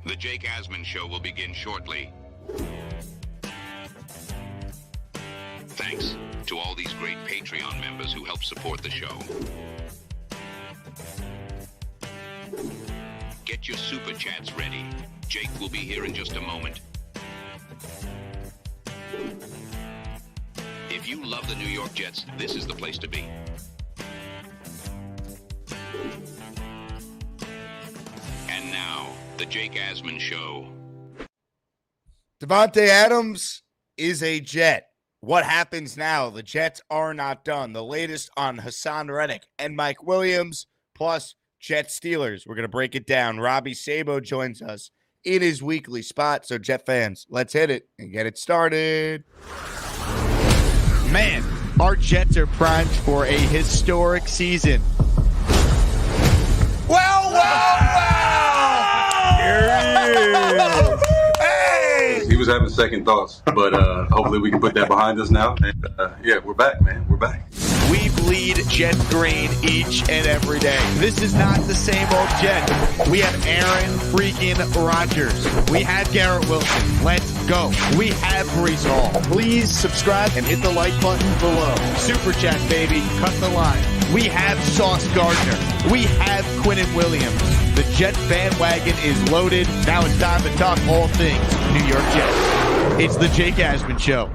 The Jake Asman Show will begin shortly. Thanks to all these great Patreon members who help support the show. Get your super chats ready. Jake will be here in just a moment. If you love the New York Jets, this is the place to be. And now, the Jake Asman Show. Davante Adams is a Jet. What happens now? The Jets are not done. The latest on Haason Reddick and Mike Williams, plus Jet Steelers. We're going to break it down. Robby Sabo joins us in his weekly spot. So, Jet fans, let's hit it and get it started. Man, our Jets are primed for a historic season. Here he is. Hey! He was having second thoughts, but hopefully we can put that behind us now. And yeah, we're back, man. We're back. We bleed Jet green each and every day. This is not the same old Jet. We have Aaron freaking Rodgers. We have Garrett Wilson. Let's go. We have Brees Hall. Please subscribe and hit the like button below. Super chat, baby. Cut the line. We have Sauce Gardner. We have Quinnen Williams. The Jet bandwagon is loaded. Now it's time to talk all things New York Jets. It's the Jake Asman Show.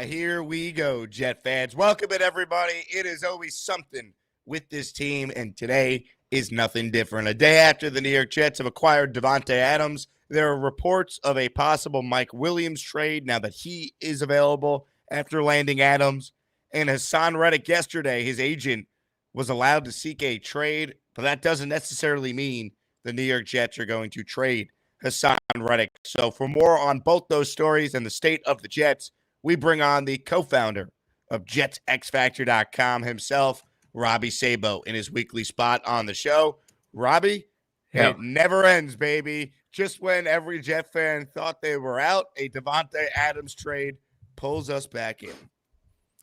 Here we go, Jet fans. Welcome in, everybody. It is always something with this team, and today is nothing different. A day after the New York Jets have acquired Davante Adams, there are reports of a possible Mike Williams trade now that he is available after landing Adams. And Haason Reddick yesterday, his agent, was allowed to seek a trade, but that doesn't necessarily mean the New York Jets are going to trade Haason Reddick. So for more on both those stories and the state of the Jets, we bring on the co-founder of JetsXFactor.com himself, Robby Sabo, in his weekly spot on the show. Robby, It never ends, baby. Just when every Jet fan thought they were out, a Davante Adams trade pulls us back in.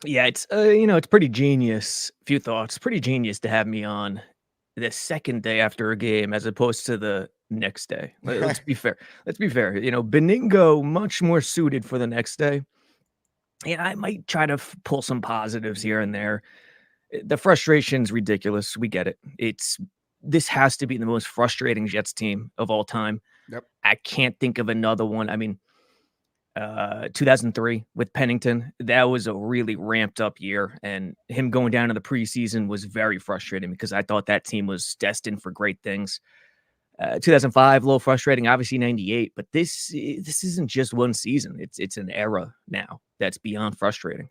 Yeah, it's pretty genius. Few thoughts. Pretty genius to have me on the second day after a game as opposed to the next day. Let's be fair. Beningo much more suited for the next day. And I might try to pull some positives here and there. The frustration's ridiculous. We get it. This has to be the most frustrating Jets team of all time. Yep. I can't think of another one. I mean, 2003 with Pennington, that was a really ramped up year, and him going down in the preseason was very frustrating because I thought that team was destined for great things. 2005, a little frustrating, obviously 98, but this isn't just one season. It's an era now that's beyond frustrating.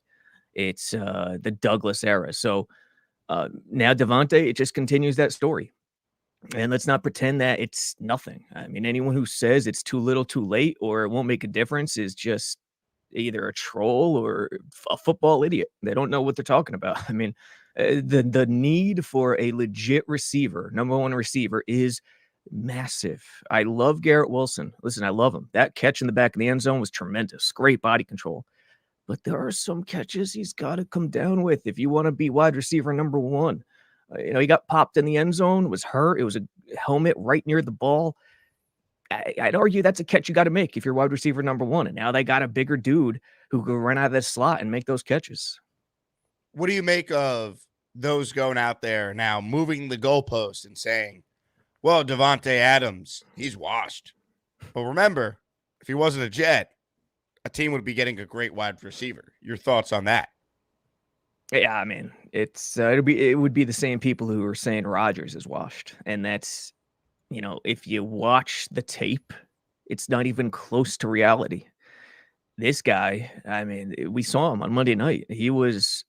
It's the Douglas era. So now Davante, it just continues that story. And let's not pretend that it's nothing. I mean, anyone who says it's too little, too late, or it won't make a difference is just either a troll or a football idiot. They don't know what they're talking about. I mean, the need for a legit receiver, number one receiver, is massive. I love Garrett Wilson. Listen, I love him. That catch in the back of the end zone was tremendous. Great body control. But there are some catches he's got to come down with if you want to be wide receiver number one. He got popped in the end zone, was hurt. It was a helmet right near the ball. I'd argue that's a catch you got to make if you're wide receiver number one. And now they got a bigger dude who can run out of that slot and make those catches. What do you make of those going out there now, moving the goalpost and saying, well, Davante Adams, he's washed. But remember, if he wasn't a Jet, a team would be getting a great wide receiver. Your thoughts on that? Yeah, I mean, it would be the same people who are saying Rodgers is washed, and that's, if you watch the tape, it's not even close to reality. This guy, I mean, we saw him on Monday night. He was.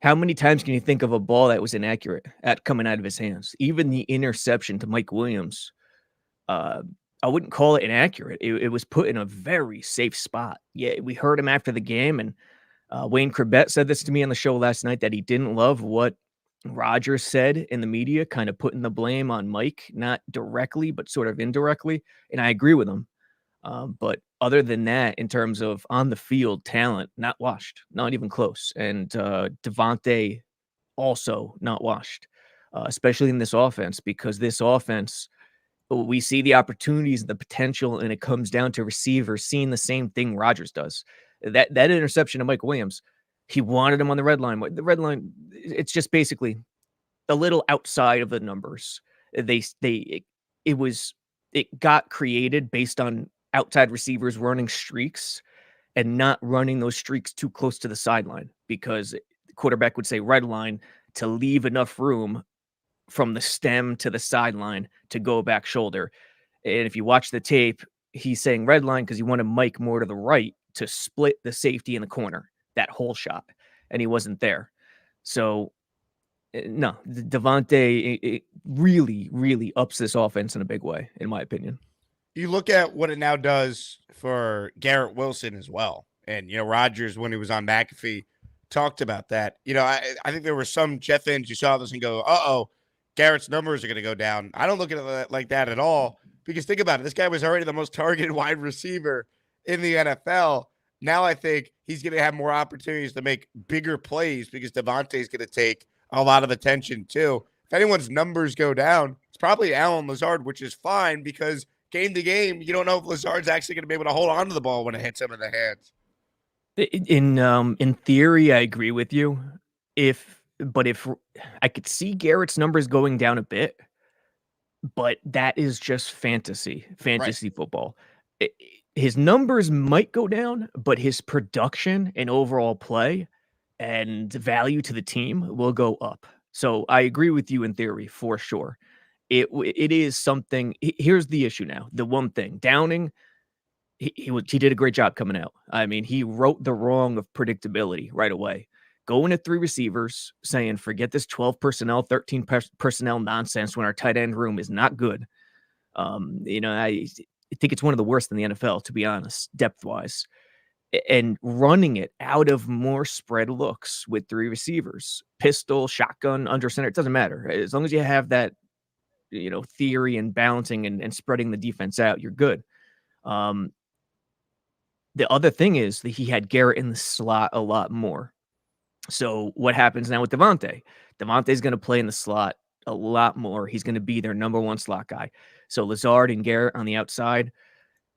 How many times can you think of a ball that was inaccurate at coming out of his hands? Even the interception to Mike Williams, I wouldn't call it inaccurate. It was put in a very safe spot. Yeah, we heard him after the game, and Wayne Corbett said this to me on the show last night, that he didn't love what Rodgers said in the media, kind of putting the blame on Mike, not directly, but sort of indirectly. And I agree with him. But other than that, in terms of on the field talent, not washed, not even close. And Davante also not washed. especially in this offense, because this offense, we see the opportunities and the potential, and it comes down to receivers seeing the same thing Rodgers does. That interception of Mike Williams, he wanted him on the red line. The red line, it's just basically a little outside of the numbers. It got created based on outside receivers running streaks and not running those streaks too close to the sideline, because the quarterback would say red line to leave enough room from the stem to the sideline to go back shoulder. And if you watch the tape, he's saying red line because he wanted Mike more to the right to split the safety in the corner, that whole shot, and he wasn't there. So no, Davante it really, really ups this offense in a big way, in my opinion. You look at what it now does for Garrett Wilson as well. And, Rodgers, when he was on McAfee, talked about that. I think there were some Jet fans who saw this and go, uh-oh, Garrett's numbers are going to go down. I don't look at it like that at all, because think about it. This guy was already the most targeted wide receiver in the NFL. Now I think he's going to have more opportunities to make bigger plays because Davante is going to take a lot of attention too. If anyone's numbers go down, it's probably Allen Lazard, which is fine because game to game, you don't know if Lazard's actually going to be able to hold on to the ball when it hits him in the hands. In theory, I agree with you. If I could see Garrett's numbers going down a bit, but that is just fantasy right. Football. His numbers might go down, but his production and overall play and value to the team will go up. So I agree with you in theory for sure. It is something. Here's the issue now. The one thing, Downing, he did a great job coming out. I mean, he wrote the wrong of predictability right away. Going to 3 receivers, saying forget this 12 personnel, 13 personnel nonsense when our tight end room is not good. I think it's one of the worst in the NFL, to be honest, depth wise. And running it out of more spread looks with 3 receivers, pistol, shotgun, under center, it doesn't matter. As long as you have that, theory and balancing and spreading the defense out, you're good. The other thing is that he had Garrett in the slot a lot more. So what happens now with Davante? Davante's going to play in the slot a lot more. He's going to be their number 1 slot guy. So Lazard and Garrett on the outside,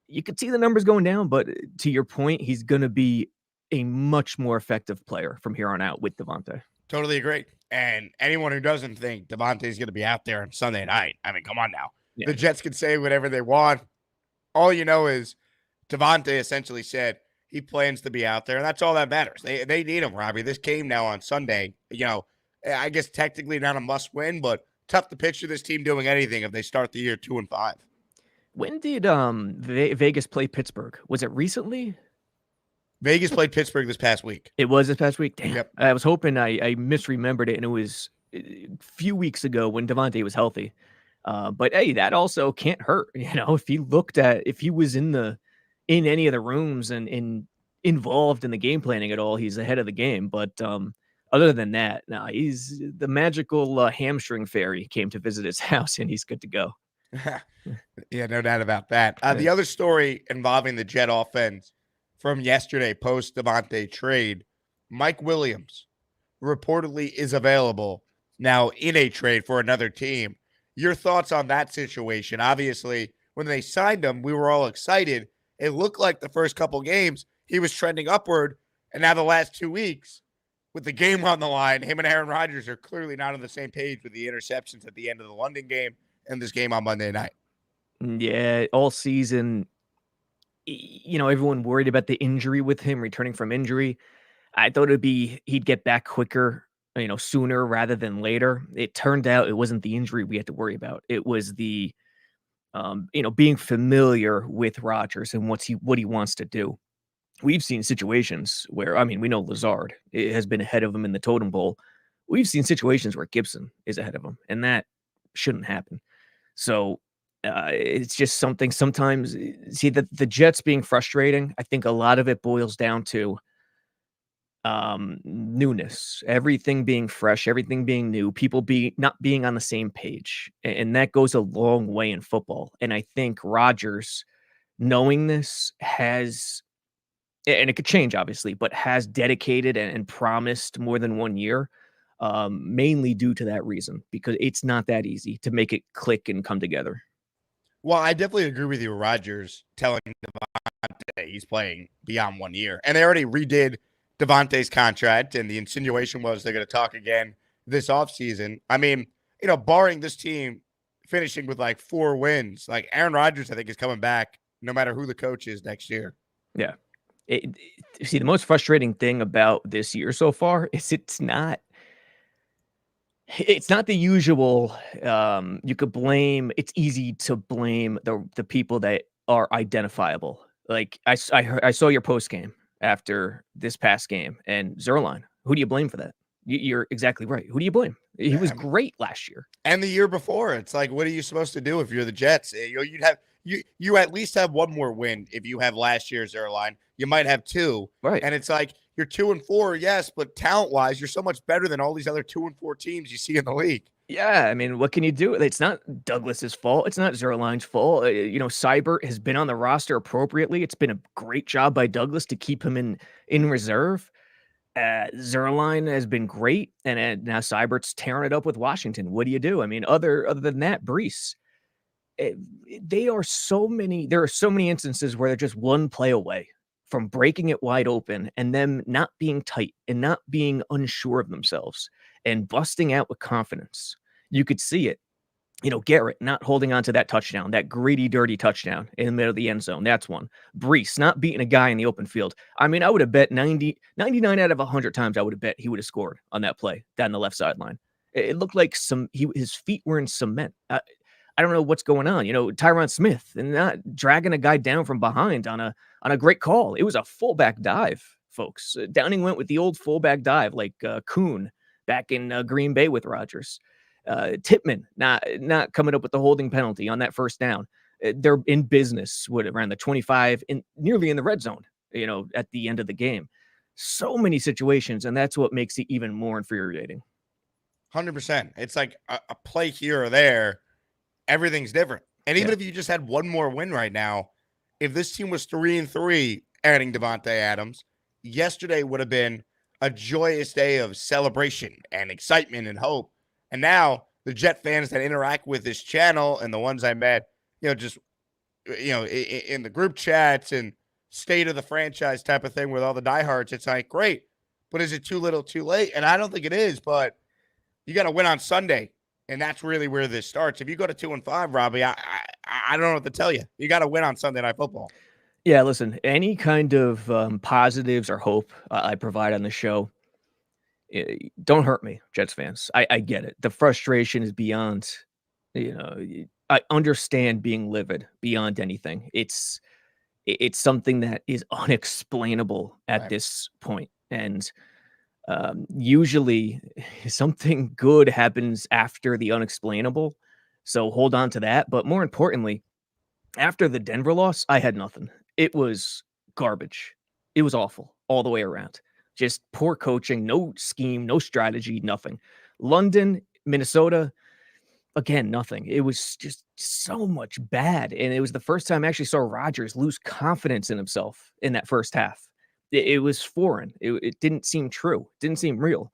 you could see the numbers going down, but to your point, he's going to be a much more effective player from here on out with Davante. Totally agree. And anyone who doesn't think Davante is going to be out there on Sunday night, I mean, come on now. Yeah. The Jets can say whatever they want. All you know is Davante essentially said he plans to be out there, and that's all that matters. They need him, Robbie. This game now on Sunday, I guess technically not a must-win, but tough to picture this team doing anything if they start the year 2-5. When did Vegas play Pittsburgh? Was it recently? Vegas played Pittsburgh this past week. It was this past week? Damn. Yep. I was hoping I misremembered it, and it was a few weeks ago when Davante was healthy. But hey, that also can't hurt. If he was in any of the rooms and involved in the game planning at all, he's ahead of the game. But other than that, no, he's the magical hamstring fairy came to visit his house, and he's good to go. Yeah, no doubt about that. The other story involving the Jet offense from yesterday, post Davante trade, Mike Williams reportedly is available now in a trade for another team. Your thoughts on that situation? Obviously, when they signed him, we were all excited. It looked like the first couple games he was trending upward, and now the last 2 weeks, with the game on the line, him and Aaron Rodgers are clearly not on the same page with the interceptions at the end of the London game and this game on Monday night. Yeah, all season, everyone worried about the injury with him returning from injury. I thought he'd get back quicker, sooner rather than later. It turned out it wasn't the injury we had to worry about. It was the, being familiar with Rodgers and what he wants to do. We've seen situations where, we know Lazard has been ahead of him in the totem pole. We've seen situations where Gibson is ahead of him, and that shouldn't happen. So it's just something sometimes. See, the Jets being frustrating, I think a lot of it boils down to newness, everything being fresh, everything being new, people not being on the same page. And that goes a long way in football. And I think Rodgers, knowing this, has, and it could change obviously, but has dedicated and promised more than 1 year mainly due to that reason, because it's not that easy to make it click and come together. Well, I definitely agree with you. Rodgers telling Davante he's playing beyond 1 year. And they already redid Davante's contract, and the insinuation was they're going to talk again this offseason. I mean, barring this team finishing with like 4 wins, like Aaron Rodgers, I think, is coming back no matter who the coach is next year. Yeah. See, the most frustrating thing about this year so far is it's not the usual. You could blame. It's easy to blame the people that are identifiable. Like I saw your post game after this past game, and Zerline. Who do you blame for that? You're exactly right. Who do you blame? He was great last year and the year before. It's like, what are you supposed to do if you're the Jets? You'd have you at least have one more win if you have last year's Zerline. You might have 2, right? And it's like you're 2-4, yes, but talent-wise, you're so much better than all these other 2-4 teams you see in the league. Yeah, I mean, what can you do? It's not Douglas's fault. It's not Zerline's fault. Seibert has been on the roster appropriately. It's been a great job by Douglas to keep him in reserve. Zerline has been great, and now Seibert's tearing it up with Washington. What do you do? I mean, other than that, Brees. There are so many instances where they're just one play away from breaking it wide open and them not being tight and not being unsure of themselves and busting out with confidence. You could see it. Garrett not holding on to that touchdown, that greedy, dirty touchdown in the middle of the end zone. That's one. Brees not beating a guy in the open field. I mean, I would have bet 99 out of 100 times I would have bet he would have scored on that play down the left sideline. It looked like his feet were in cement. I don't know what's going on. Tyron Smith and not dragging a guy down from behind on a great call. It was a fullback dive, folks. Downing went with the old fullback dive like Kuhn back in Green Bay with Rodgers. Tippmann not coming up with the holding penalty on that first down. They're in business around the 25 nearly in the red zone, at the end of the game. So many situations, and that's what makes it even more infuriating. 100%. It's like a play here or there. Everything's different. And even if you just had one more win right now, if this team was 3-3, adding Davante Adams, yesterday would have been a joyous day of celebration and excitement and hope. And now the Jet fans that interact with this channel and the ones I met, in the group chats and state of the franchise type of thing with all the diehards, it's like, great, but is it too little too late? And I don't think it is, but you got to win on Sunday. And that's really where this starts. If you go to 2-5, Robbie, I don't know what to tell you. You got to win on Sunday Night Football. Yeah, listen, any kind of positives or hope I provide on the show, don't hurt me, Jets fans. I get it. The frustration is beyond, I understand being livid beyond anything. It's something that is unexplainable at this point. And usually something good happens after the unexplainable. So hold on to that. But more importantly, after the Denver loss, I had nothing. It was garbage. It was awful all the way around. Just poor coaching, no scheme, no strategy, nothing. London, Minnesota, again, nothing. It was just so much bad. And it was the first time I actually saw Rodgers lose confidence in himself in that first half. It was foreign. It didn't seem true. It didn't seem real.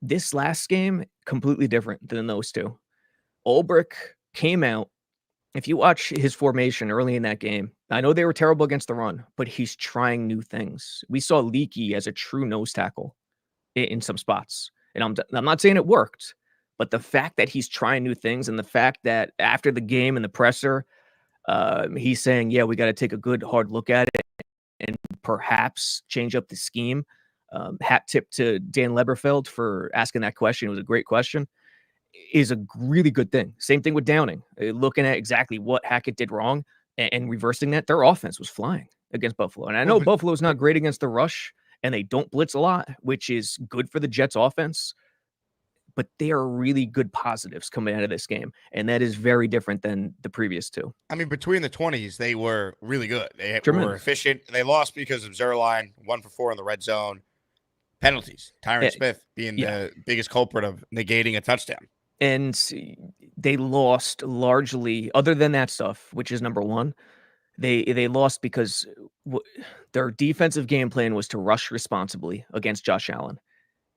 This last game, completely different than those two. Ulbrich came out. If you watch his formation early in that game, I know they were terrible against the run, but he's trying new things. We saw Leaky as a true nose tackle in some spots. And I'm not saying it worked, but the fact that he's trying new things and the fact that after the game in the presser, he's saying, yeah, we got to take a good hard look at it and perhaps change up the scheme. Hat tip to Dan Leberfeld for asking that question. It was a great question. Is a really good thing. Same thing with Downing. Looking at exactly what Hackett did wrong and reversing that, their offense was flying against Buffalo. And I know Buffalo's not great against the rush, and they don't blitz a lot, which is good for the Jets offense. But they are really good positives coming out of this game. And that is very different than the previous two. I mean, between the 20s, they were really good. They Tremendous. Were efficient. They lost because of Zerline, 1 for 4 in the red zone. Penalties. Tyron Smith being the biggest culprit of negating a touchdown. And they lost largely, other than that stuff, which is number one, they lost because their defensive game plan was to rush responsibly against Josh Allen.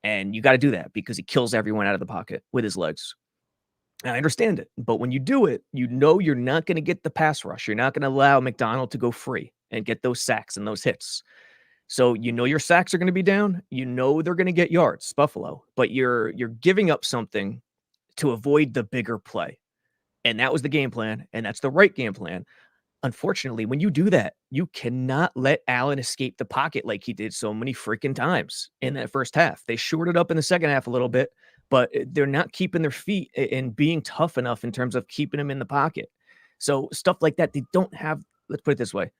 And you got to do that because he kills everyone out of the pocket with his legs. I understand it, but when you do it, you know you're not going to get the pass rush. You're not going to allow McDonald to go free and get those sacks and those hits. So you know your sacks are going to be down. You know they're going to get yards, Buffalo, but you're giving up something to avoid the bigger play. And that was the game plan, and that's the right game plan. Unfortunately, when you do that, you cannot let Allen escape the pocket like he did so many freaking times in that first half. They shorted up in the second half a little bit, but they're not keeping their feet and being tough enough in terms of keeping him in the pocket. So stuff like that, they don't have, let's put it this way,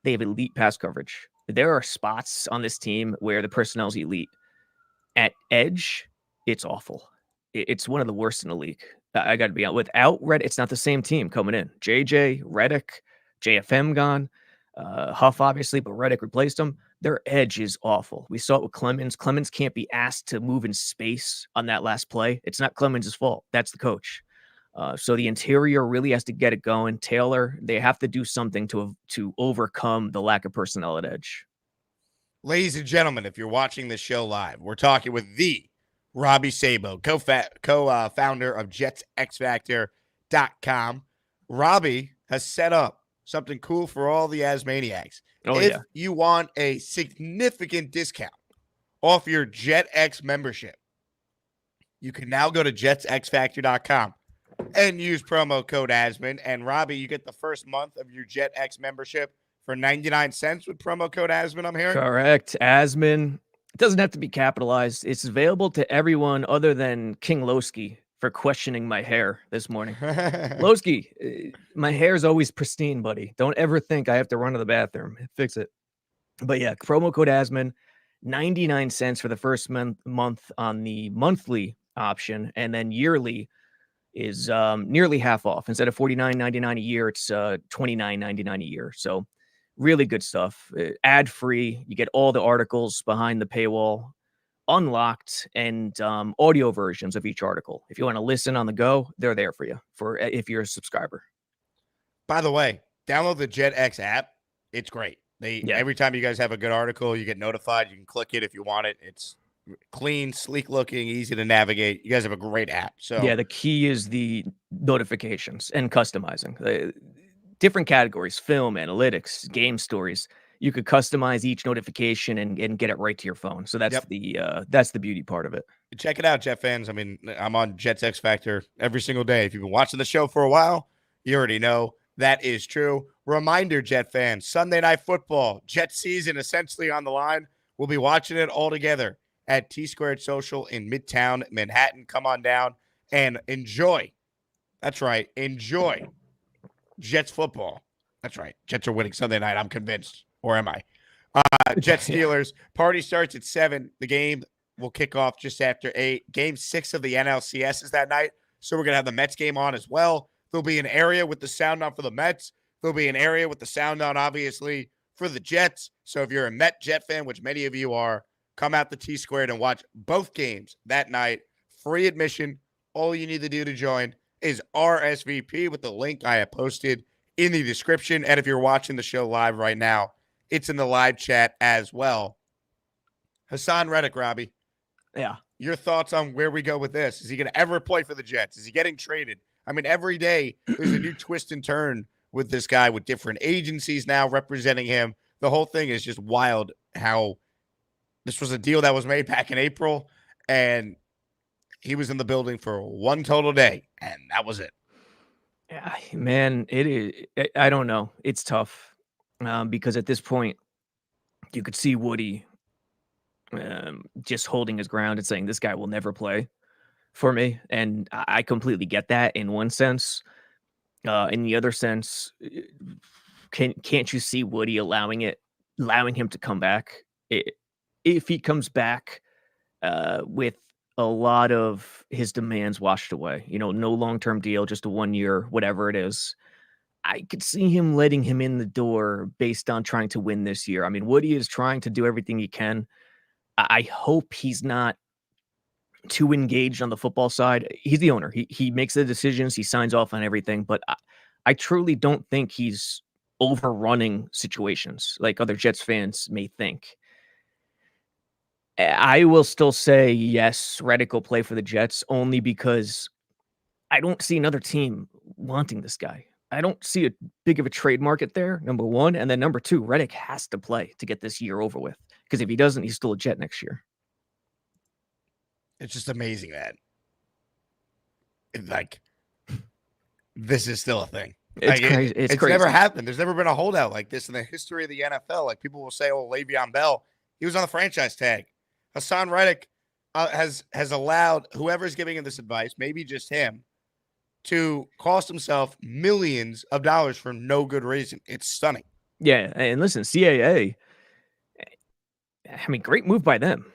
they have elite pass coverage. There are spots on this team where the personnel is elite. At edge, it's awful. It's one of the worst in the league. I got to be honest. Without Reddick, it's not the same team coming in. JJ, Reddick, JFM gone, Huff obviously, but Reddick replaced him. Their edge is awful. We saw it with Clemens. Clemens can't be asked to move in space on that last play. It's not Clemens' fault. That's the coach. So the interior really has to get it going. Taylor, they have to do something to overcome the lack of personnel at edge. Ladies and gentlemen, if you're watching this show live, we're talking with the Robby Sabo, co-founder of JetsXFactor.com. Robby has set up something cool for all the Asmaniacs. If you want a significant discount off your JetX membership, you can now go to JetsXFactor.com and use promo code Asman. And Robby, you get the first month of your JetX membership for 99 cents with promo code Asman, I'm hearing? Correct. Asman. It doesn't have to be capitalized. It's available to everyone other than King Lowski for questioning my hair this morning. Lowski, my hair is always pristine, buddy. Don't ever think I have to run to the bathroom. Fix it. But yeah, promo code Asman, 99 cents for the first month on the monthly option, and then yearly is nearly half off. Instead of $49.99 a year, it's $29.99 a year. So really good stuff. Ad free. You get all the articles behind the paywall, unlocked, and audio versions of each article. If you want to listen on the go, they're there for you. For if you're a subscriber. By the way, download the JetX app. It's great. Every time you guys have a good article, you get notified. You can click it if you want it. It's clean, sleek looking, easy to navigate. You guys have a great app. So yeah, the key is the notifications and customizing. Different categories, film, analytics, game stories. You could customize each notification and get it right to your phone. So that's the beauty part of it. Check it out, Jet fans. I mean, I'm on Jets X Factor every single day. If you've been watching the show for a while, you already know that is true. Reminder, Jet fans, Sunday Night Football, Jet season essentially on the line. We'll be watching it all together at T-Squared Social in Midtown Manhattan. Come on down and enjoy. That's right. Enjoy Jets football. That's right. Jets are winning Sunday night. I'm convinced. Or am I? Jets Steelers. Party starts at 7. The game will kick off just after 8. Game 6 of the NLCS is that night. So we're going to have the Mets game on as well. There'll be an area with the sound on for the Mets. There'll be an area with the sound on, obviously, for the Jets. So if you're a Met Jet fan, which many of you are, come out to T-Squared and watch both games that night. Free admission. All you need to do to join is RSVP with the link I have posted in the description. And if you're watching the show live right now, it's in the live chat as well. Haason Reddick, Robby. Yeah. Your thoughts on where we go with this? Is he going to ever play for the Jets? Is he getting traded? I mean, every day there's a new twist and turn with this guy with different agencies now representing him. The whole thing is just wild how this was a deal that was made back in April, and he was in the building for one total day, and that was it. Yeah, man, it is. I don't know. It's tough because at this point, you could see Woody just holding his ground and saying, this guy will never play for me. And I completely get that in one sense. In the other sense, can't you see Woody allowing him to come back? If he comes back with a lot of his demands washed away, no long-term deal, just a 1 year, whatever it is, I could see him letting him in the door based on trying to win this year. I mean, Woody is trying to do everything he can. I hope he's not too engaged on the football side. He's the owner. He makes the decisions. He signs off on everything. But I truly don't think he's overrunning situations like other Jets fans may think. I will still say yes, Reddick will play for the Jets only because I don't see another team wanting this guy. I don't see a big of a trade market there, number one. And then number two, Reddick has to play to get this year over with. Because if he doesn't, he's still a Jet next year. It's just amazing that this is still a thing. It's crazy. It's crazy. Never happened. There's never been a holdout like this in the history of the NFL. Like people will say, "Oh, Le'Veon Bell, he was on the franchise tag." Haason Reddick has allowed whoever's giving him this advice, maybe just him, to cost himself millions of dollars for no good reason. It's stunning. Yeah, and listen, CAA. I mean, great move by them.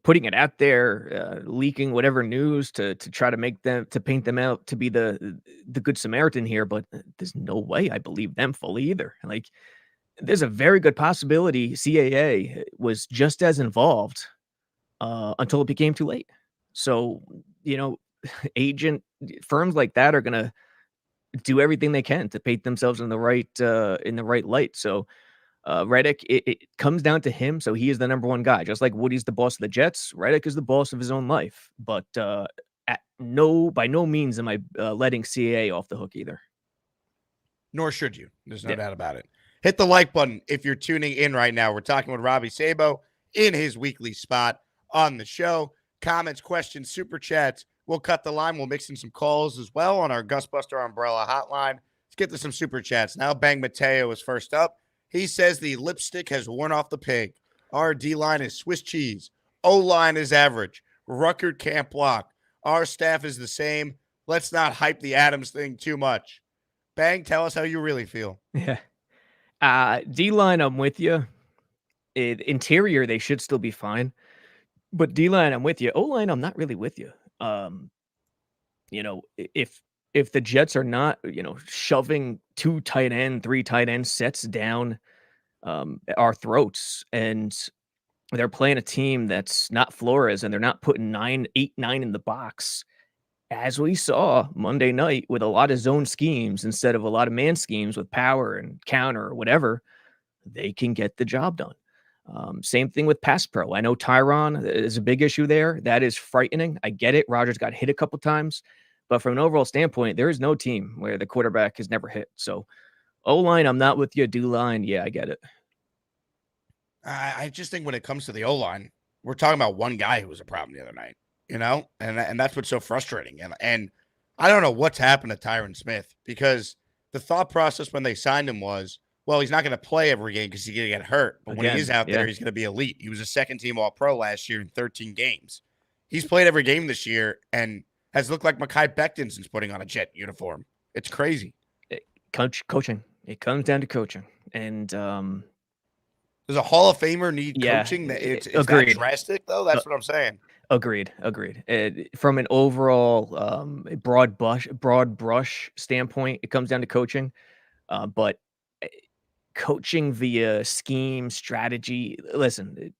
Putting it out there, leaking whatever news to try to paint them out to be the good Samaritan here. But there's no way I believe them fully either. Like, there's a very good possibility CAA was just as involved until it became too late. So, agent firms like that are gonna do everything they can to paint themselves in the right light. So. Reddick, it comes down to him, so he is the number one guy. Just like Woody's the boss of the Jets, Reddick is the boss of his own life. But by no means am I letting CAA off the hook either. Nor should you. There's no doubt about it. Hit the like button if you're tuning in right now. We're talking with Robby Sabo in his weekly spot on the show. Comments, questions, super chats. We'll cut the line. We'll mix in some calls as well on our Gusbuster Umbrella hotline. Let's get to some super chats now. Bang Mateo is first up. He says the lipstick has worn off the pig. Our D-line is Swiss cheese. O-line is average. Ruckert can't block. Our staff is the same. Let's not hype the Adams thing too much. Bang, tell us how you really feel. Yeah. D-line, I'm with you. Interior, they should still be fine. But D-line, I'm with you. O-line, I'm not really with you. If the Jets are not, shoving 2 tight end, 3 tight end sets down our throats, and they're playing a team that's not Flores, and they're not putting 8, 9 in the box, as we saw Monday night with a lot of zone schemes instead of a lot of man schemes with power and counter or whatever, they can get the job done. Same thing with pass pro. I know Tyron is a big issue there. That is frightening. I get it. Rodgers got hit a couple times. But from an overall standpoint, there is no team where the quarterback has never hit. So, O-line, I'm not with you. D-line, yeah, I get it. I just think when it comes to the O-line, we're talking about one guy who was a problem the other night, and that's what's so frustrating. And I don't know what's happened to Tyron Smith, because the thought process when they signed him was, well, he's not going to play every game because he's going to get hurt. But when he is out there, he's going to be elite. He was a second-team All-Pro last year in 13 games. He's played every game this year and has looked like Mekhi Becton since putting on a Jet uniform. It's crazy. Coaching. It comes down to coaching. And does a Hall of Famer need coaching? It's that drastic, though? That's what I'm saying. Agreed. From an overall broad brush standpoint, it comes down to coaching. But coaching via scheme, strategy, listen,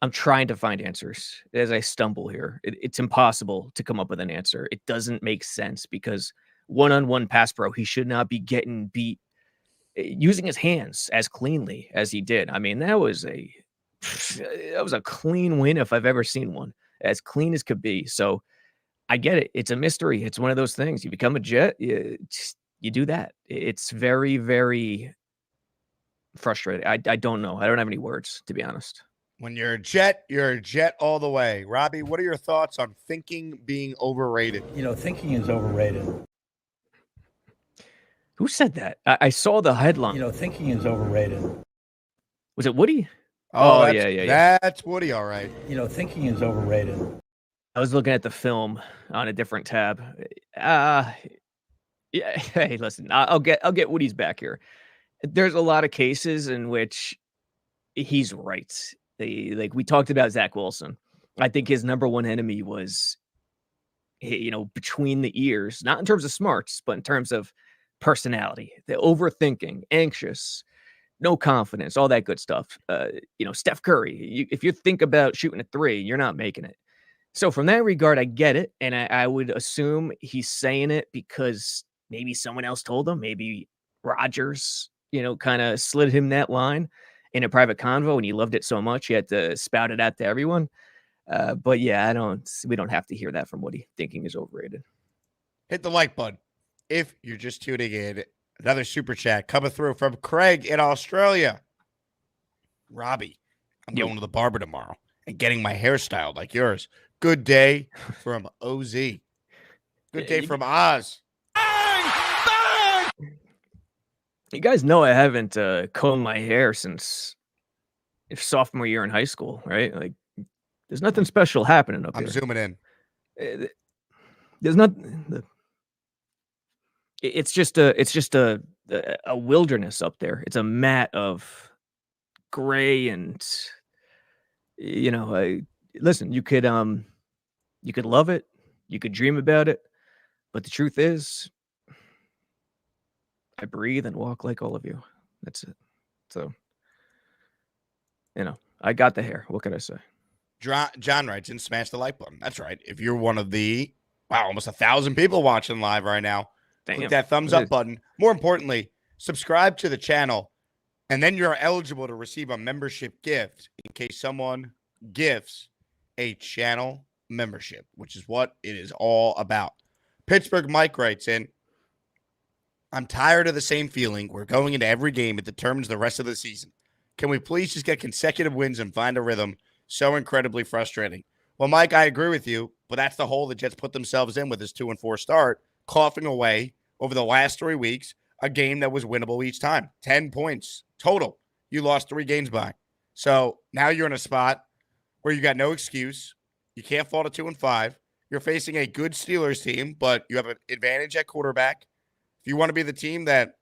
I'm trying to find answers as I stumble here. It's impossible to come up with an answer. It doesn't make sense because one-on-one pass pro, he should not be getting beat using his hands as cleanly as he did. I mean, that was a clean win if I've ever seen one, as clean as could be. So I get it. It's a mystery. It's one of those things. You become a Jet, you do that. It's very, very frustrating. I don't know. I don't have any words, to be honest. When you're a Jet all the way. Robby, what are your thoughts on thinking being overrated? Thinking is overrated. Who said that? I saw the headline. Thinking is overrated. Was it Woody? Oh, yeah. That's Woody, all right. Thinking is overrated. I was looking at the film on a different tab. Yeah. Hey, listen, I'll get Woody's back here. There's a lot of cases in which he's right. We talked about Zach Wilson. I think his number one enemy was, between the ears, not in terms of smarts, but in terms of personality, the overthinking, anxious, no confidence, all that good stuff. Steph Curry, if you think about shooting a 3, you're not making it. So from that regard, I get it. And I would assume he's saying it because maybe someone else told him, maybe Rodgers, kind of slid him that line. in a private convo, and you loved it so much you had to spout it out to everyone. But yeah, we don't have to hear that from Woody thinking is overrated. Hit the like button if you're just tuning in. Another super chat coming through from Craig in Australia. Robby, I'm going to the barber tomorrow and getting my hair styled like yours. Good day from OZ. Good day from Oz. You guys know I haven't combed my hair since sophomore year in high school, right? Like, there's nothing special happening up here. I'm zooming in. There's not. It's just a wilderness up there. It's a mat of gray, and listen. You could love it, you could dream about it, but the truth is, I breathe and walk like all of you. That's it. So, I got the hair. What can I say? John writes in, smash the like button. That's right. If you're one of the, almost 1,000 people watching live right now, click that thumbs up button. More importantly, subscribe to the channel, and then you're eligible to receive a membership gift in case someone gifts a channel membership, which is what it is all about. Pittsburgh Mike writes in, I'm tired of the same feeling. We're going into every game. It determines the rest of the season. Can we please just get consecutive wins and find a rhythm? So incredibly frustrating. Well, Mike, I agree with you, but that's the hole the Jets put themselves in with this 2-4 start, coughing away over the last 3 weeks a game that was winnable each time. 10 points total. You lost 3 games by. So now you're in a spot where you got no excuse. You can't fall to 2-5. You're facing a good Steelers team, but you have an advantage at quarterback. If you want to be the team that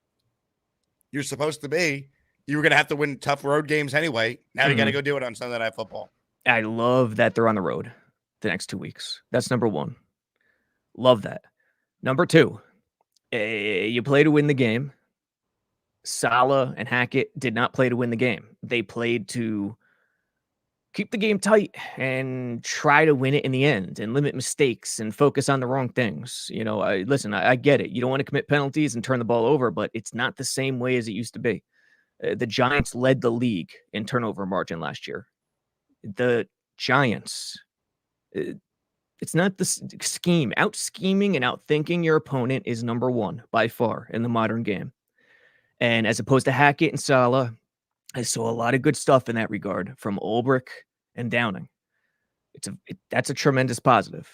you're supposed to be, you were going to have to win tough road games anyway. Now you got to go do it on Sunday Night Football. I love that they're on the road the next 2 weeks. That's number one. Love that. Number two, you play to win the game. Salah and Hackett did not play to win the game. They played to keep the game tight and try to win it in the end and limit mistakes and focus on the wrong things. I get it. You don't want to commit penalties and turn the ball over, but it's not the same way as it used to be. The Giants led the league in turnover margin last year. The Giants, it's not the scheme. Out-scheming and out-thinking your opponent is number one by far in the modern game. And as opposed to Hackett and Salah, I saw a lot of good stuff in that regard from Ulbrich and Downing. That's a tremendous positive.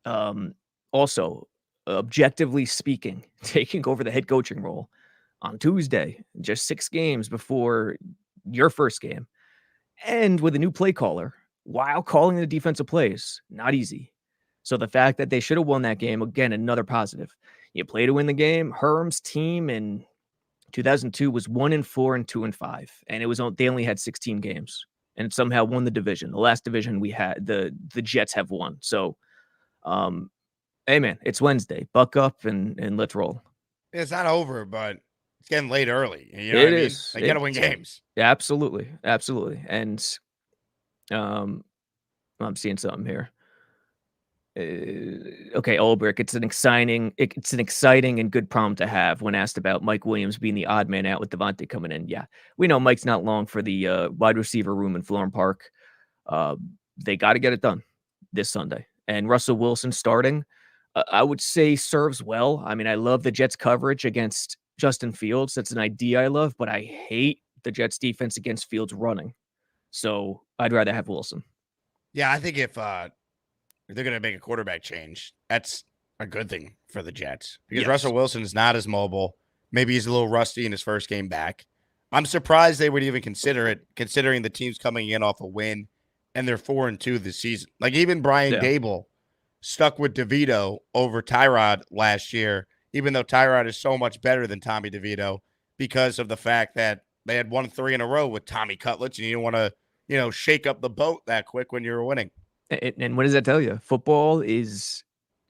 Also, objectively speaking, taking over the head coaching role on Tuesday, just 6 games before your first game, and with a new play caller while calling the defensive plays, not easy. So the fact that they should have won that game, again, another positive. You play to win the game. Herm's team in 2002 was 1-4 and 2-5, and they only had 16 games, and somehow won the division. The last division we had, the Jets have won. So, hey man, it's Wednesday. Buck up and let's roll. It's not over, but it's getting late early. You know it what is. I mean? They got to win games. Yeah, absolutely. And I'm seeing something here. Okay, Ulbrich. It's an exciting and good problem to have when asked about Mike Williams being the odd man out with Davante coming in. Yeah, we know Mike's not long for the wide receiver room in Florham Park. They got to get it done this Sunday. And Russell Wilson starting, I would say serves well. I mean, I love the Jets coverage against Justin Fields. That's an idea I love, but I hate the Jets defense against Fields running. So I'd rather have Wilson. Yeah, I think if they're going to make a quarterback change, that's a good thing for the Jets because Russell Wilson is not as mobile. Maybe he's a little rusty in his first game back. I'm surprised they would even consider it, considering the team's coming in off a win and they're 4-2 this season. Like even Brian Dable stuck with DeVito over Tyrod last year, even though Tyrod is so much better than Tommy DeVito because of the fact that they had won 3 in a row with Tommy Cutlets, and you didn't want to, shake up the boat that quick when you were winning. And what does that tell you? Football it's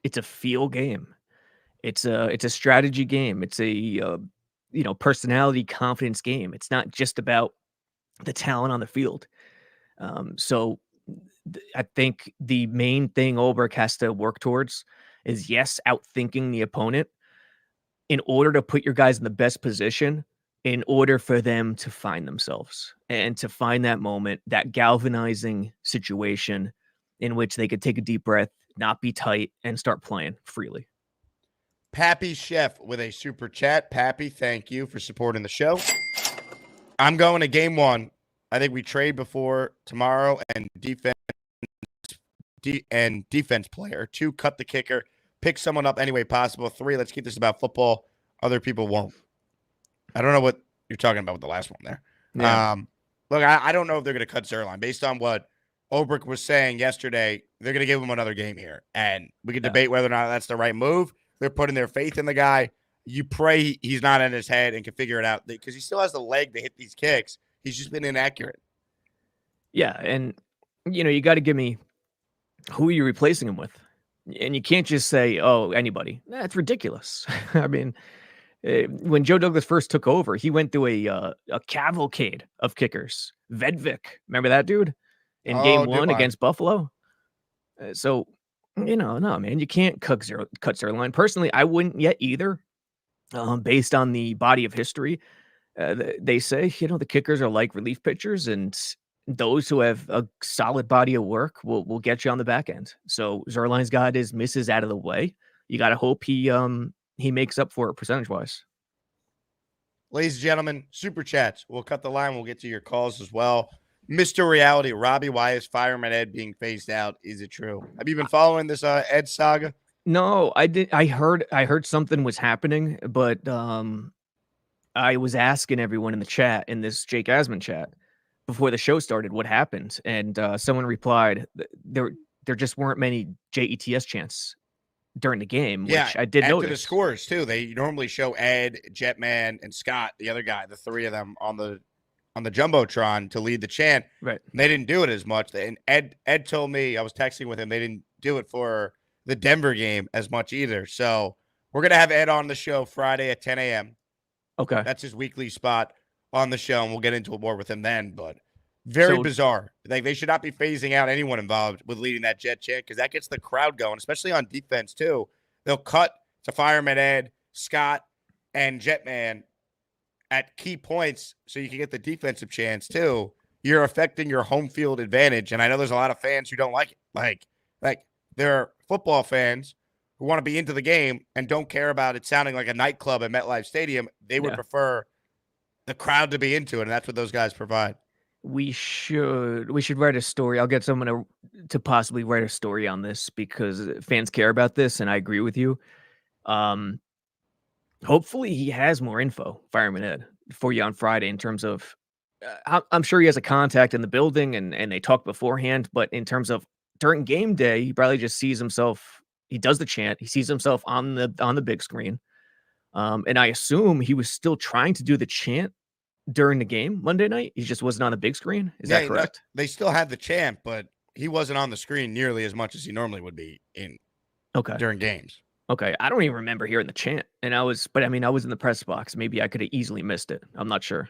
a feel game. It's a strategy game. It's a personality confidence game. It's not just about the talent on the field. So I think the main thing Ulbrich has to work towards is outthinking the opponent in order to put your guys in the best position in order for them to find themselves and to find that moment, that galvanizing situation in which they could take a deep breath, not be tight, and start playing freely. Pappy Chef with a super chat. Pappy, thank you for supporting the show. I'm going to game one. I think we trade before tomorrow and defense player. 2, cut the kicker. Pick someone up any way possible. 3, let's keep this about football. Other people won't. I don't know what you're talking about with the last one there. Yeah. Look, I don't know if they're going to cut Zerline. Based on what Obrick was saying yesterday, they're going to give him another game here. And we can debate whether or not that's the right move. They're putting their faith in the guy. You pray he's not in his head and can figure it out because he still has the leg to hit these kicks. He's just been inaccurate. Yeah, and, you got to give me who are you replacing him with? And you can't just say, oh, anybody. That's ridiculous. I mean, when Joe Douglas first took over, he went through a cavalcade of kickers. Vedvik, remember that dude? In game one against Buffalo? So, no, man, you can't cut Zerline. Personally, I wouldn't yet either, based on the body of history. They say, the kickers are like relief pitchers, and those who have a solid body of work will get you on the back end. So Zerline's got his misses out of the way. You got to hope he makes up for it percentage-wise. Ladies and gentlemen, super chats. We'll cut the line. We'll get to your calls as well. Mr. Reality, Robbie, why is Fireman Ed being phased out? Is it true? Have you been following this Ed saga? No, I did. I heard something was happening, but I was asking everyone in the chat, in this Jake Asman chat, before the show started, what happened, and someone replied, there just weren't many JETS chants during the game, which I did notice. After the scores too, they normally show Ed, Jetman, and Scott, the other guy, the 3 of them on the Jumbotron to lead the chant. Right. They didn't do it as much. And Ed told me, I was texting with him, they didn't do it for the Denver game as much either. So we're going to have Ed on the show Friday at 10 a.m. Okay. That's his weekly spot on the show, and we'll get into it more with him then. But very bizarre. Like, they should not be phasing out anyone involved with leading that Jet chant because that gets the crowd going, especially on defense too. They'll cut to Fireman Ed, Scott, and Jetman at key points so you can get the defensive chance too. You're affecting your home field advantage. And I know there's a lot of fans who don't like it. Like there are football fans who want to be into the game and don't care about it sounding like a nightclub at MetLife Stadium. They would prefer the crowd to be into it, and that's what those guys provide. We should write a story. I'll get someone to possibly write a story on this because fans care about this, and I agree with you. Hopefully he has more info, Fireman Ed, for you on Friday in terms of I'm sure he has a contact in the building and they talk beforehand, but in terms of during game day, he probably just sees himself. He does the chant. He sees himself on the big screen. And I assume he was still trying to do the chant during the game Monday night. He just wasn't on the big screen. Is that correct? No, they still had the chant, but he wasn't on the screen nearly as much as he normally would be during games. Okay. I don't even remember hearing the chant. And I was in the press box. Maybe I could have easily missed it. I'm not sure.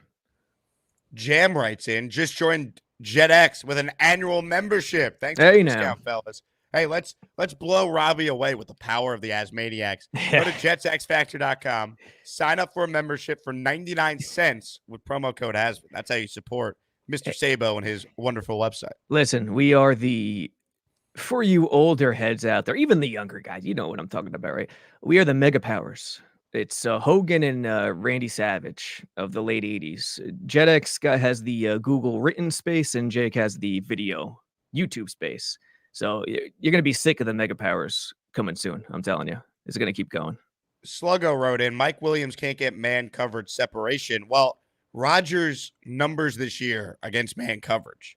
Jam writes in, just joined JetX with an annual membership. Thanks for the discount, fellas. Hey, let's blow Robbie away with the power of the Asmaniacs. Go to jetsxfactor.com. Sign up for a membership for 99 cents with promo code Asman. That's how you support Mr. Sabo and his wonderful website. Listen, we are for you older heads out there, even the younger guys, you know what I'm talking about, right? We are the mega powers. It's Hogan and Randy Savage of the late 80s. JetX has the Google written space, and Jake has the video YouTube space. So you're going to be sick of the mega powers coming soon. I'm telling you, it's going to keep going. Sluggo wrote in, Mike Williams can't get man coverage separation. Well, Rodgers' numbers this year against man coverage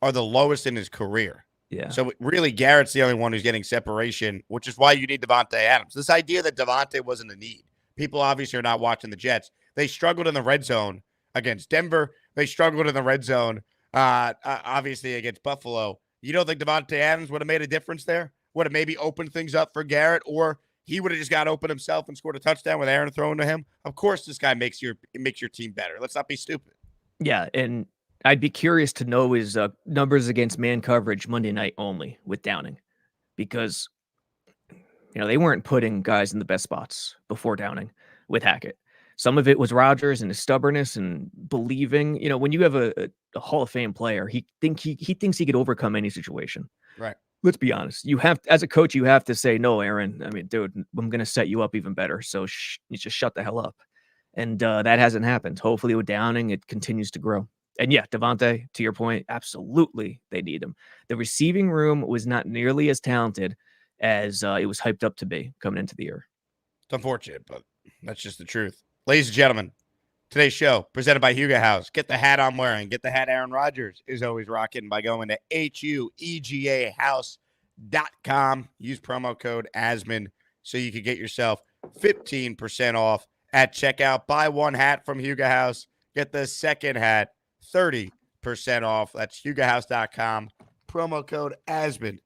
are the lowest in his career. Yeah. So really, Garrett's the only one who's getting separation, which is why you need Davante Adams. This idea that Davante wasn't a need. People obviously are not watching the Jets. They struggled in the red zone against Denver. They struggled in the red zone, obviously, against Buffalo. You don't think Davante Adams would have made a difference there? Would have maybe opened things up for Garrett, or he would have just got open himself and scored a touchdown with Aaron thrown to him? Of course, this guy makes your team better. Let's not be stupid. Yeah, and I'd be curious to know his numbers against man coverage Monday night only with Downing, because they weren't putting guys in the best spots before Downing with Hackett. Some of it was Rodgers and his stubbornness and believing. When you have a Hall of Fame player, he thinks he could overcome any situation. Right. Let's be honest. As a coach, you have to say, no, Aaron. I mean, dude, I'm going to set you up even better. So you just shut the hell up. And that hasn't happened. Hopefully with Downing, it continues to grow. And yeah, Davante, to your point, absolutely they need him. The receiving room was not nearly as talented as it was hyped up to be coming into the year. It's unfortunate, but that's just the truth. Ladies and gentlemen, today's show presented by Huga House. Get the hat I'm wearing. Get the hat Aaron Rodgers is always rocking by going to HUEGAhouse.com. Use promo code Asman so you can get yourself 15% off at checkout. Buy one hat from Huga House. Get the second hat 30% off. That's HugaHouse.com. Promo code Asman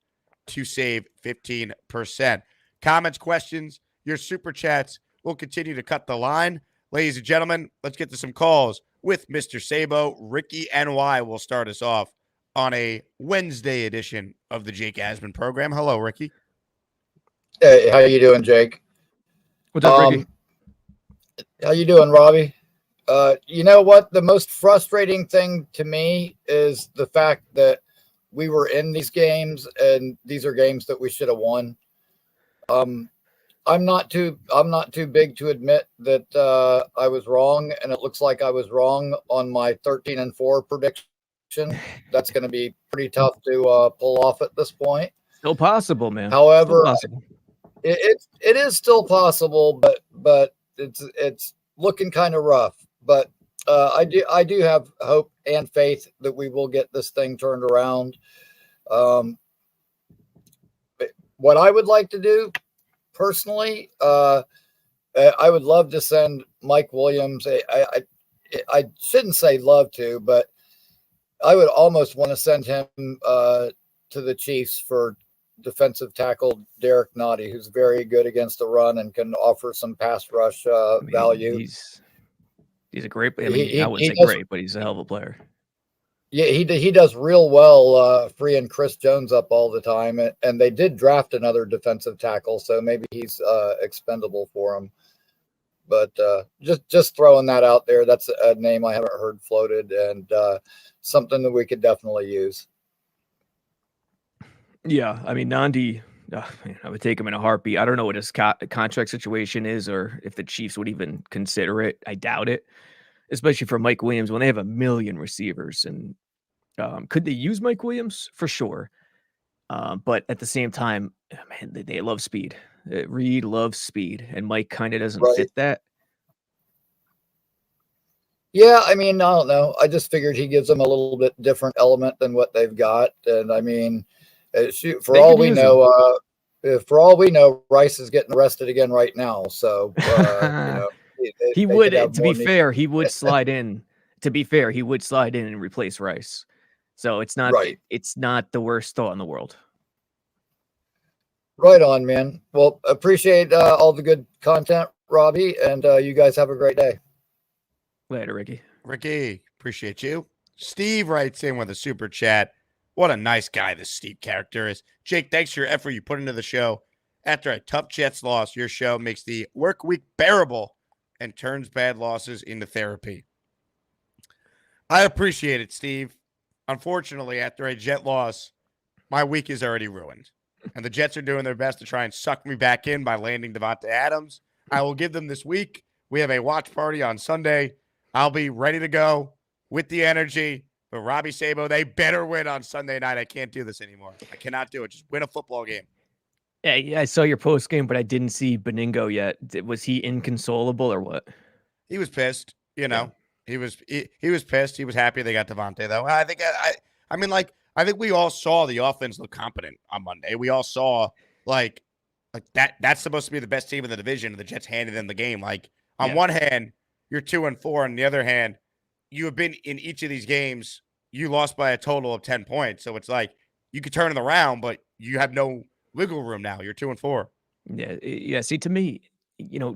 to save 15%. Comments, questions, your super chats will continue to cut the line. Ladies and gentlemen, let's get to some calls with Mr. Sabo. Ricky NY will start us off on a Wednesday edition of the Jake Asman program. Hello, Ricky. Hey, how you doing, Jake? What's up, Ricky? How you doing, Robbie? You know what? The most frustrating thing to me is the fact that we were in these games, and these are games that we should have won. I'm not too big to admit that I was wrong, and it looks like I was wrong on my 13-4 prediction. That's going to be pretty tough to pull off at this point. Still possible, man. However, possible. It is still possible, but it's looking kind of rough. But I do have hope and faith that we will get this thing turned around. What I would like to do personally, I would love to send Mike Williams. I shouldn't say love to, but I would almost want to send him to the Chiefs for defensive tackle Derek Nottie, who's very good against the run and can offer some pass rush value. He's a great player. I mean, I wouldn't say great, but he's a hell of a player. Yeah, he does real well freeing Chris Jones up all the time. And they did draft another defensive tackle, so maybe he's expendable for him. But just throwing that out there, that's a name I haven't heard floated, and something that we could definitely use. Yeah, I mean, Nandi, I would take him in a heartbeat. I don't know what his contract situation is or if the Chiefs would even consider it. I doubt it, especially for Mike Williams when they have a million receivers. And could they use Mike Williams? For sure. But at the same time, man, they love speed. Reed loves speed, and Mike kind of doesn't fit that. Yeah, I mean, I don't know. I just figured he gives them a little bit different element than what they've got. And I mean, for all we know, Rice is getting arrested again right now. So he would. To be fair, he would slide in. To be fair, he would slide in and replace Rice. So it's not. Right. It's not the worst thought in the world. Right on, man. Well, appreciate all the good content, Robbie, and you guys have a great day. Later, Ricky. Ricky, appreciate you. Steve writes in with a super chat. What a nice guy this Steve character is. Jake, thanks for your effort you put into the show. After a tough Jets loss, your show makes the work week bearable and turns bad losses into therapy. I appreciate it, Steve. Unfortunately, after a Jet loss, my week is already ruined. And the Jets are doing their best to try and suck me back in by landing Davante Adams. I will give them this week. We have a watch party on Sunday. I'll be ready to go with the energy. But Robby Sabo, they better win on Sunday night. I can't do this anymore. I cannot do it. Just win a football game. Yeah, I saw your post game, but I didn't see Beningo yet. Was he inconsolable or what? He was pissed. You know, he was pissed. He was happy they got Davante though. I think I think we all saw the offense look competent on Monday. We all saw like that's supposed to be the best team in the division, and the Jets handed them the game. Like on one hand, you're 2-4, on the other hand, you have been in each of these games, you lost by a total of 10 points. So it's like you could turn it around, but you have no wiggle room now. You're 2-4. Yeah. See, to me,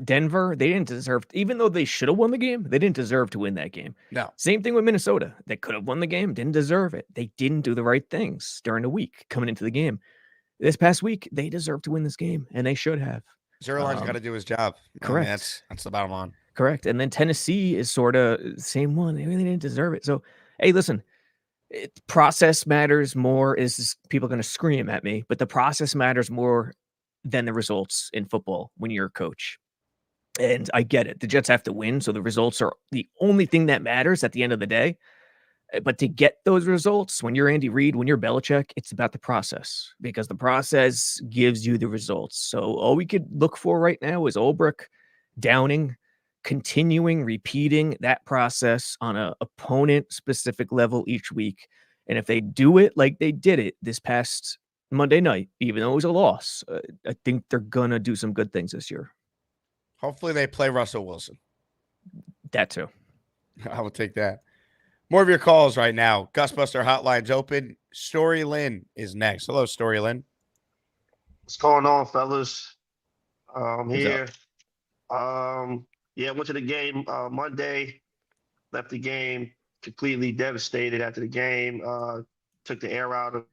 Denver, they didn't deserve, even though they should have won the game, they didn't deserve to win that game. No. Same thing with Minnesota. They could have won the game, didn't deserve it. They didn't do the right things during the week coming into the game. This past week, they deserved to win this game, and they should have. Zerline's got to do his job. Correct. I mean, that's the bottom line. Correct. And then Tennessee is sort of same one. They really didn't deserve it. So, hey, listen, process matters more. Is people going to scream at me? But the process matters more than the results in football when you're a coach. And I get it. The Jets have to win, so the results are the only thing that matters at the end of the day. But to get those results, when you're Andy Reid, when you're Belichick, it's about the process because the process gives you the results. So all we could look for right now is Ulbrich, Downing, continuing, repeating that process on a opponent-specific level each week. And if they do it like they did it this past Monday night, even though it was a loss, I think they're going to do some good things this year. Hopefully they play Russell Wilson. That too. I will take that. More of your calls right now. Gusbuster hotline's open. Story Lynn is next. Hello, Story Lynn. What's going on, fellas? Here. Went to the game Monday. Left the game completely devastated after the game. Took the air out of the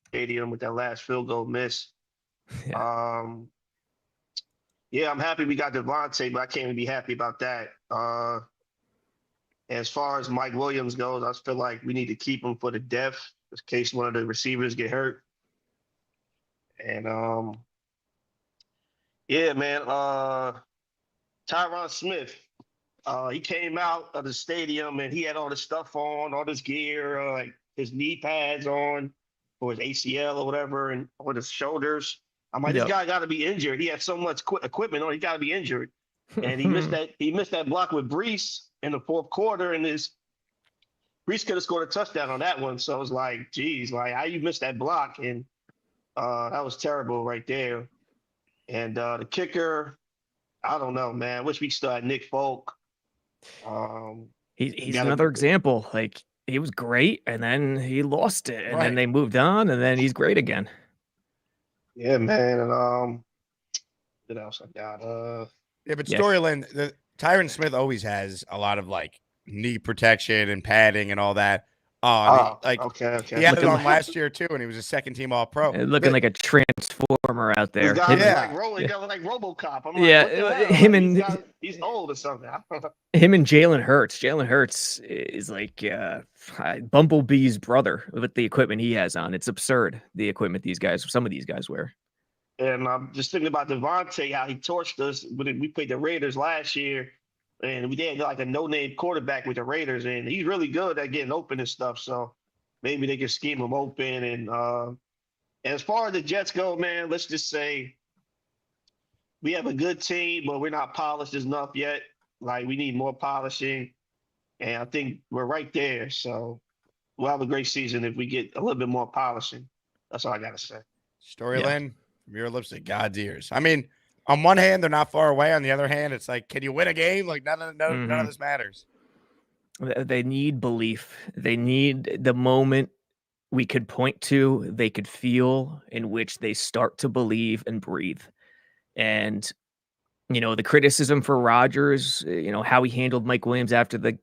stadium with that last field goal miss. I'm happy we got Davante, but I can't even be happy about that. As far as Mike Williams goes, I feel like we need to keep him for the depth in case one of the receivers get hurt. And Tyron Smith, he came out of the stadium and he had all this stuff on, all this gear, like his knee pads on for his ACL or whatever, and on his shoulders. I'm like, This guy got to be injured. He had so much equipment on, he got to be injured. And he missed that block with Brees in the fourth quarter, and Brees could have scored a touchdown on that one. So I was like, geez, like how you missed that block? And that was terrible right there. And the kicker, I don't know, man. I wish we still had Nick Folk. He's another example. Like he was great, and then he lost it, and then they moved on, and then he's great again. Yeah, man. And what else I got? Storyline, the Tyron Smith always has a lot of like knee protection and padding and all that. Okay. He had it on last year too, and he was a second-team All-Pro. Looking like a transformer out there. He got like RoboCop. I'm like, he's old or something. Him and Jalen Hurts. Jalen Hurts is like Bumblebee's brother with the equipment he has on. It's absurd, the equipment some of these guys wear. And I'm just thinking about Davante, how he torched us when we played the Raiders last year. And we did like a no-name quarterback with the Raiders, and he's really good at getting open and stuff. So maybe they can scheme him open. And as far as the Jets go, man, let's just say we have a good team, but we're not polished enough yet. Like we need more polishing, and I think we're right there. So we'll have a great season if we get a little bit more polishing. That's all I gotta say. Storyline from your lips to God's ears. I mean, on one hand, they're not far away. On the other hand, it's like, can you win a game? Like none of this matters. They need belief. They need the moment we could point to, they could feel in which they start to believe and breathe. And, the criticism for Rodgers, how he handled Mike Williams after the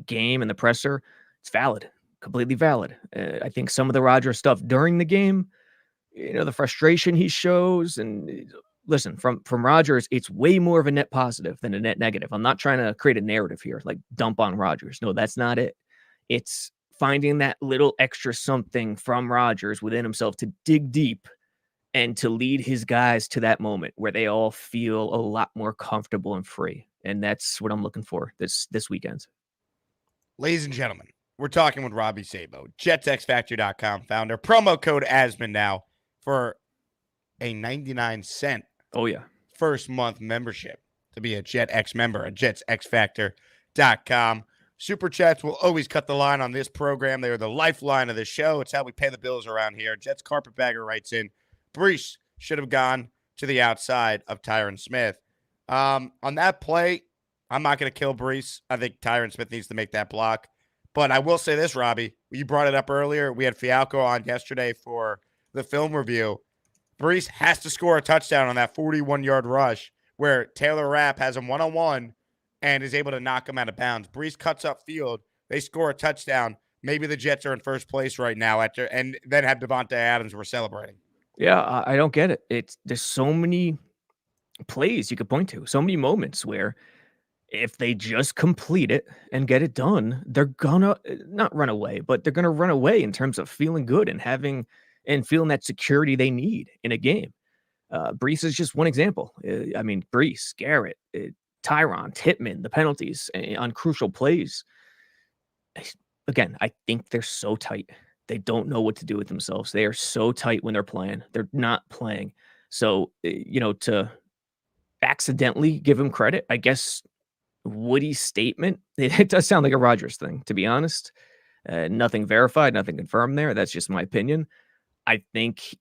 game and the presser, it's valid, completely valid. I think some of the Rodgers stuff during the game, the frustration he shows, and listen, from Rodgers, it's way more of a net positive than a net negative. I'm not trying to create a narrative here, like dump on Rodgers. No, that's not it. It's finding that little extra something from Rodgers within himself to dig deep and to lead his guys to that moment where they all feel a lot more comfortable and free. And that's what I'm looking for this weekend. Ladies and gentlemen, we're talking with Robby Sabo, JetsXFactor.com founder. Promo code Asman now for a 99-cent first month membership to be a JetX member at JetsXFactor.com. Super Chats will always cut the line on this program. They are the lifeline of the show. It's how we pay the bills around here. Jets Carpetbagger writes in, Brees should have gone to the outside of Tyron Smith. On that play, I'm not going to kill Brees. I think Tyron Smith needs to make that block. But I will say this, Robby. You brought it up earlier. We had Fialco on yesterday for the film review. Brees has to score a touchdown on that 41-yard rush where Taylor Rapp has him one-on-one and is able to knock him out of bounds. Brees cuts up field. They score a touchdown. Maybe the Jets are in first place right now and then have Davante Adams we're celebrating. Yeah, I don't get it. There's so many plays you could point to, so many moments where if they just complete it and get it done, they're gonna not run away, but they're gonna run away in terms of feeling good and feeling that security they need in a game. Brees is just one example. I mean, Brees, Garrett, Tyron, Titman, the penalties on crucial plays. Again, I think they're so tight. They don't know what to do with themselves. They are so tight when they're playing. They're not playing. So, to accidentally give him credit, I guess Woody's statement, it does sound like a Rodgers thing, to be honest. Nothing verified, nothing confirmed there. That's just my opinion. I think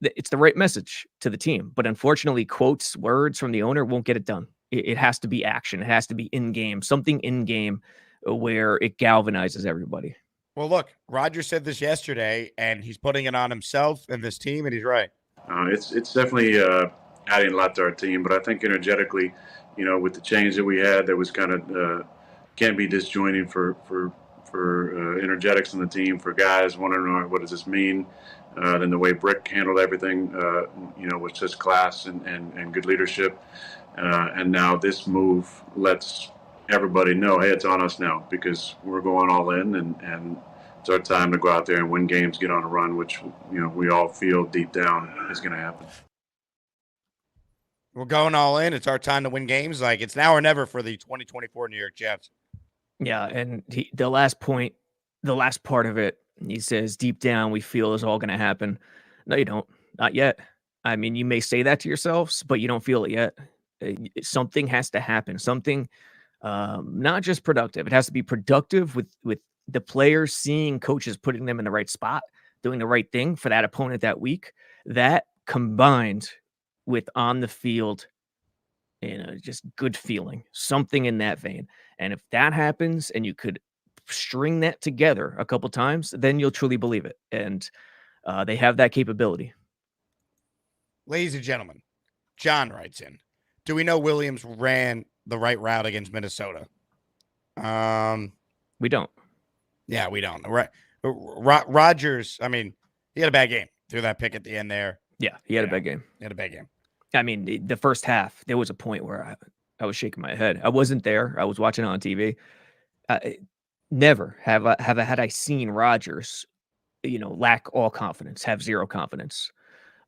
it's the right message to the team. But unfortunately, quotes, words from the owner won't get it done. It has to be action. It has to be in-game, something in-game where it galvanizes everybody. Well, look, Rodgers said this yesterday, and he's putting it on himself and this team, and he's right. It's definitely adding a lot to our team, but I think energetically, with the change that we had, that was kind of can't be disjointing for energetics in the team, for guys wondering what does this mean. Then the way Brick handled everything, with just class and good leadership. And now this move lets everybody know, hey, it's on us now, because we're going all in, and it's our time to go out there and win games, get on a run, which we all feel deep down is going to happen. We're going all in. It's our time to win games. Like, it's now or never for the 2024 New York Jets. Yeah, and the last part of it, he says, deep down, we feel is all going to happen. No, you don't. Not yet. I mean, you may say that to yourselves, but you don't feel it yet. Something has to happen. Something, not just productive. It has to be productive with the players seeing coaches putting them in the right spot, doing the right thing for that opponent that week. That combined with on the field, just good feeling, something in that vein. And if that happens and you could string that together a couple times, then you'll truly believe it. And they have that capability. Ladies and gentlemen, John writes in, do we know Williams ran the right route against Minnesota? We don't. Yeah, we don't. Right. Rodgers, I mean, he had a bad game. Threw that pick at the end there. Yeah, he had a bad game. He had a bad game. I mean, the first half, there was a point where I was shaking my head. I wasn't there. I was watching it on TV. Never have I seen Rodgers, lack all confidence, have zero confidence.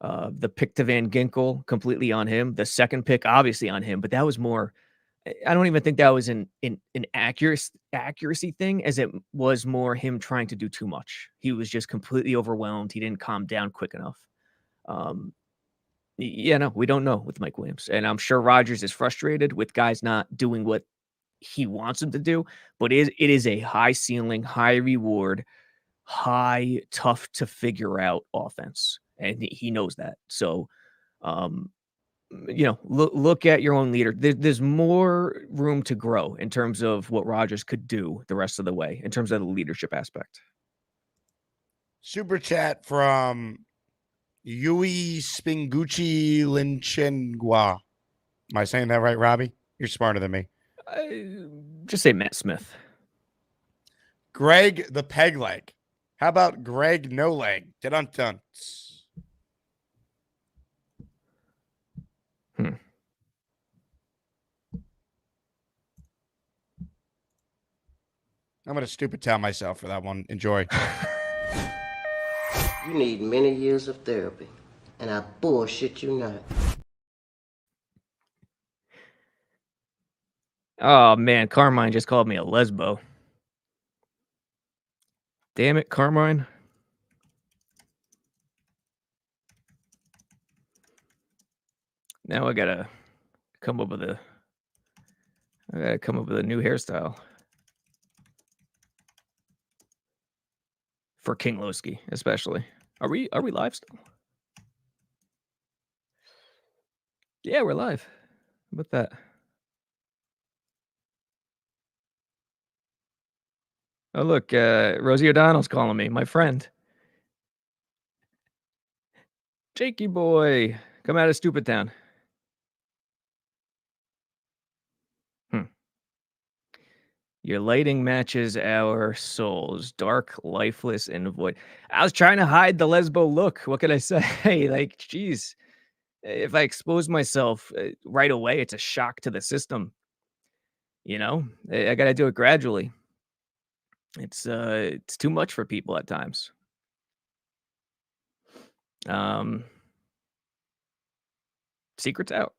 The pick to Van Ginkel, completely on him. The second pick, obviously on him, but that was more. I don't even think that was an accuracy thing, as it was more him trying to do too much. He was just completely overwhelmed. He didn't calm down quick enough. We don't know with Mike Williams, and I'm sure Rodgers is frustrated with guys not doing what he wants them to do. But it is a high ceiling, high reward, high tough to figure out offense, and he knows that. So, look at your own leader. There's more room to grow in terms of what Rodgers could do the rest of the way in terms of the leadership aspect. Super chat from Yui Spingucci Linchengua. Am I saying that right, Robbie? You're smarter than me. Just say Matt Smith. Greg the Peg Leg. How about Greg No Leg? Dun-dun-dun. I'm going to stupid tell myself for that one. Enjoy. You need many years of therapy, and I bullshit you not. Oh, man. Carmine just called me a lesbo. Damn it, Carmine. Now I gotta come up with a new hairstyle for King Lowski, especially. Are we live still? Yeah, we're live. How about that? Oh, look, Rosie O'Donnell's calling me, my friend. Jakey boy, come out of Stupid Town. Your lighting matches our souls, dark, lifeless, and void. I was trying to hide the lesbo look. What can I say? Like, geez, if I expose myself right away, it's a shock to the system. I got to do it gradually. It's too much for people at times. Secret's out.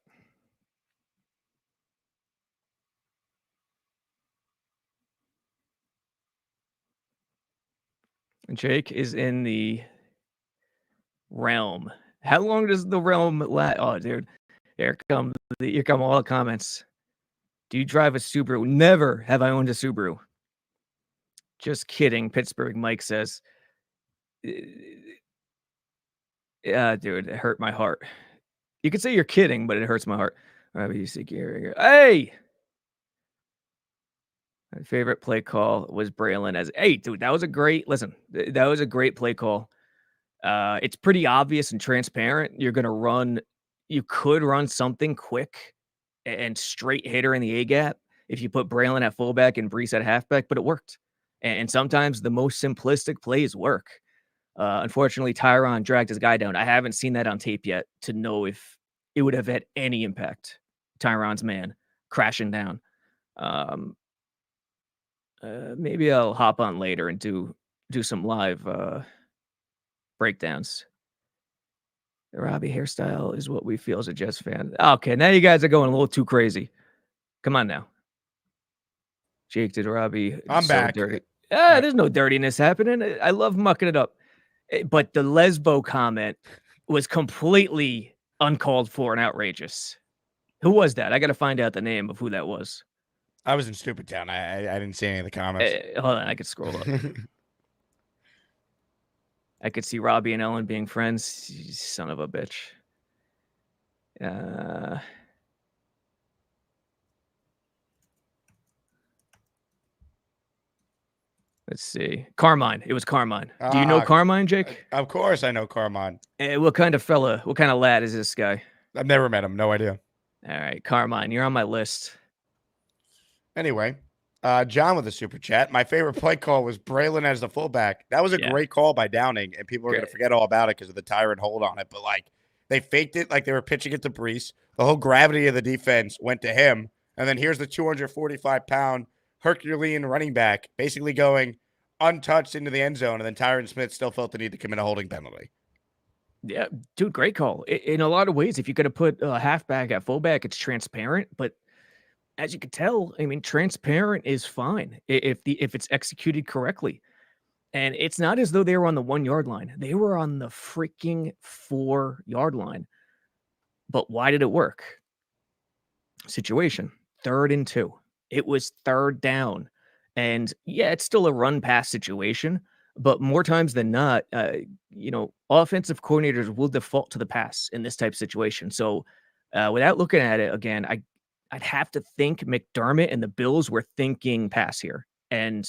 Jake is in the realm. How long does the realm last? Oh, dude, here come all the comments. Do you drive a Subaru? Never have I owned a Subaru. Just kidding. Pittsburgh Mike says, yeah, dude, it hurt my heart. You could say you're kidding, but it hurts my heart. Hey! My favorite play call was Braylon as, hey, dude, that was a great play call. It's pretty obvious and transparent. You could run something quick and straight hitter in the A gap if you put Braylon at fullback and Brees at halfback, but it worked. And sometimes the most simplistic plays work. Unfortunately, Tyron dragged his guy down. I haven't seen that on tape yet to know if it would have had any impact. Tyron's man crashing down. Maybe I'll hop on later and do some live breakdowns. The Robby hairstyle is what we feel as a Jets fan. Okay, now you guys are going a little too crazy. Come on now. Jake, did Robby I'm back. Dirty? There's no dirtiness happening. I love mucking it up. But the Lesbo comment was completely uncalled for and outrageous. Who was that? I got to find out the name of who that was. I was in Stupid Town. I didn't see any of the comments. Hold on, I could scroll up. I could see Robby and Ellen being friends. You son of a bitch. Let's see. Carmine. It was Carmine. Do you know Carmine, Jake? Of course I know Carmine. What kind of lad is this guy? I've never met him. No idea. All right, Carmine, you're on my list. Anyway, John with a super chat. My favorite play call was Braylon as the fullback. That was a great call by Downing, and people are going to forget all about it because of the tyrant hold on it. But, they faked it like they were pitching it to Brees. The whole gravity of the defense went to him. And then here's the 245-pound Herculean running back basically going untouched into the end zone, and then Tyron Smith still felt the need to commit a holding penalty. Yeah, dude, great call. In a lot of ways, if you're going to put a halfback at fullback, it's transparent. But as you can tell, I mean, transparent is fine if it's executed correctly. And it's not as though they were on the 1 yard line. They were on the freaking 4 yard line. But why did it work? Situation, 3rd and 2. It was 3rd down. And yeah, it's still a run pass situation. But more times than not, offensive coordinators will default to the pass in this type of situation. So without looking at it again, I'd have to think McDermott and the Bills were thinking pass here. And,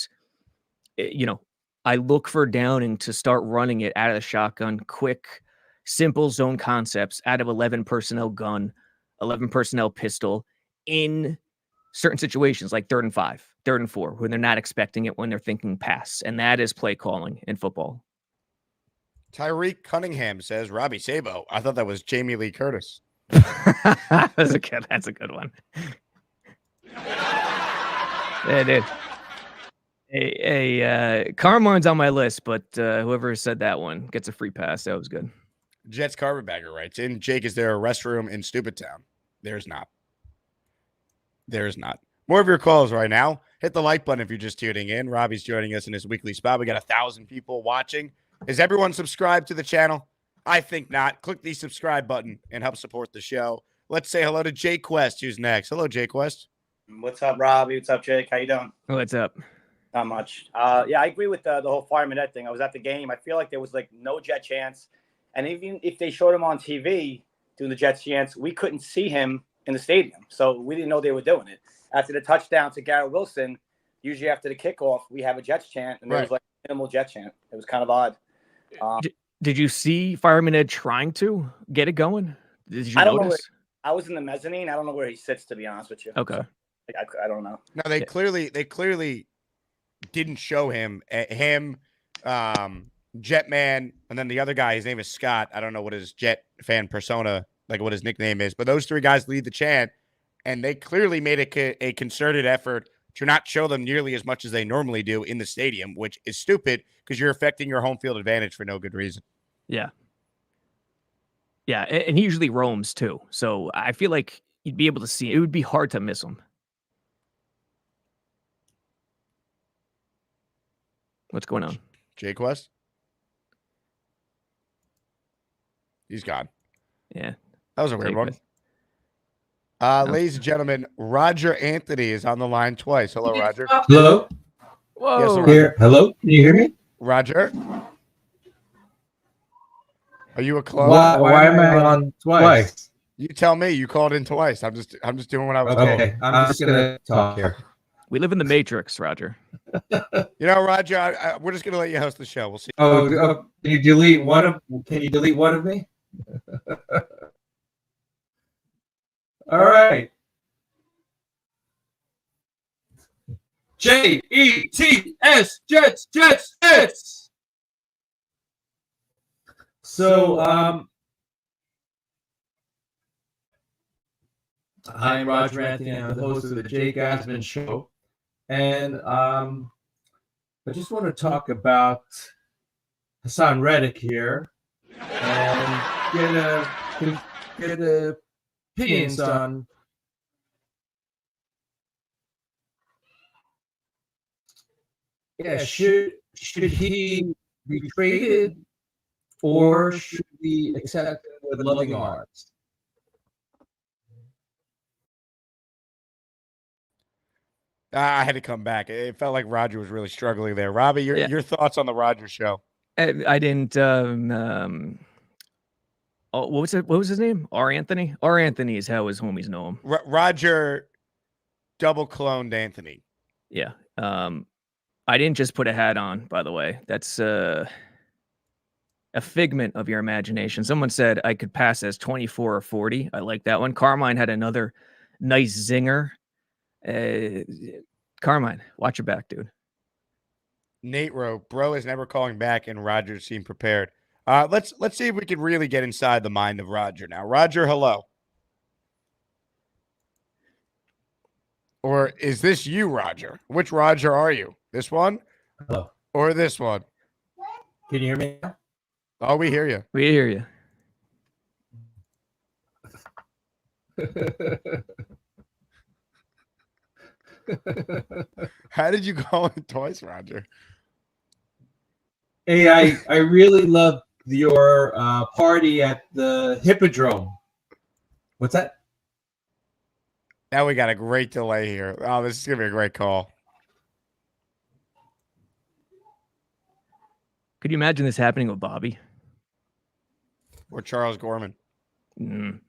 I look for Downing to start running it out of the shotgun, quick, simple zone concepts out of 11 personnel gun, 11 personnel pistol in certain situations like 3rd and 5, 3rd and 4, when they're not expecting it, when they're thinking pass. And that is play calling in football. Tyreek Cunningham says, Robby Sabo. I thought that was Jamie Lee Curtis. That's a good one. Yeah, dude. Hey, Carmine's on my list, but whoever said that one gets a free pass. That was good. Jets Carpetbagger writes in, Jake, is there a restroom in Stupid Town? There's not. More of your calls right now. Hit the like button if you're just tuning in. Robby's joining us in his weekly spot. We got 1,000 people watching. Is everyone subscribed to the channel? I think not. Click the subscribe button and help support the show. Let's say hello to Jay Quest, who's next. Hello, Jay Quest. What's up, Robby? What's up, Jake? How you doing? What's up? Not much. Yeah, I agree with the whole Fireman Ed thing. I was at the game. I feel like there was no Jet chance. And even if they showed him on TV doing the Jets chance, we couldn't see him in the stadium. So we didn't know they were doing it. After the touchdown to Garrett Wilson, usually after the kickoff, we have a Jets chant, and there was minimal Jet chant. It was kind of odd. Did you see Fireman Ed trying to get it going? Did you I don't notice? I was in the mezzanine. I don't know where he sits, to be honest with you. Okay. So, I don't know. No, they clearly didn't show him, Jetman, and then the other guy, his name is Scott. I don't know what his Jet fan persona, like what his nickname is, but those 3 guys lead the chant. and they clearly made a concerted effort to not show them nearly as much as they normally do in the stadium, which is stupid because you're affecting your home field advantage for no good reason. Yeah. Yeah, and he usually roams too. So I feel like you'd be able to see. It would be hard to miss him. What's going on? Jay Quest? He's gone. Yeah. That was a weird one. No. Ladies and gentlemen, Roger Anthony is on the line twice. Hello, Roger. Hello? Whoa. Yes, Roger. Here. Hello? Can you hear me? Roger? Are you a clone? Why am I on twice? You tell me. You called in twice. I'm just doing what I was Okay, I'm just gonna talk here. We live in the Matrix, Roger. told. You know, Roger, we're just gonna let you host the show. We'll see. Can you delete one of? Can you delete one of me? All right. Jets, Jets. So, I'm Roger Anthony. I'm the host of the Jake Asman Show, and I just want to talk about Haason Reddick here and get opinions on should he be traded or should we accept him with loving arms? I had to come back. It felt like Roger was really struggling there. Robbie, your thoughts on the Roger show? I didn't. What was his name? R. Anthony. R. Anthony is how his homies know him. Roger double cloned Anthony. Yeah. I didn't just put a hat on, by the way. That's a figment of your imagination. Someone said I could pass as 24 or 40. I like that one. Carmine had another nice zinger. Carmine, watch your back, dude. Nate wrote, bro is never calling back and Roger seemed prepared. Let's see if we can really get inside the mind of Roger now. Roger, hello. Or is this you, Roger? Which Roger are you? This one? Hello. Or this one? Can you hear me now? Oh, we hear you. We hear you. How did you call it twice, Roger? Hey, I really love your party at the Hippodrome. What's that? Now we got a great delay here. Oh, this is going to be a great call. Could you imagine this happening with Bobby? Or Charles Gorman. Mm.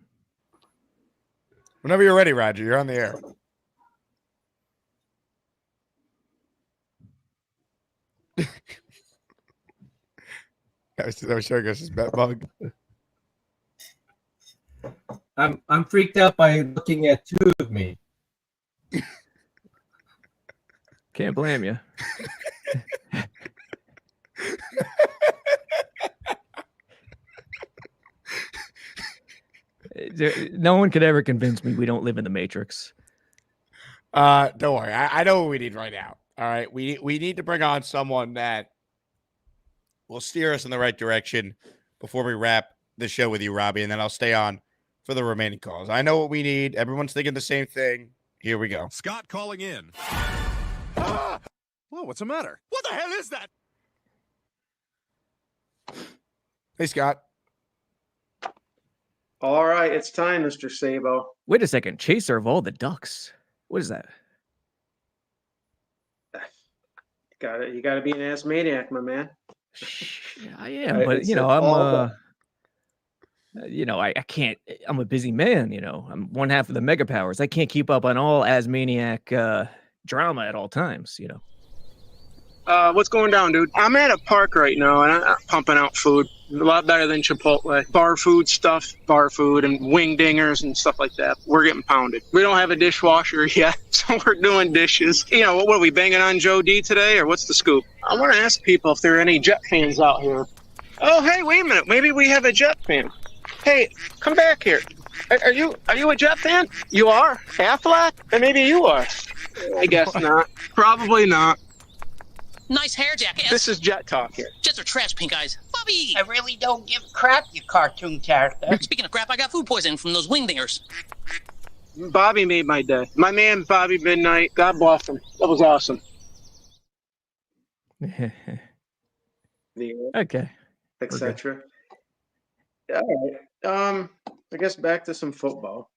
Whenever you're ready, Roger, you're on the air. That was showing us his bet bug. I'm freaked out by looking at two of me. Can't blame you. No one could ever convince me we don't live in the Matrix. Don't worry. I know what we need right now. All right. We need to bring on someone that will steer us in the right direction before we wrap the show with you, Robbie, and then I'll stay on for the remaining calls. I know what we need. Everyone's thinking the same thing. Here we go. Scott calling in. Whoa, what's the matter? What the hell is that? Hey, Scott. All right, it's time, Mr. Sabo. Wait a second. Chaser of all the ducks. What is that? You got to be an ass maniac, my man. I am, but I'm I can't. I'm a busy man. I'm one half of the Mega Powers. I can't keep up on all Asmaniac drama at all times. What's going down, dude? I'm at a park right now, and I'm pumping out food. A lot better than Chipotle. Bar food, and wing dingers and stuff like that. We're getting pounded. We don't have a dishwasher yet, so we're doing dishes. What are we banging on Joe D today, or what's the scoop? I want to ask people if there are any Jet fans out here. Oh, hey, wait a minute. Maybe we have a Jet fan. Hey, come back here. Are you a Jet fan? You are? Affleck? And maybe you are. I guess not. Probably not. Nice hair, Jackass. This is Jet talk here. Jets are trash, pink eyes. Bobby! I really don't give a crap, you cartoon character. Speaking of crap, I got food poisoning from those wingdingers. Bobby made my day. My man, Bobby Midnight. God bless him. That was awesome. Okay. Etc. All right. I guess back to some football.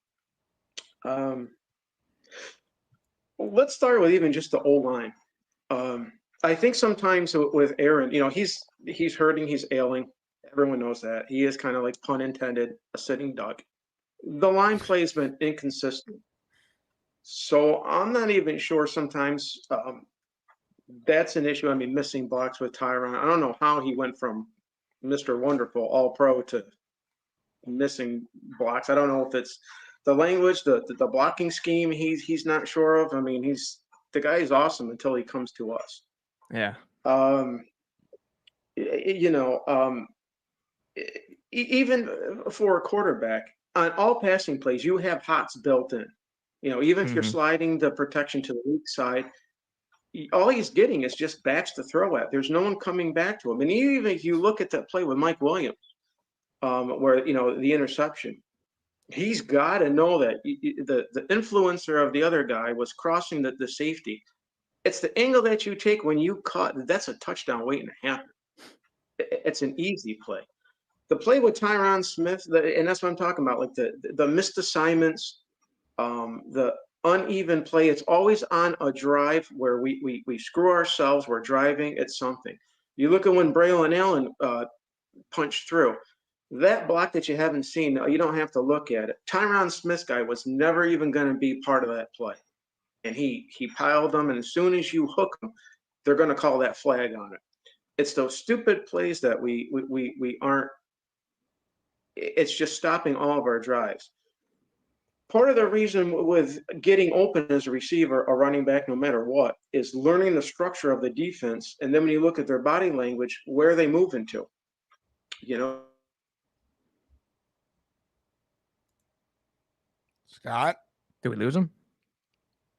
Let's start with even just the O-line. I think sometimes with Aaron, he's hurting, he's ailing. Everyone knows that. He is kind of like, pun intended, a sitting duck. The line play has been inconsistent. So I'm not even sure sometimes that's an issue. I mean, missing blocks with Tyron. I don't know how he went from Mr. Wonderful, All-Pro to missing blocks. I don't know if it's the language, the blocking scheme he's not sure of. I mean, the guy is awesome until he comes to us. Yeah. Even for a quarterback, on all passing plays, you have hots built in. Even if you're sliding the protection to the weak side, all he's getting is just backs to throw at. There's no one coming back to him. And even if you look at that play with Mike Williams, where the interception, he's got to know that the influencer of the other guy was crossing the safety. It's the angle that you take when you cut. That's a touchdown waiting to happen. It's an easy play. The play with Tyron Smith, and that's what I'm talking about, like the missed assignments, the uneven play. It's always on a drive where we screw ourselves. We're driving. It's something. You look at when Braylon Allen punched through. That block that you haven't seen, you don't have to look at it. Tyron Smith's guy was never even going to be part of that play. And he piled them, and as soon as you hook them, they're going to call that flag on it. It's those stupid plays that we aren't. It's just stopping all of our drives. Part of the reason with getting open as a receiver or running back, no matter what, is learning the structure of the defense. And then when you look at their body language, where are they moving to? Scott? Did we lose him?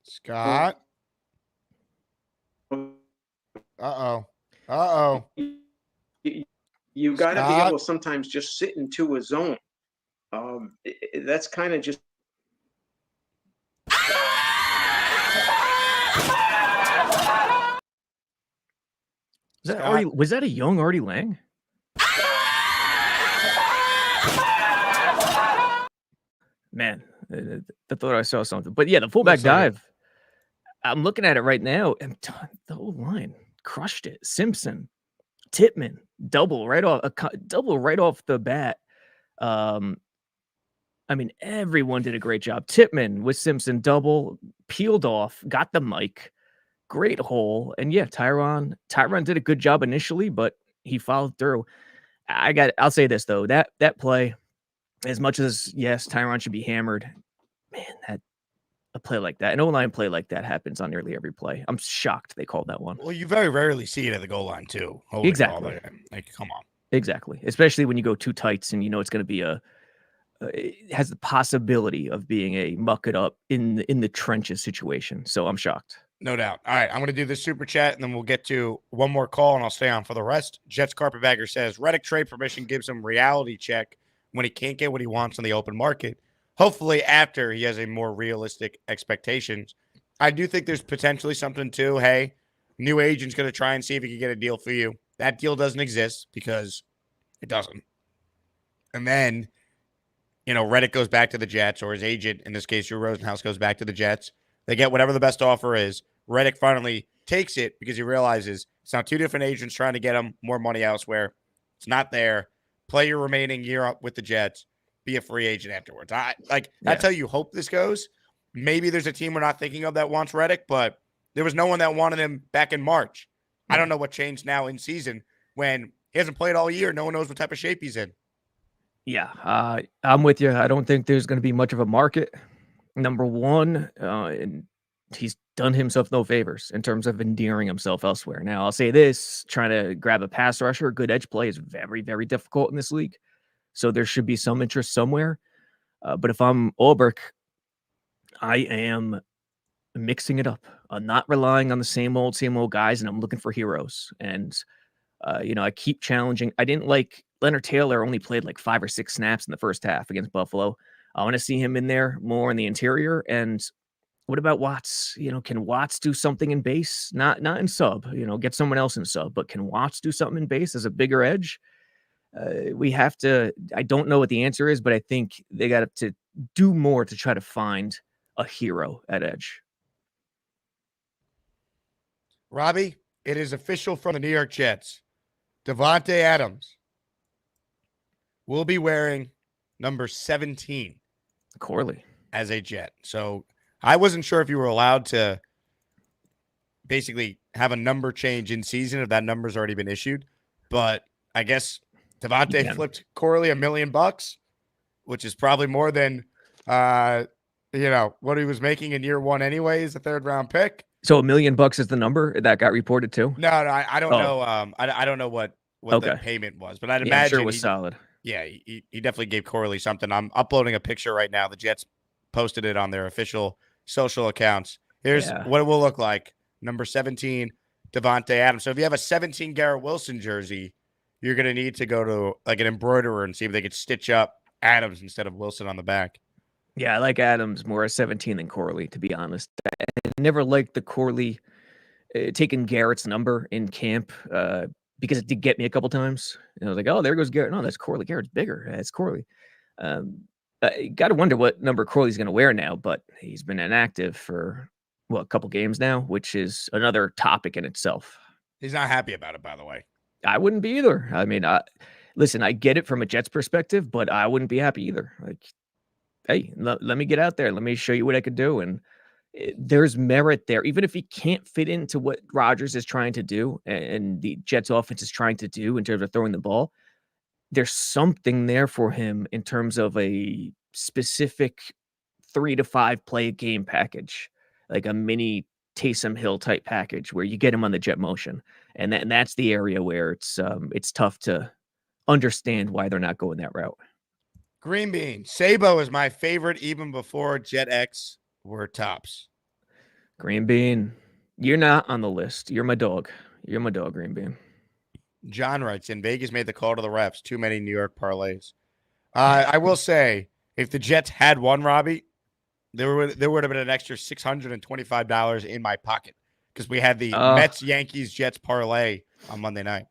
Scott? Uh-oh. You got to be able to sometimes just sit into a zone. That's kind of just. Was that a young Artie Lang? Man, I thought I saw something. But yeah, the fullback dive. I'm looking at it right now, and the whole line crushed it. Simpson, Tittman, double right off the bat. I mean, everyone did a great job. Tittman with Simpson, double, peeled off, got the mic, great hole. And yeah, Tyron did a good job initially, but he followed through. I'll say this though, that play, as much as yes, Tyron should be hammered, man, a play like that, an O-line play like that happens on nearly every play. I'm shocked they called that one. Well, you very rarely see it at the goal line too. Exactly. Like, come on. Exactly. Especially when you go two tights and it's going to be it has the possibility of being a muck it up in the trenches situation. So I'm shocked. No doubt. All right, I'm going to do this super chat, and then we'll get to one more call, and I'll stay on for the rest. Jets Carpetbagger says, Reddick trade permission gives him reality check when he can't get what he wants on the open market. Hopefully after he has a more realistic expectations. I do think there's potentially something to, hey, new agent's going to try and see if he can get a deal for you. That deal doesn't exist because it doesn't. And then, Reddick goes back to the Jets, or his agent, in this case, Drew Rosenhaus, goes back to the Jets. They get whatever the best offer is. Reddick finally takes it because he realizes it's now two different agents trying to get him more money elsewhere. It's not there. Play your remaining year up with the Jets. Be a free agent afterwards. That's how you hope this goes. Maybe there's a team we're not thinking of that wants Reddick, but there was no one that wanted him back in March. I don't know what changed now in season when he hasn't played all year. No one knows what type of shape he's in. Yeah, I'm with you. I don't think there's going to be much of a market. Number one, and he's done himself no favors in terms of endearing himself elsewhere. Now, I'll say this, trying to grab a pass rusher, good edge play is very, very difficult in this league. So there should be some interest somewhere. But if I'm Ulbrich, I am mixing it up. I'm not relying on the same old guys, and I'm looking for heroes. And I keep challenging. I didn't like Leonard Taylor only played like 5 or 6 snaps in the first half against Buffalo. I want to see him in there more in the interior. And what about Watts? Can Watts do something in base? Not in sub, get someone else in sub, but can Watts do something in base as a bigger edge? We have to, I don't know what the answer is, but I think they got to do more to try to find a hero at edge. Robbie, it is official from the New York Jets. Davante Adams will be wearing number 17. Corley. As a Jet. So I wasn't sure if you were allowed to basically have a number change in season if that number's already been issued. But I guess Davante flipped Corley $1 million, which is probably more than what he was making in year one anyways, a 3rd round pick. So $1 million is the number that got reported too? No, I don't know. I don't know what the payment was, but I'd imagine I'm sure it was solid. Yeah, he definitely gave Corley something. I'm uploading a picture right now. The Jets posted it on their official social accounts. Here's what it will look like. Number 17, Davante Adams. So if you have a 17 Garrett Wilson jersey, you're going to need to go to like an embroiderer and see if they could stitch up Adams instead of Wilson on the back. Yeah, I like Adams more as 17 than Corley, to be honest. I never liked the Corley taking Garrett's number in camp because it did get me a couple times. And I was like, oh, there goes Garrett. No, that's Corley. Garrett's bigger. It's Corley. Got to wonder what number Corley's going to wear now, but he's been inactive for, a couple games now, which is another topic in itself. He's not happy about it, by the way. I wouldn't be either. I mean, listen, I get it from a Jets perspective, but I wouldn't be happy either. Like, hey, let me get out there. Let me show you what I could do. And there's merit there. Even if he can't fit into what Rodgers is trying to do and the Jets offense is trying to do in terms of throwing the ball, there's something there for him in terms of a specific 3 to 5 play game package, like a mini Taysom Hill type package where you get him on the jet motion. And that's the area where it's tough to understand why they're not going that route. Green bean. Sabo is my favorite even before Jet X were tops. Green bean. You're not on the list. You're my dog. You're my dog, Green bean. John writes in, Vegas made the call to the refs. Too many New York parlays. I will say, if the Jets had won, Robbie, there would have been an extra $625 in my pocket because we had the Mets, Yankees, Jets parlay on Monday night.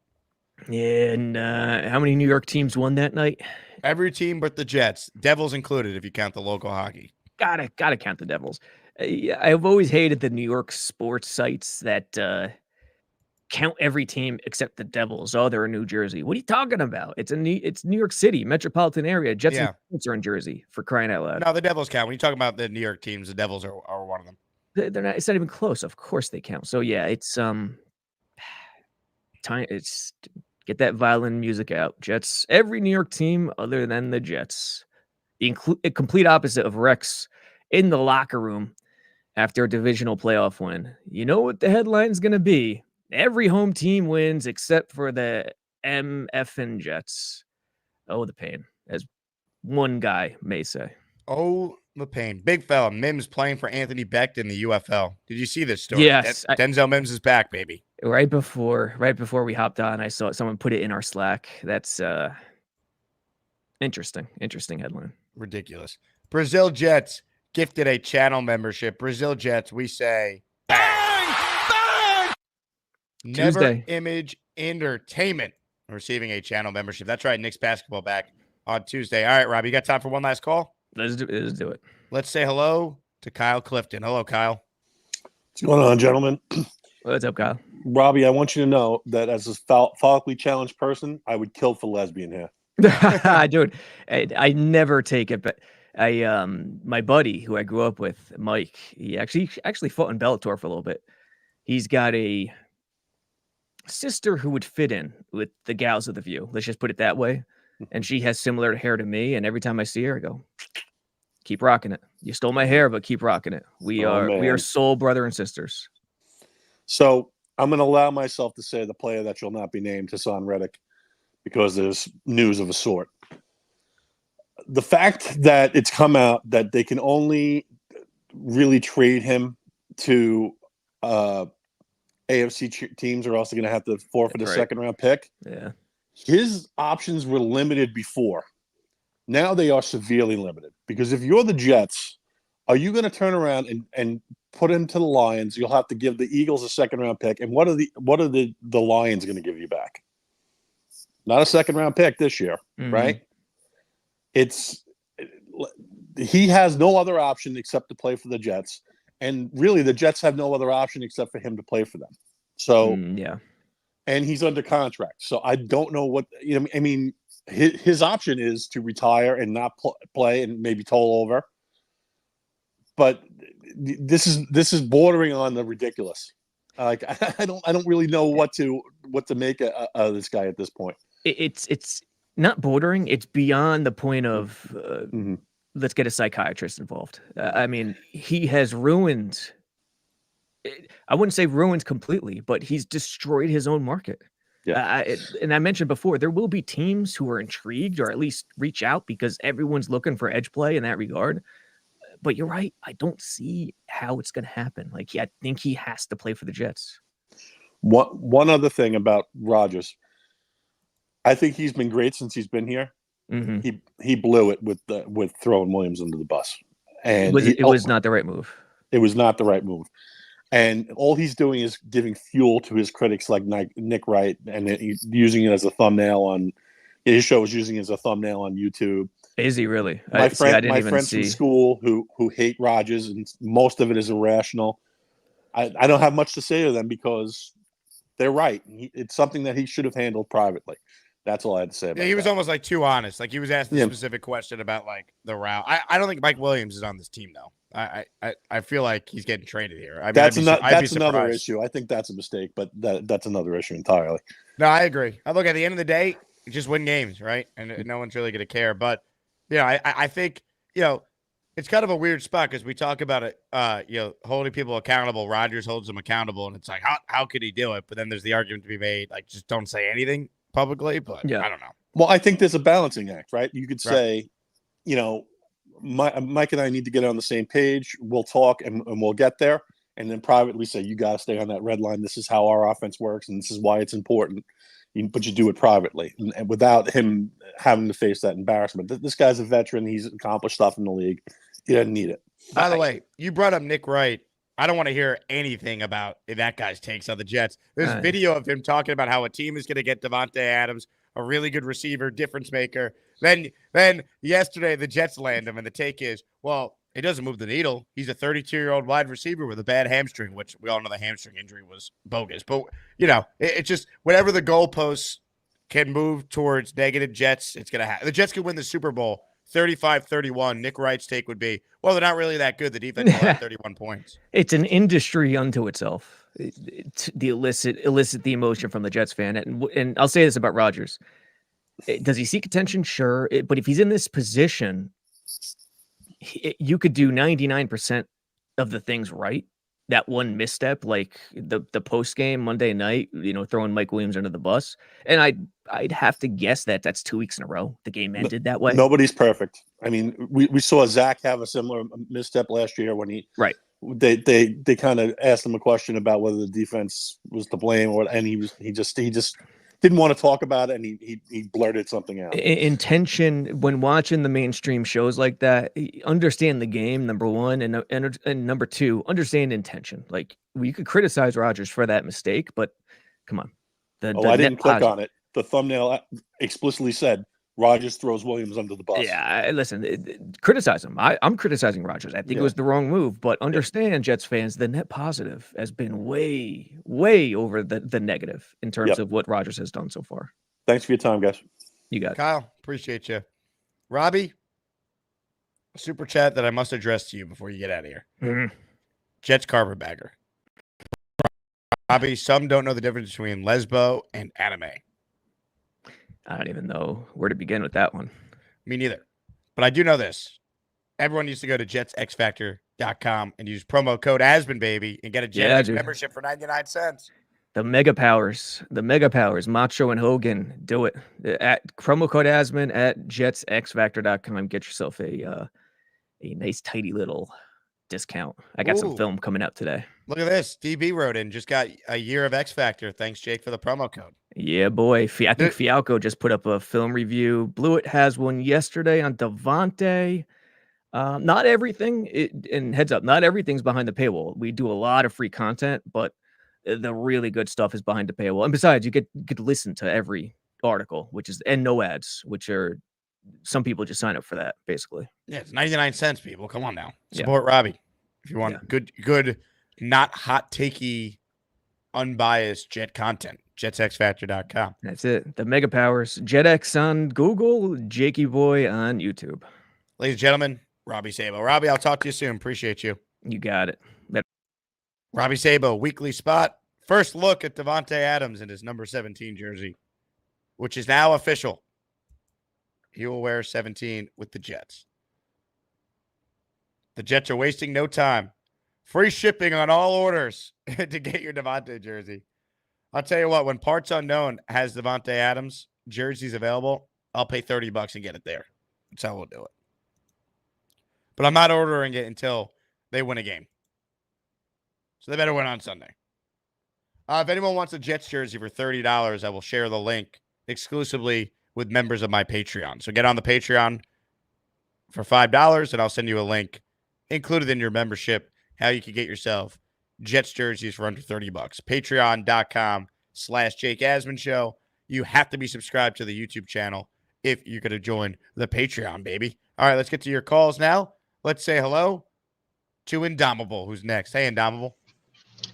Yeah, and how many New York teams won that night? Every team but the Jets, Devils included, if you count the local hockey. Gotta count the Devils. I've always hated the New York sports sites that count every team except the Devils. Oh, they're in New Jersey. What are you talking about? It's New York City, metropolitan area. Jets and Jets are in Jersey, for crying out loud. No, the Devils count. When you talk about the New York teams, the Devils are one of them. They're not. It's not even close. Of course they count. So yeah, it's time. It's get that violin music out. Jets. Every New York team other than the Jets. The complete opposite of Rex in the locker room after a divisional playoff win. You know what the headline's going to be? Every home team wins except for the MFN Jets. Oh, the pain, as one guy may say. Oh, the pain. Big fella. Mims playing for Anthony Becht in the UFL. Did you see this story? Yes. Denzel Mims is back, baby. Right before we hopped on, I saw someone put it in our Slack. That's interesting headline. Ridiculous. Brazil Jets gifted a channel membership. Brazil Jets, we say Never Tuesday. Image Entertainment receiving a channel membership. That's right. Knicks basketball back on Tuesday. All right, Rob, you got time for one last call? Let's do it. Let's say hello to Kyle Clifton. Hello, Kyle. What's going on, gentlemen? What's up, Kyle? Robbie, I want you to know that as a follically challenged person, I would kill for lesbian hair. Dude, I never take it, but my buddy who I grew up with, Mike, he actually fought in Bellator for a little bit. He's got a sister who would fit in with the gals of the View. Let's just put it that way. And she has similar hair to me. And every time I see her, I go, keep rocking it. You stole my hair, but keep rocking it. We are soul brother and sisters. So I'm going to allow myself to say the player that shall not be named, Haason Reddick, because there's news of a sort. the fact that it's come out that they can only really trade him to AFC teams are also going to have to forfeit a second round pick. Yeah. His options were limited before. Now they are severely limited because if you're the Jets, are you going to turn around and put him to the Lions? You'll have to give the Eagles a second round pick. And what are the Lions going to give you back? Not a second round pick this year, right? He has no other option except to play for the Jets. And really, the Jets have no other option except for him to play for them. So, yeah. And he's under contract. So I don't know what, I mean, his option is to retire and not play and maybe toll over. But this is bordering on the ridiculous. Like I don't really know what to make of this guy at this point. It's not bordering. It's beyond the point of let's get a psychiatrist involved. I mean, he has ruined. I wouldn't say ruined completely, but he's destroyed his own market. Yeah. And I mentioned before, there will be teams who are intrigued or at least reach out because everyone's looking for edge play in that regard. But you're right. I don't see how it's going to happen. Like, I think he has to play for the Jets. One other thing about Rodgers, I think he's been great since he's been here. Mm-hmm. He blew it with throwing Williams under the bus, and it was not the right move. It was not the right move, and all he's doing is giving fuel to his critics like Nick Wright, and he's using it as a thumbnail on his show. Is using it as a thumbnail on YouTube. Is he really? My friends from school who hate Rodgers, and most of it is irrational. I don't have much to say to them because they're right. It's something that he should have handled privately. That's all I had to say about he was that. almost like too honest. Like he was asked a specific question about like the route. I don't think Mike Williams is on this team though. I feel like he's getting traded here. I mean, that's another issue. I think that's a mistake, but that's another issue entirely. No, I agree. I look at the end of the day, just win games, right? And no one's really going to care. But I think it's kind of a weird spot because we talk about it. Holding people accountable. Rodgers holds them accountable, and it's like how could he do it? But then there's the argument to be made like just don't say anything publicly, but I don't know. Well, I think there's a balancing act, right? You could say, Mike and I need to get on the same page. We'll talk and we'll get there. And then privately say, you got to stay on that red line. This is how our offense works. And this is why it's important. But you do it privately and without him having to face that embarrassment. This guy's a veteran. He's accomplished stuff in the league. He doesn't need it. By the way, you brought up Nick Wright. I don't want to hear anything about that guy's takes on the Jets. There's video of him talking about how a team is going to get Davante Adams, a really good receiver, difference maker. Then yesterday the Jets land him, and the take is, well, it doesn't move the needle. He's a 32-year-old wide receiver with a bad hamstring, which we all know the hamstring injury was bogus. But, it's just whatever the goalposts can move towards negative Jets, it's going to happen. The Jets could win the Super Bowl 35-31. Nick Wright's take would be, well, they're not really that good. The defense will have 31 points. It's an industry unto itself. The elicit the emotion from the Jets fan. And I'll say this about Rodgers. Does he seek attention? Sure. But if he's in this position, you could do 99% of the things right. That one misstep, like the post game Monday night, throwing Mike Williams under the bus, and I'd have to guess that's 2 weeks in a row. The game ended that way. Nobody's perfect. I mean, we saw Zach have a similar misstep last year when they kind of asked him a question about whether the defense was to blame and he just didn't want to talk about it, and he blurted something out. Intention when watching the mainstream shows like that, understand the game, number one, and number two, understand intention. Like, you could criticize Rodgers for that mistake, but come on. I didn't click on it. The thumbnail explicitly said Rodgers throws Williams under the bus. Yeah, listen, criticize him. I'm criticizing Rodgers. I think it was the wrong move, but understand, Jets fans, the net positive has been way, way over the negative in terms of what Rodgers has done so far. Thanks for your time, guys. You got it. Kyle, appreciate you. Robbie, super chat that I must address to you before you get out of here. Mm-hmm. Jets carpetbagger. Robbie, some don't know the difference between lesbo and anime. I don't even know where to begin with that one. Me neither. But I do know this. Everyone needs to go to jetsxfactor.com and use promo code ASMANBABY and get a Jets membership for 99 cents. The mega powers, Macho and Hogan, do it. At promo code Asman at jetsxfactor.com. Get yourself a nice tidy little discount. I got some Ooh. film coming out today. Look at this. DB wrote in, just got a year of X Factor. Thanks, Jake, for the promo code. Yeah, boy. I think Fialco just put up a film review. Blewett has one yesterday on Davante. Not everything, and heads up, not everything's behind the paywall. We do a lot of free content, but the really good stuff is behind the paywall. And besides, you get to listen to every article, and no ads, which are some people just sign up for that, basically. Yeah, it's 99 cents, people. Come on now. Support Robbie. If you want good, not hot takey, unbiased Jet content. JetsXFactor.com. That's it. The mega powers. JetX on Google, Jakey Boy on YouTube. Ladies and gentlemen, Robby Sabo. Robbie, I'll talk to you soon. Appreciate you. You got it. Robby Sabo, weekly spot. First look at Davante Adams in his number 17 jersey, which is now official. He will wear 17 with the Jets. The Jets are wasting no time. Free shipping on all orders to get your Davante jersey. I'll tell you what, when Parts Unknown has Davante Adams jerseys available, I'll pay $30 and get it there. That's how we'll do it. But I'm not ordering it until they win a game. So they better win on Sunday. If anyone wants a Jets jersey for $30, I will share the link exclusively with members of my Patreon. So get on the Patreon for $5, and I'll send you a link included in your membership how you can get yourself Jets jerseys for under $30. Patreon.com/Jake Asman Show. You have to be subscribed to the YouTube channel if you're going to join the Patreon, baby. All right, let's get to your calls now. Let's say hello to Indomable, who's next. Hey, Indomable.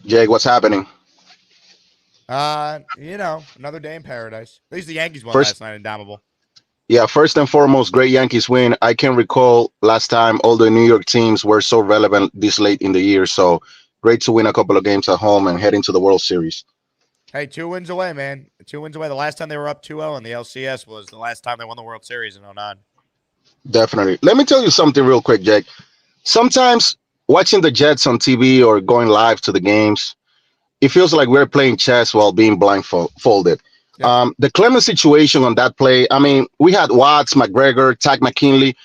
Jake, what's happening? Another day in paradise. At least the Yankees won last night, Indomable. Yeah, first and foremost, great Yankees win. I can recall last time all the New York teams were so relevant this late in the year. So great to win a couple of games at home and head into the World Series. Hey, 2 wins away, man. 2 wins away. The last time they were up 2-0 in the LCS was the last time they won the World Series in 2009. Definitely. Let me tell you something real quick, Jake. Sometimes watching the Jets on TV or going live to the games, it feels like we're playing chess while being blindfolded. Yep. The Clemens situation on that play, I mean, we had Watts, McGregor, Tag McKinley.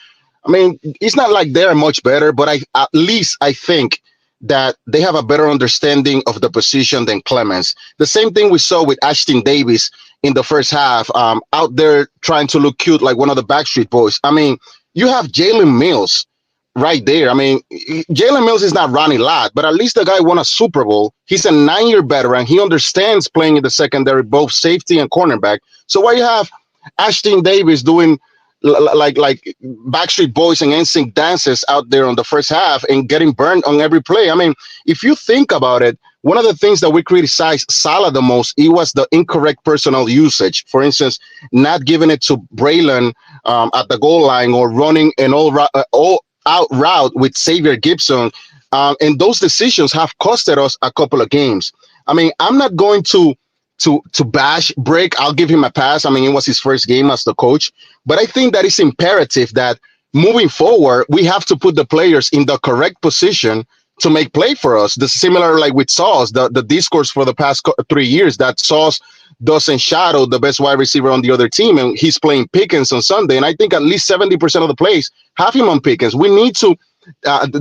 I mean, it's not like they're much better, but at least I think that they have a better understanding of the position than Clemens. The same thing we saw with Ashton Davis in the first half, out there trying to look cute like one of the Backstreet Boys. I mean, you have Jalen Mills right there. I mean, Jalen Mills is not Ronnie Lott, but at least the guy won a Super Bowl. He's a 9-year veteran. He understands playing in the secondary, both safety and cornerback. So why you have Ashton Davis doing like Backstreet Boys and NSYNC dances out there on the first half and getting burned on every play? I mean, if you think about it, one of the things that we criticized Salah the most, it was the incorrect personnel usage. For instance, not giving it to Braylon at the goal line or running an all-out route with Xavier Gibson. And those decisions have costed us a couple of games. I mean, I'm not going to bash Brick. I'll give him a pass. I mean, it was his first game as the coach. But I think that it's imperative that moving forward, we have to put the players in the correct position to make play for us. The similar like with Sauce, the discourse for the past 3 years that Sauce doesn't shadow the best wide receiver on the other team, and he's playing Pickens on Sunday. And I think at least 70% of the plays have him on Pickens. We need to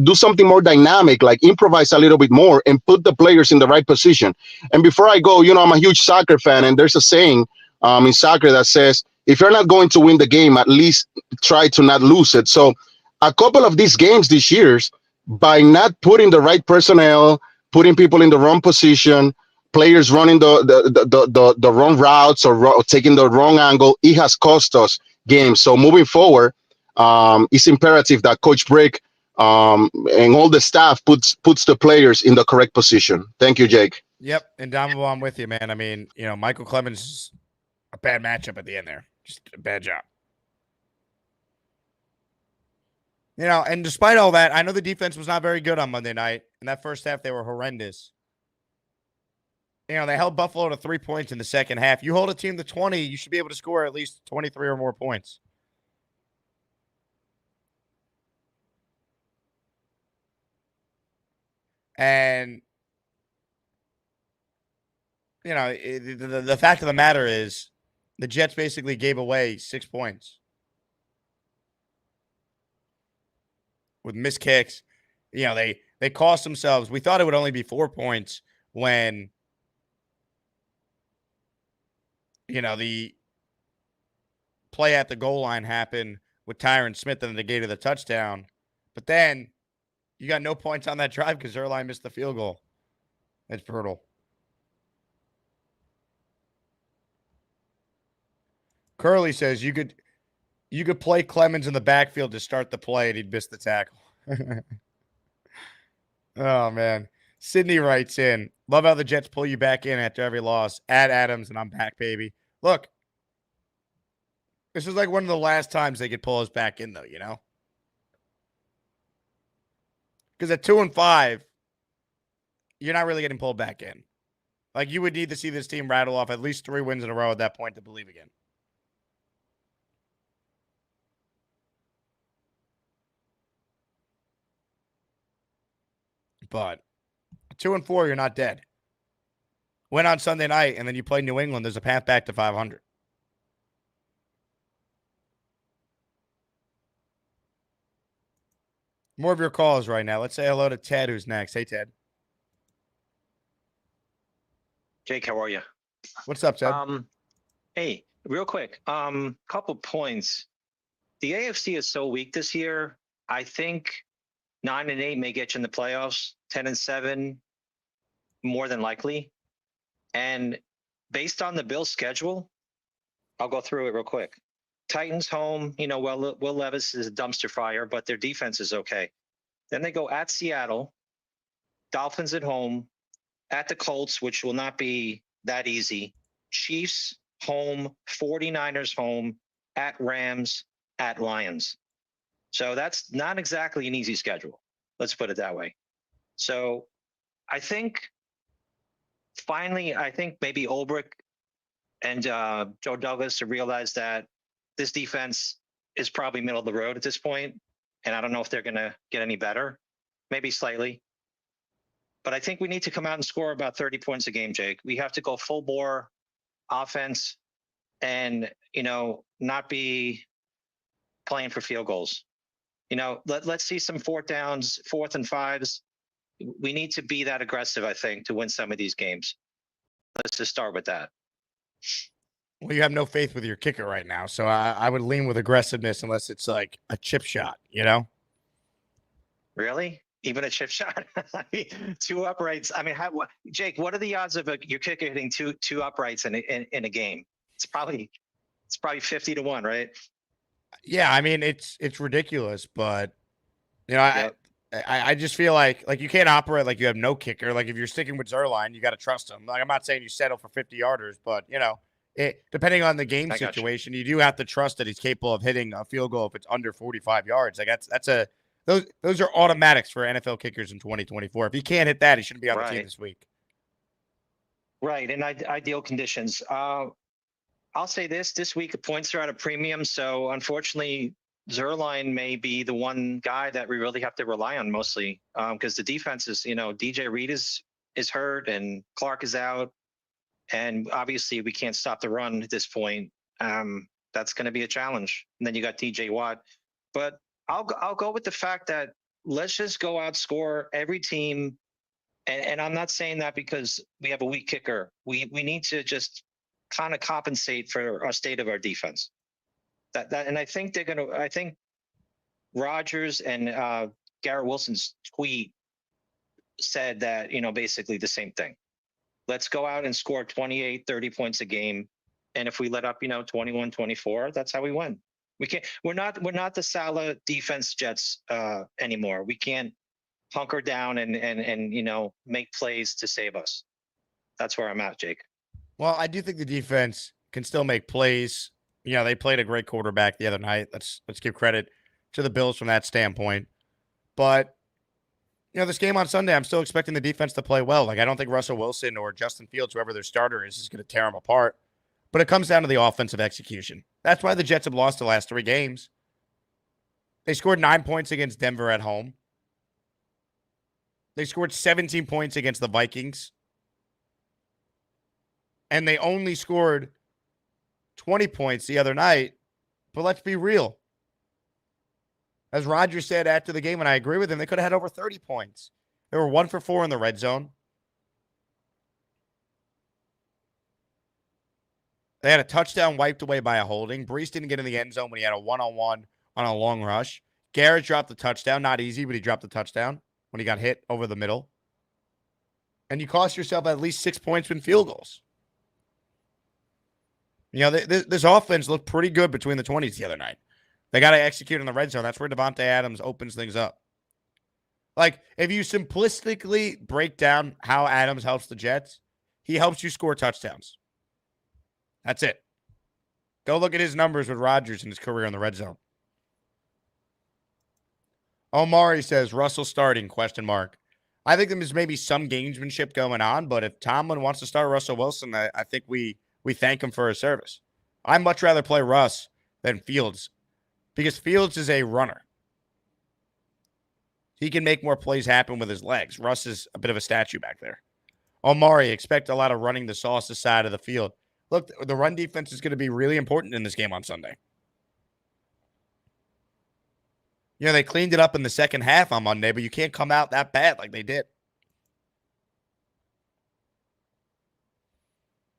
do something more dynamic, like improvise a little bit more and put the players in the right position. And before I go, I'm a huge soccer fan, and there's a saying in soccer that says, if you're not going to win the game, at least try to not lose it. So a couple of these games this year, by not putting the right personnel, putting people in the wrong position, players running the wrong routes or taking the wrong angle, it has cost us games. So moving forward, it's imperative that Coach Brick and all the staff puts the players in the correct position. Thank you, Jake. Yep, and Dominic, I'm with you, man. I mean, Michael Clemens, a bad matchup at the end there. Just a bad job. And despite all that, I know the defense was not very good on Monday night. In that first half, they were horrendous. They held Buffalo to 3 points in the second half. You hold a team to 20, you should be able to score at least 23 or more points. And you know, the fact of the matter is the Jets basically gave away 6 points with missed kicks. You know, they cost themselves. We thought it would only be 4 points when, you know, the play at the goal line happened with Tyron Smith and the gate of the touchdown. But then you got no points on that drive because Zerline missed the field goal. It's brutal. Curly says you could play Clemens in the backfield to start the play and he'd miss the tackle. Oh, man. Sydney writes in, love how the Jets pull you back in after every loss. Add Adams, and I'm back, baby. Look, this is like one of the last times they could pull us back in, though, you know? Because at 2-5, you're not really getting pulled back in. Like, you would need to see this team rattle off at least 3 wins in a row at that point to believe again. But 2-4, you're not dead. Win on Sunday night, and then you play New England. There's a path back to 500. More of your calls right now. Let's say hello to Ted, who's next. Hey, Ted. Jake, how are you? What's up, Ted? Hey, real quick. Couple points. The AFC is so weak this year. I think 9-8 may get you in the playoffs. 10-7, more than likely. And based on the Bills' schedule, I'll go through it real quick. Titans home, you know, Will Levis is a dumpster fire, but their defense is okay. Then they go at Seattle, Dolphins at home, at the Colts, which will not be that easy. Chiefs home, 49ers home, at Rams, at Lions. So that's not exactly an easy schedule. Let's put it that way. So I think finally, maybe Ulbrich and Joe Douglas to realize that this defense is probably middle of the road at this point, and I don't know if they're going to get any better, maybe slightly. But I think we need to come out and score about 30 points a game, Jake. We have to go full bore offense and, you know, not be playing for field goals. You know, let's see some 4th downs, 4th and 5s. We need to be that aggressive, I think, to win some of these games. Let's just start with that. Well, you have no faith with your kicker right now, so I would lean with aggressiveness unless it's like a chip shot, you know? Really? Even a chip shot? 2 uprights. I mean, Jake, what are the odds of your kicker hitting two uprights in a game? It's probably 50-1, right? Yeah, I mean, it's ridiculous, but, you know, I just feel like you can't operate like you have no kicker. Like, if you're sticking with Zerline, you got to trust him. Like, I'm not saying you settle for 50-yarders, but, you know, depending on the game situation, you do have to trust that he's capable of hitting a field goal if it's under 45 yards. Like, those are automatics for NFL kickers in 2024. If he can't hit that, he shouldn't be on the team this week. Right, in ideal conditions. I'll say this week the points are at a premium, so unfortunately Zerline may be the one guy that we really have to rely on mostly, because the defense is, you know, DJ Reed is hurt and Clark is out, and obviously we can't stop the run at this point. That's going to be a challenge. And then you got DJ Watt, but I'll go with the fact that let's just go outscore every team, and I'm not saying that because we have a weak kicker. We need to just kind of compensate for our state of our defense. And I think I think Rodgers and Garrett Wilson's tweet said that, you know, basically the same thing. Let's go out and score 28, 30 points a game. And if we let up, you know, 21, 24, that's how we win. We're not the Salah defense Jets anymore. We can't hunker down and, you know, make plays to save us. That's where I'm at, Jake. Well, I do think the defense can still make plays. You know, they played a great quarterback the other night. Let's give credit to the Bills from that standpoint. But, you know, this game on Sunday, I'm still expecting the defense to play well. Like, I don't think Russell Wilson or Justin Fields, whoever their starter is going to tear them apart. But it comes down to the offensive execution. That's why the Jets have lost the last 3 games. They scored 9 points against Denver at home. They scored 17 points against the Vikings. And they only scored 20 points the other night. But let's be real. As Roger said after the game, and I agree with him, they could have had over 30 points. They were 1 for 4 in the red zone. They had a touchdown wiped away by a holding. Brees didn't get in the end zone when he had a one-on-one on a long rush. Garrett dropped the touchdown. Not easy, but he dropped the touchdown when he got hit over the middle. And you cost yourself at least 6 points with field goals. You know, this offense looked pretty good between the 20s the other night. They got to execute in the red zone. That's where Davante Adams opens things up. Like, if you simplistically break down how Adams helps the Jets, he helps you score touchdowns. That's it. Go look at his numbers with Rodgers in his career in the red zone. Omari says, Russell starting, ? I think there's maybe some gamesmanship going on, but if Tomlin wants to start Russell Wilson, I think we thank him for his service. I'd much rather play Russ than Fields because Fields is a runner. He can make more plays happen with his legs. Russ is a bit of a statue back there. Omari, expect a lot of running the sauce side of the field. Look, the run defense is going to be really important in this game on Sunday. You know, they cleaned it up in the second half on Monday, but you can't come out that bad like they did.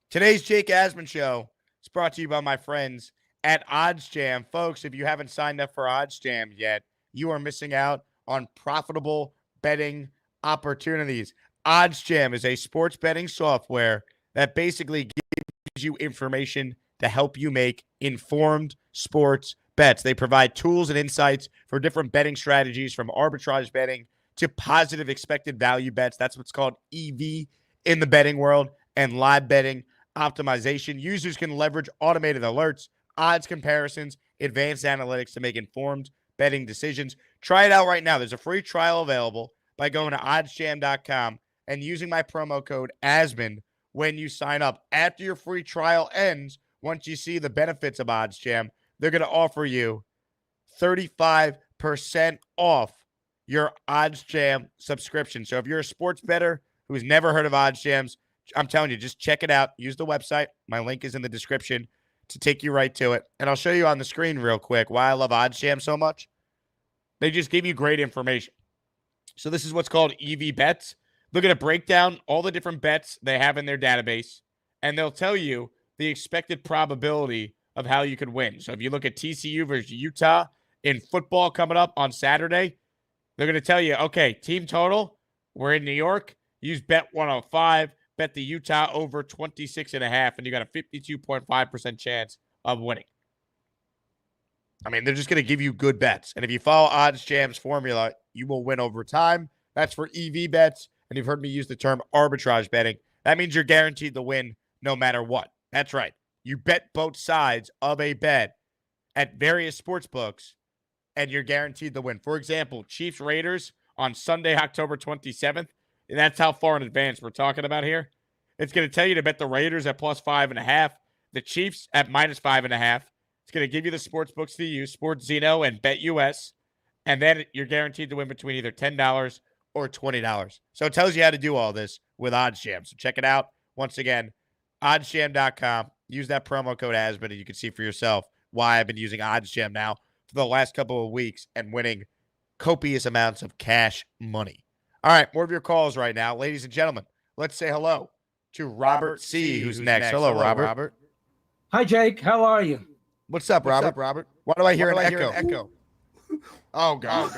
Today's Jake Asman Show is brought to you by my friends at Odds Jam. Folks, if you haven't signed up for Odds Jam yet, you are missing out on profitable betting opportunities. Odds Jam is a sports betting software that basically gives you information to help you make informed sports bets. They provide tools and insights for different betting strategies, from arbitrage betting to positive expected value bets. That's what's called EV in the betting world, and live betting optimization. Users can leverage automated alerts, odds comparisons, advanced analytics to make informed betting decisions. Try it out right now. There's a free trial available by going to oddsjam.com and using my promo code ASMAN when you sign up. After your free trial ends, once you see the benefits of Odds Jam, they're going to offer you 35% off your Odds Jam subscription. So if you're a sports bettor who's never heard of Odds Jams, I'm telling you, just check it out. Use the website. My link is in the description to take you right to it. And I'll show you on the screen real quick why I love Odds Jam so much. They just give you great information. So this is what's called EV bets. They're going to break down all the different bets they have in their database, and they'll tell you the expected probability of how you could win. So if you look at TCU versus Utah in football coming up on Saturday, they're going to tell you, okay, team total, we're in New York. Use bet 105, bet the Utah over 26.5, and you got a 52.5% chance of winning. I mean, they're just going to give you good bets. And if you follow Odds Jam's formula, you will win over time. That's for EV bets. And you've heard me use the term arbitrage betting. That means you're guaranteed to win no matter what. That's right. You bet both sides of a bet at various sports books, and you're guaranteed to win. For example, Chiefs Raiders on Sunday, October 27th. And that's how far in advance we're talking about here. It's going to tell you to bet the Raiders at plus 5.5, the Chiefs at minus 5.5. It's going to give you the sports books to use, SportsZeno and BetUS, and then you're guaranteed to win between either $10 or $20. So it tells you how to do all this with Odds Jam. So check it out. Once again, oddsjam.com. Use that promo code ASMAN, and you can see for yourself why I've been using Odds Jam now for the last couple of weeks and winning copious amounts of cash money. All right, more of your calls right now. Ladies and gentlemen, let's say hello to Robert C., who's next. Hello, Robert. Hi, Jake. How are you? What's up, Robert? Why do I hear an echo? Oh, God.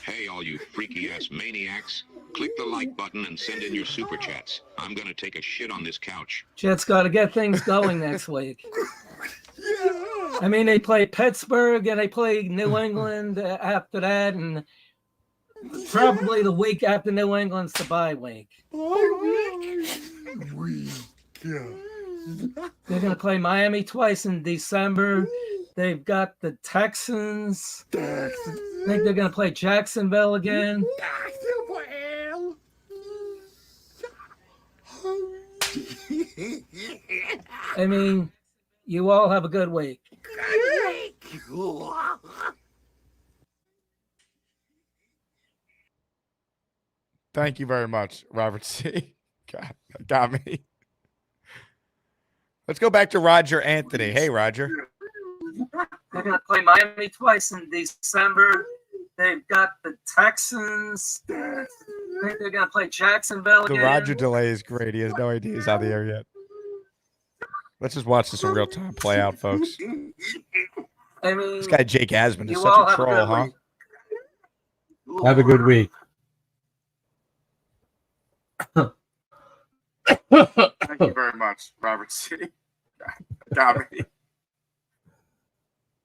Hey, all you freaky-ass maniacs. Click the like button and send in your super chats. I'm going to take a shit on this couch. Jets got to get things going next week. I mean, they play Pittsburgh and they play New England after that, and probably the week after New England's the bye week. They're going to play Miami twice in December. They've got the Texans. I think they're going to play Jacksonville again. I mean, you all have a good week. Thank you very much, Robert C. God, got me. Let's go back to Roger Anthony. Hey, Roger. They're going to play Miami twice in December. They've got the Texans. I think they're going to play Jacksonville The again. Roger delay is great. He has no idea he's on the air yet. Let's just watch this in real time play out, folks. I mean, This guy Jake Asman is you such all a have a troll, good huh? week. Have a good week. Thank you very much, Robert City. Got me.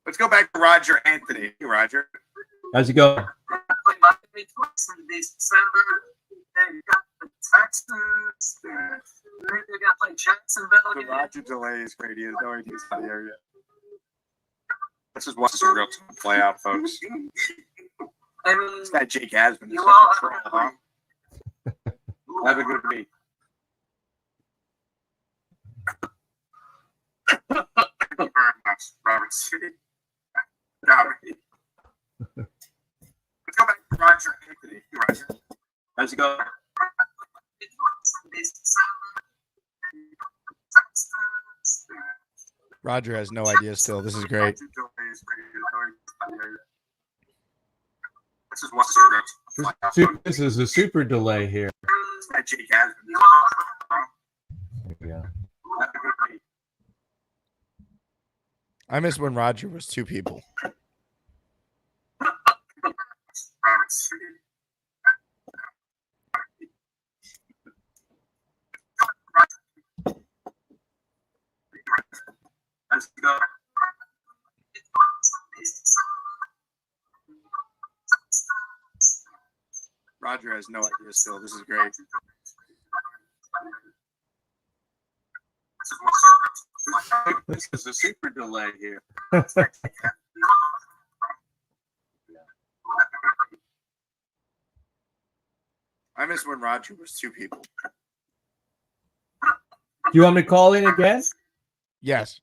Let's go back to Roger Anthony. Hey, Roger. How's it going? Play Miami twice in December. They've got the Texans. I think they're going to play Jacksonville The again. Roger delay is great. He has no idea he's on the air yet. Let's just watch this in real time play out, folks. I mean, This guy Jake Asman is you such all a have troll, a good huh? Have a good week. Thank you very much, Robert City. Got me. Let's go back to Roger Anthony. Hey, Roger. How's it going? Roger has no idea still. This is great. This is a super delay here. Yeah. I miss when Roger was two people. Roger has no idea still. This is great. This is a super delay here. I miss when Roger was two people. Do you want me to call in again? Yes.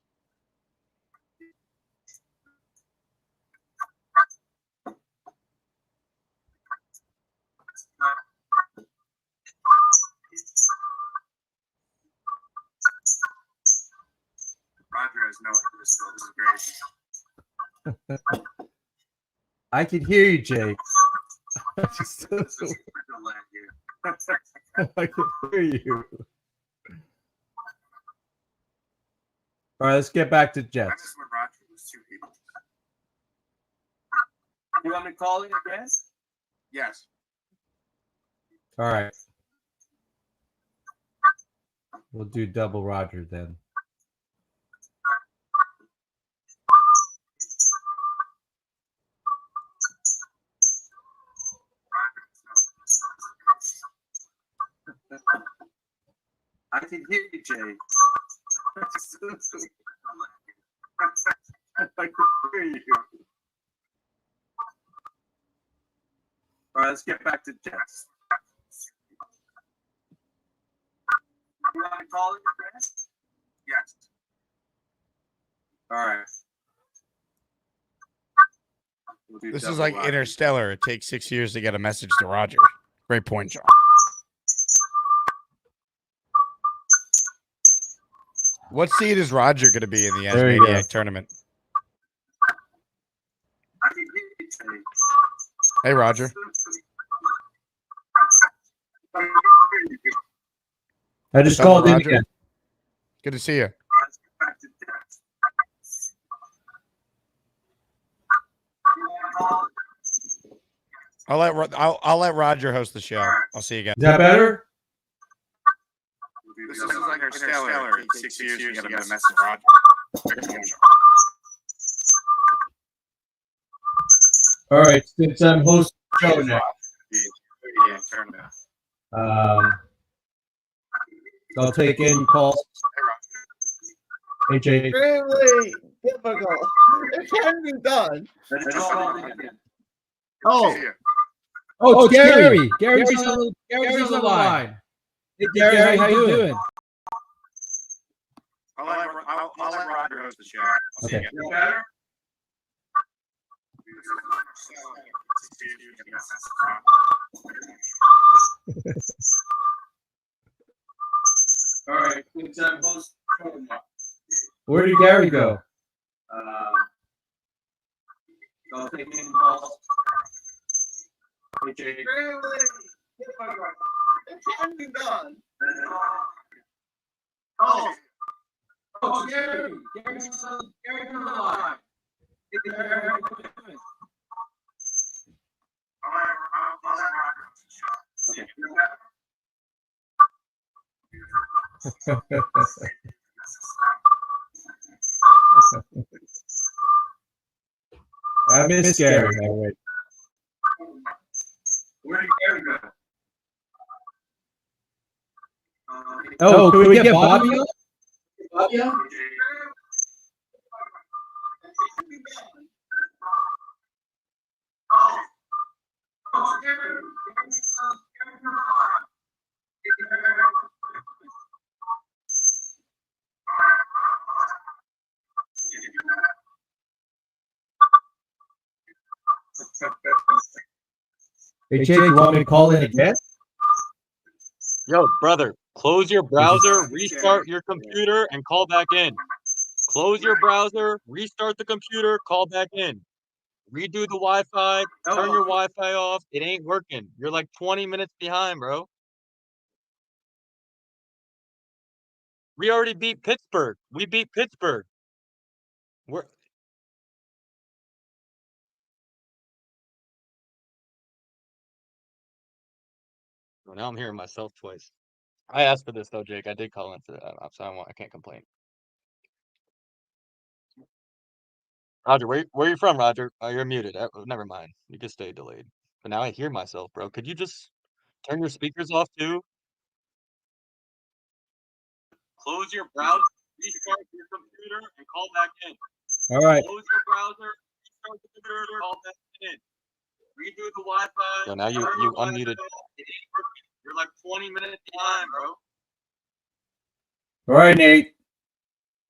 Roger has no idea still. This is great. I can hear you, Jake. I can hear you. All right, let's get back to Jets. I miss when Roger was two people. You want me to call in again? Yes. All right. We'll do double Roger then. I can hear you, Jay. I can hear you. All right, let's get back to Jets. You want to call it your best? Yes. All right. This is like Interstellar. It takes 6 years to get a message to Roger. Great point, John. What seed is Roger going to be in the There you go. Asmaniac tournament? Hey, Roger. I just Double called in Roger. again. Good to see you. I'll let Roger host the show. I'll see you again. Is that better? This is like Interstellar. It takes 6 years to get a message to Roger. All right, since I'm hosting the show now, I'll take in calls. Hey, Jay. Extremely difficult. It can be done. Oh, Oh, it's Gary. Gary's on the line. Hey, Gary, how you doing? I'll let Roger host the show. I'll see Okay. you again. All right. Where did Gary go? Don't take any calls. Hey, Jake. Oh, Gary. Gary's on the line. I miss Gary. Where did Gary go? Oh, can we get Bobby on? Bobby on? Hey, Jake, you want me to call in again? Yo, brother, close your browser, restart your computer, and call back in. Close your browser, restart the computer, call back in. Redo the Wi-Fi, turn your Wi-Fi off. It ain't working. You're like 20 minutes behind, bro. We already beat Pittsburgh. We beat Pittsburgh. Well, now I'm hearing myself twice. I asked for this though, Jake. I did call in for that. So I can't complain. Roger, where are you from, Roger? Oh, you're muted. Never mind. You just stay delayed. But now I hear myself, bro. Could you just turn your speakers off too? Close your browser, restart your computer, and call back in. All right. Close your browser, restart the computer, call back in. Redo the Wi-Fi. Yo, now you unmuted. It ain't working. You're like 20 minutes behind, bro. All right, Nate.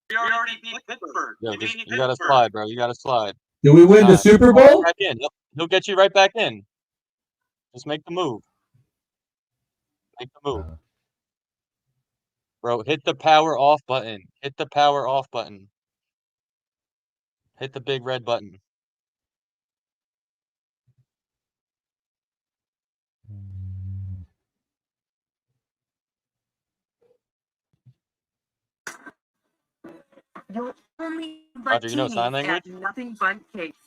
We already beat Pittsburgh. Yo, you gotta slide, bro. You gotta slide. Did we win the Super Bowl? Back in. He'll get you right back in. Just make the move. Make the move. Bro, hit the power off button. Hit the power off button. Hit the big red button. Roger, you know sign language? Nothing but cakes.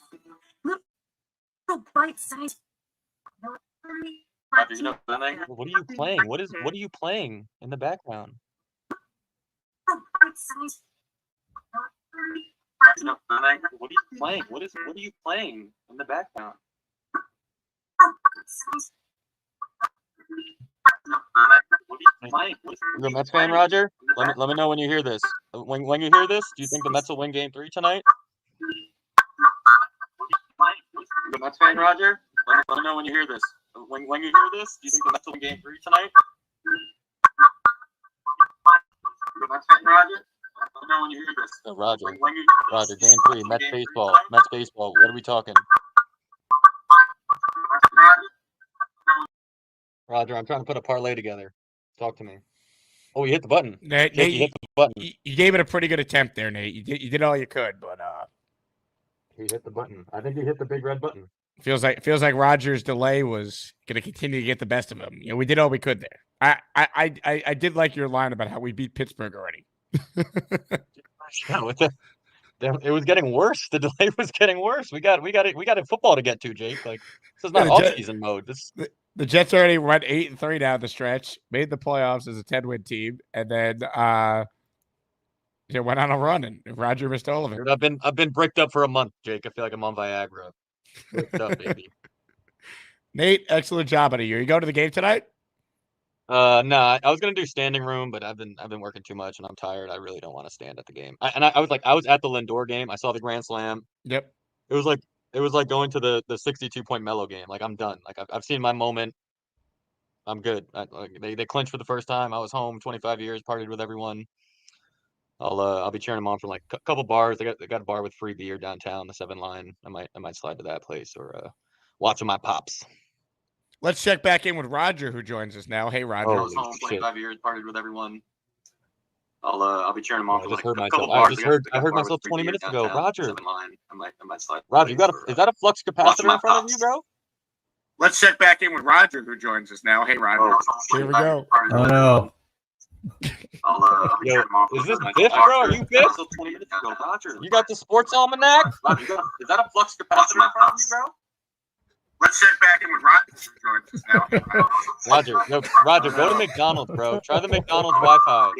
Little bite-sized. Roger, you know sign language? What are you playing? What are you playing in the background? You know sign language? What are you playing? What are you playing in the background? What are you playing? You're a Mets fan, Roger? Let me know when you hear this. When you hear this, do you think the Mets will win Game 3 tonight? You're a Mets fan, Roger? Let me know when you hear this. When you hear this, do you think the Mets will win Game 3 tonight? You're a Mets fan, Roger? Let me know when you hear this. Oh, Roger, Game 3, Mets baseball. Mets baseball. What are we talking? Roger, I'm trying to put a parlay together. Talk to me. Oh, you hit the button. Nate, you hit the button. You gave it a pretty good attempt there, Nate. You did all you could, but you hit the button. I think you hit the big red button. Feels like Rogers' delay was going to continue to get the best of him. You know, we did all we could there. I did like your line about how we beat Pittsburgh already. It was getting worse. The delay was getting worse. We got a football to get to, Jake. Like, this is not off-season mode. The Jets already went 8-3 down the stretch, made the playoffs as a 10-win team, and then went on a run, and Roger missed all of it. I've been bricked up for a month, Jake. I feel like I'm on Viagra. Bricked up, baby. Nate, excellent job out of you. You go to the game tonight? No, I was gonna do standing room, but I've been working too much and I'm tired. I really don't want to stand at the game. I was at the Lindor game. I saw the grand slam. Yep. It was like going to the 62-point Melo game. Like, I'm done. Like, I've seen my moment. I'm good. They clinched for the first time. I was home 25 years, partied with everyone. I'll be cheering them on for like a couple bars. They got a bar with free beer downtown, the 7 Line. I might slide to that place or watching my pops. Let's check back in with Roger, who joins us now. Hey, Roger. I was home 25 years, partied with everyone. I'll be cheering him on I for just like heard a couple myself. bars. I heard bar with myself 20 Freaky minutes ago. downtown. Roger, Doesn't mind. I might slide. Roger, is that a flux capacitor in front of you, bro? Let's check back in with Roger, who joins us now. Hey, Roger. Here we go. Oh no. I'll be Yo, cheering him on is for this like Biff, bars. bro? Are you Biff? 20 minutes ago, Roger. You got the sports almanac? Roger, is that a flux capacitor in front of you, bro? Let's check back in with Roger, who joins us now. Roger, go to McDonald's, bro. Try the McDonald's Wi-Fi.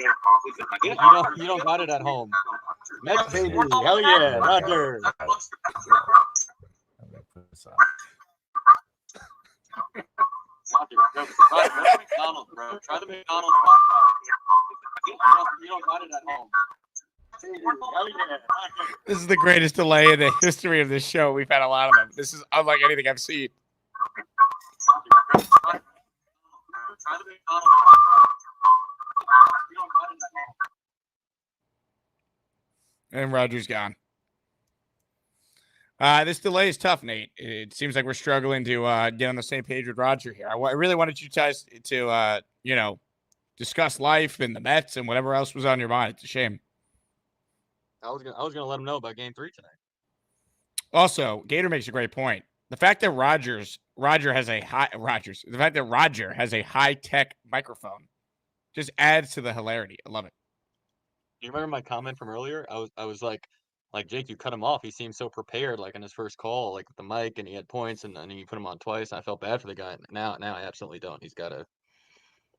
You don't got it at home. Mets baby, hell yeah, Roger. Roger, go to McDonald's, bro. Try the McDonald's Wi-Fi. You don't got it at home. Hell yeah, Roger. This is the greatest delay in the history of this show. We've had a lot of them. This is unlike anything I've seen. Try the McDonald's You don't got it at home. And Roger's gone. This delay is tough, Nate. It seems like we're struggling to get on the same page with Roger here. I really wanted you guys to, discuss life and the Mets and whatever else was on your mind. It's a shame. I was gonna let him know about Game 3 tonight. Also, Gator makes a great point. The fact that Roger has a high-tech microphone just adds to the hilarity. I love it. Do you remember my comment from earlier? I was like Jake, you cut him off. He seemed so prepared, like in his first call, like with the mic, and he had points, and then you put him on twice. And I felt bad for the guy. Now I absolutely don't.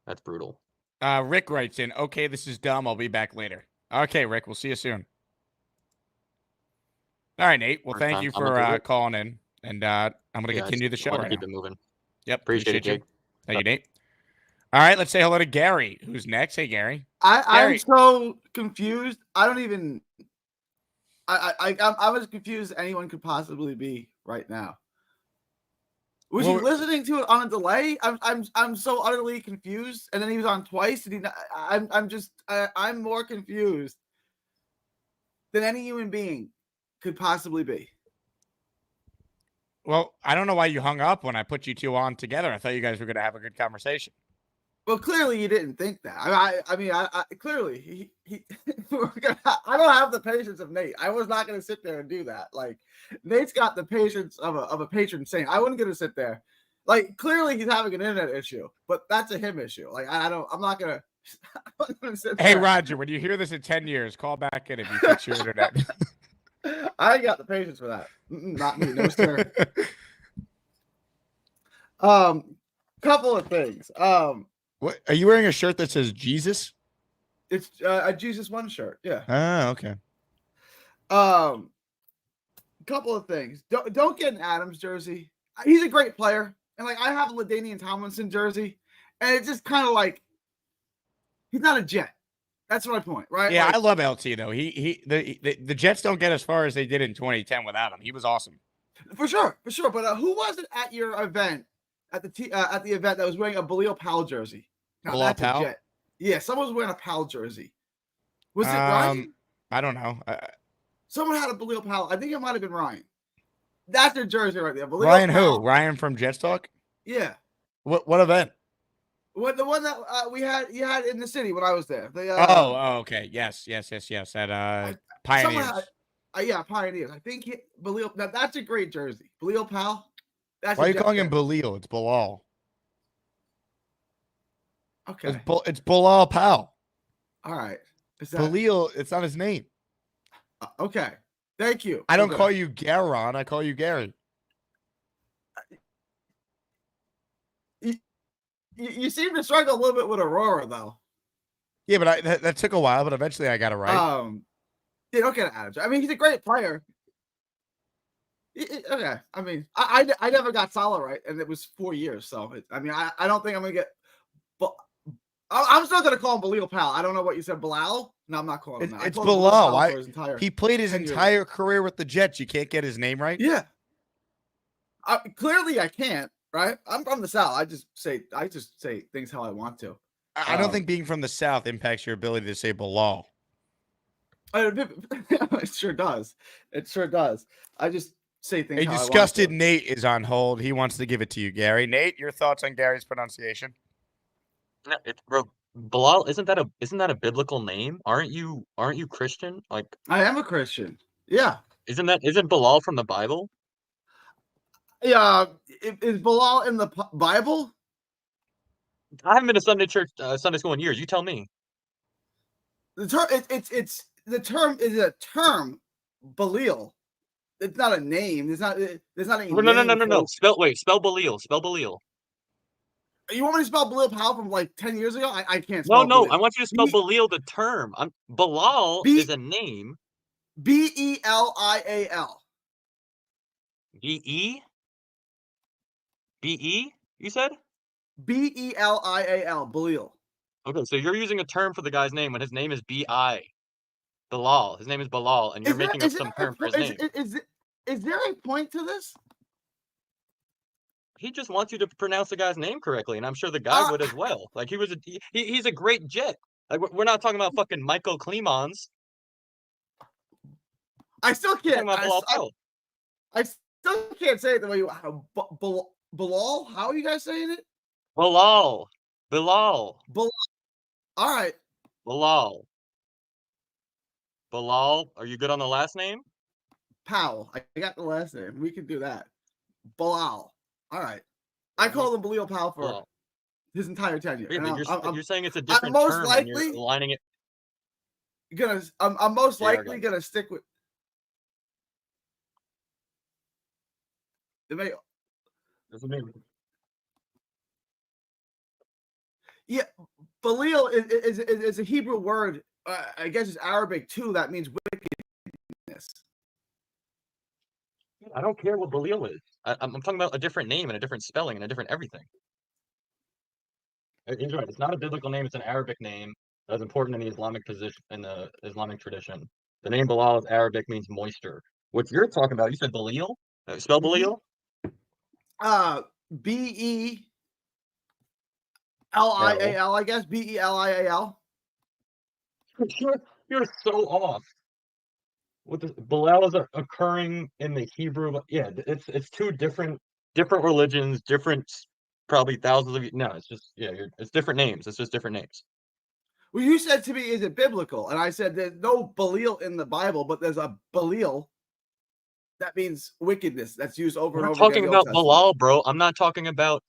That's brutal. Rick writes in, okay, this is dumb. I'll be back later. Okay, Rick, we'll see you soon. All right, Nate. Well, thank you for calling in, and I'm going to continue the show right keep now. it moving. Yep, Appreciate it, you. Jake. Thank you, Nate. All right, let's say hello to Gary, who's next. Hey, Gary. I'm so confused. I don't even. I'm as confused as anyone could possibly be right now. Was he listening to it on a delay? I'm so utterly confused. And then he was on twice. And I'm more confused than any human being could possibly be. Well, I don't know why you hung up when I put you two on together. I thought you guys were going to have a good conversation. Well, clearly you didn't think that. I mean, clearly he I don't have the patience of Nate. I was not going to sit there and do that. Like, Nate's got the patience of a patron saint. I wasn't going to sit there. Like, clearly he's having an internet issue, but that's a him issue. Like, I'm not going to sit there. Hey, Roger, when you hear this in 10 years, call back in if you fix your internet. I ain't got the patience for that. Not me, no sir. Couple of things. What are you wearing? A shirt that says Jesus? It's a Jesus One shirt. Yeah. Oh, okay. Couple of things. Don't get an Adams jersey. He's a great player, and like I have a LaDainian Tomlinson jersey, and it's just kind of like he's not a Jet. That's my point, right? Yeah, like, I love LT though. The Jets don't get as far as they did in 2010 without him. He was awesome. For sure. But who was it at your event at the event that was wearing a Balil Powell jersey? Now, Bilal that's Powell? a Jet. Yeah, someone was wearing a Powell jersey. Was it Ryan? I don't know. Someone had a Balil Powell. I think it might have been Ryan. That's their jersey right there. Balil Ryan Powell. who? Ryan from Jets Talk? Yeah. What event? The one that you had in the city when I was there. Okay. Yes. At Pioneers. Yeah, Pioneers. I think Balil. Now that's a great jersey. Balil Powell. That's Why are you calling him Balil? It's Bilal. Okay. It's Bilal Powell. All right. Balil, it's not his name. Okay. Thank you. I don't call you Garon. I call you Gary. You seem to struggle a little bit with Aurora, though. Yeah, but that took a while, but eventually I got it right. Yeah, don't get an Adams. I mean, he's a great player. Okay. I mean, I never got Salah right, and it was 4 years. So, I don't think I'm going to get – but I'm still going to call him Balil Powell. I don't know what you said, Bilal? No, I'm not calling him that. It's Bilal. He played his entire career with the Jets. You can't get his name right? Yeah. Clearly, I can't. Right? I'm from the South. I just say things how I want to. I don't think being from the South impacts your ability to say Bilal. It sure does. It sure does. I just say things. A disgusted Nate is on hold. He wants to give it to you, Gary. Nate, your thoughts on Gary's pronunciation? Yeah, bro, Bilal, isn't that a biblical name? Aren't you Christian? Like, I am a Christian. Yeah. isn't Bilal from the Bible? Yeah. Is Bilal in the Bible? I haven't been to Sunday school in years. You tell me. The term the term is a term, Balil. It's not a name. There's not a No. Spell Balil. Spell Balil. You want me to spell Balil Powell from like 10 years ago? I can't No, spell no. Balil. I want you to spell Balil, the term. Bilal is a name. Belial. B-E? B-E, you said? Belial. Balil. Okay, so you're using a term for the guy's name when his name is B-I. Bilal. His name is Bilal, and you're making up some term for his name. Is there a point to this? He just wants you to pronounce the guy's name correctly, and I'm sure the guy would as well. Like, he's a great Jet. Like, we're not talking about fucking Michael Clemons. I still can't. I still can't say it the way you. Bilal? How are you guys saying it? Bilal. All right. Bilal. Are you good on the last name? Powell. I got the last name. We can do that. Bilal. All right. I call him Balil Powell for his entire tenure. Yeah, but you're saying it's a different I'm most term likely and you're aligning it. I'm most likely gonna stick with. Yeah, Balil is a Hebrew word. I guess it's Arabic too. That means wickedness. I don't care what Balil is. I'm talking about a different name and a different spelling and a different everything. He's right. It's not a biblical name. It's an Arabic name that's important in the Islamic tradition. The name Bilal is Arabic, means moisture. What you're talking about, you said Balil? Spell Balil? Belial, I guess. Belial. You're so off. Bilal is occurring in the Hebrew. Yeah, it's two different religions, different, probably thousands of. No, it's just it's different names. It's just different names. Well, you said to me, is it biblical? And I said, there's no Balil in the Bible, but there's a Balil. That means wickedness. That's used over and over again. I'm talking about Bilal, bro. I'm not talking about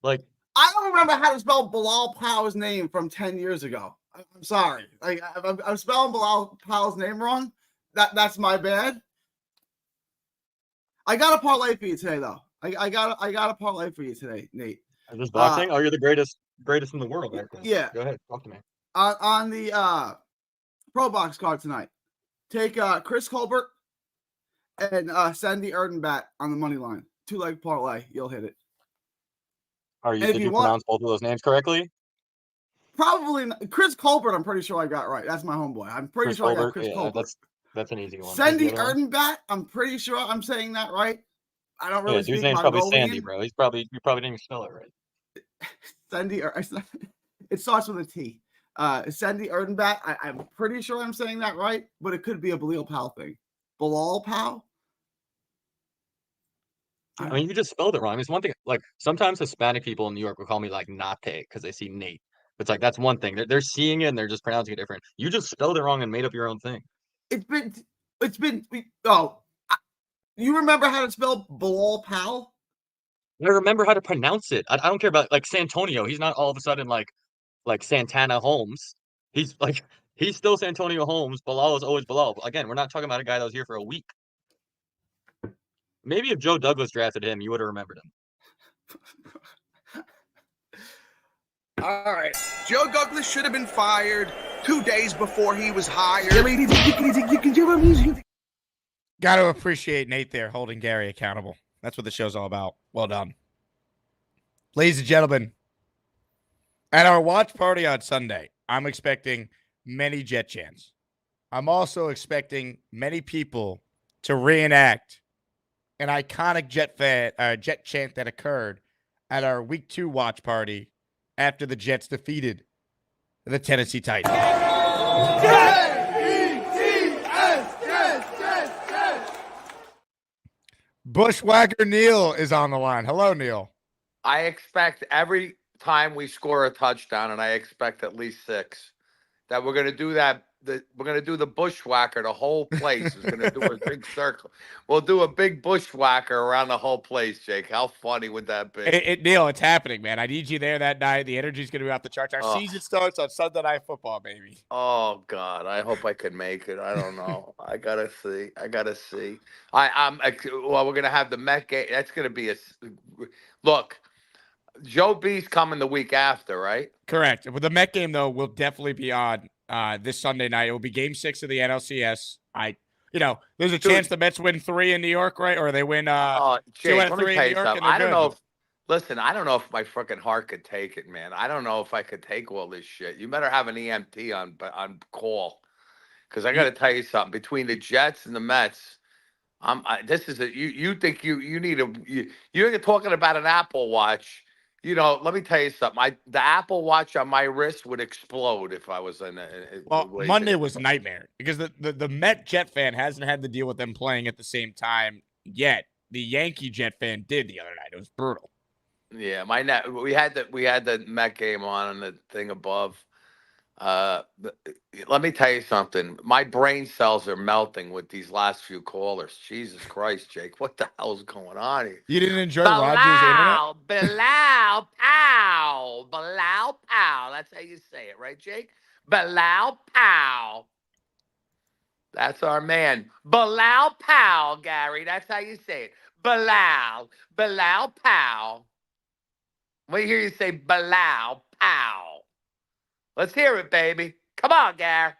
like. I don't remember how to spell Bilal Powell's name from 10 years ago. I'm sorry. Like I'm spelling Bilal Powell's name wrong. That's my bad. I got a parlay for you today, though. I got a parlay for you today, Nate. Is this boxing? You're the greatest in the world. Yeah. Go ahead, talk to me. On the Pro Box card tonight, take Chris Colbert and Sandy Erdenbat on the money line. 2-leg parlay. You'll hit it. Did you pronounce both of those names correctly? Probably not. Chris Colbert, I'm pretty sure I got right. That's my homeboy. I'm pretty sure I got Chris Colbert. That's an easy one. Sandy Erdenbat, I'm pretty sure I'm saying that right. I don't really speak his name's probably Mongolian. Sandy, bro. You probably didn't even spell it right. Sandy, it starts with a T. Sandy Erdenbat, I'm pretty sure I'm saying that right, but it could be a Balil Powell thing. Bilal Powell? I mean, you just spelled it wrong. It's one thing, like, sometimes Hispanic people in New York will call me, like, Nate, because they see Nate. It's like, that's one thing. They're seeing it, and they're just pronouncing it different. You just spelled it wrong and made up your own thing. You remember how to spell Bilal Powell? I remember how to pronounce it. I don't care about, like, Santonio. He's not all of a sudden, like Santana Holmes. He's still Santonio Holmes. Bilal is always Bilal. Again, we're not talking about a guy that was here for a week. Maybe if Joe Douglas drafted him, you would have remembered him. All right. Joe Douglas should have been fired 2 days before he was hired. Got to appreciate Nate there holding Gary accountable. That's what the show's all about. Well done. Ladies and gentlemen, at our watch party on Sunday, I'm expecting many Jet chants. I'm also expecting many people to reenact an iconic Jet chant that occurred at our Week 2 watch party after the Jets defeated the Tennessee Titans. Bushwhacker Neil is on the line. Hello, Neil. I expect every time we score a touchdown, and I expect at least 6, that we're going to do that. We're going to do the bushwhacker. The whole place is going to do a big circle. We'll do a big bushwhacker around the whole place, Jake. How funny would that be? Neil, it's happening, man. I need you there that night. The energy's going to be off the charts. Our Oh. season starts on Sunday Night Football, baby. Oh God, I hope I can make it. I don't know. I gotta see. Well, we're gonna have the Met game. That's gonna be look. Joe B's coming the week after, right? Correct. Well, the Met game though will definitely be on this Sunday night. It will be Game 6 of the NLCS. There's a chance the Mets win 3 in New York, right? Or they win 2 Jake, out of 3 in New York. And I don't know. Listen, I don't know if my freaking heart could take it, man. I don't know if I could take all this shit. You better have an EMT on call, because I got to tell you something. Between the Jets and the Mets, you think you need you're talking about an Apple Watch. Let me tell you something. The Apple Watch on my wrist would explode if I was in it. Well, Monday was a nightmare because the Met Jet fan hasn't had to deal with them playing at the same time yet. The Yankee Jet fan did the other night. It was brutal. Yeah, we had the Met game on the thing above. Let me tell you something. My brain cells are melting with these last few callers. Jesus Christ, Jake, what the hell is going on here? You didn't enjoy Rogers' internet? Bilal, pow, Bilal, pow. That's how you say it, right, Jake? Bilal, pow. That's our man. Bilal, pow, Gary. That's how you say it. Bilal, pow. Let me hear you say Bilal, pow. Let's hear it, baby. Come on, Gar.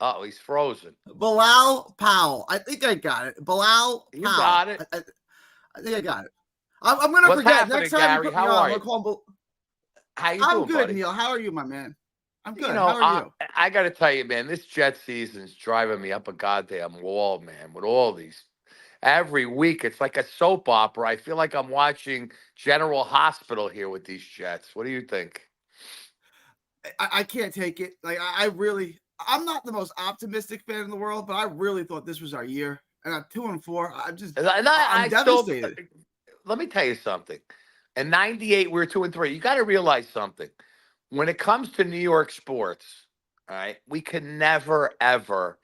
Oh, he's frozen. Bilal Powell. I think I got it. Bilal Powell. You got it. I think I got it. I'm going to What's forget. happening, Next time Gary? you put me How on, are I'm you? gonna call him How you I'm doing, good, buddy? Neil. How are you, my man? I'm good. How are you? I got to tell you, man, this Jet season's driving me up a goddamn wall, man, with all these. Every week, it's like a soap opera. I feel like I'm watching General Hospital here with these Jets. What do you think? I can't take it. Like I'm not the most optimistic fan in the world, but I really thought this was our year. And at 2-4, I'm devastated. Let me tell you something. In '98, we were 2-3. You got to realize something. When it comes to New York sports, all right, we can never ever.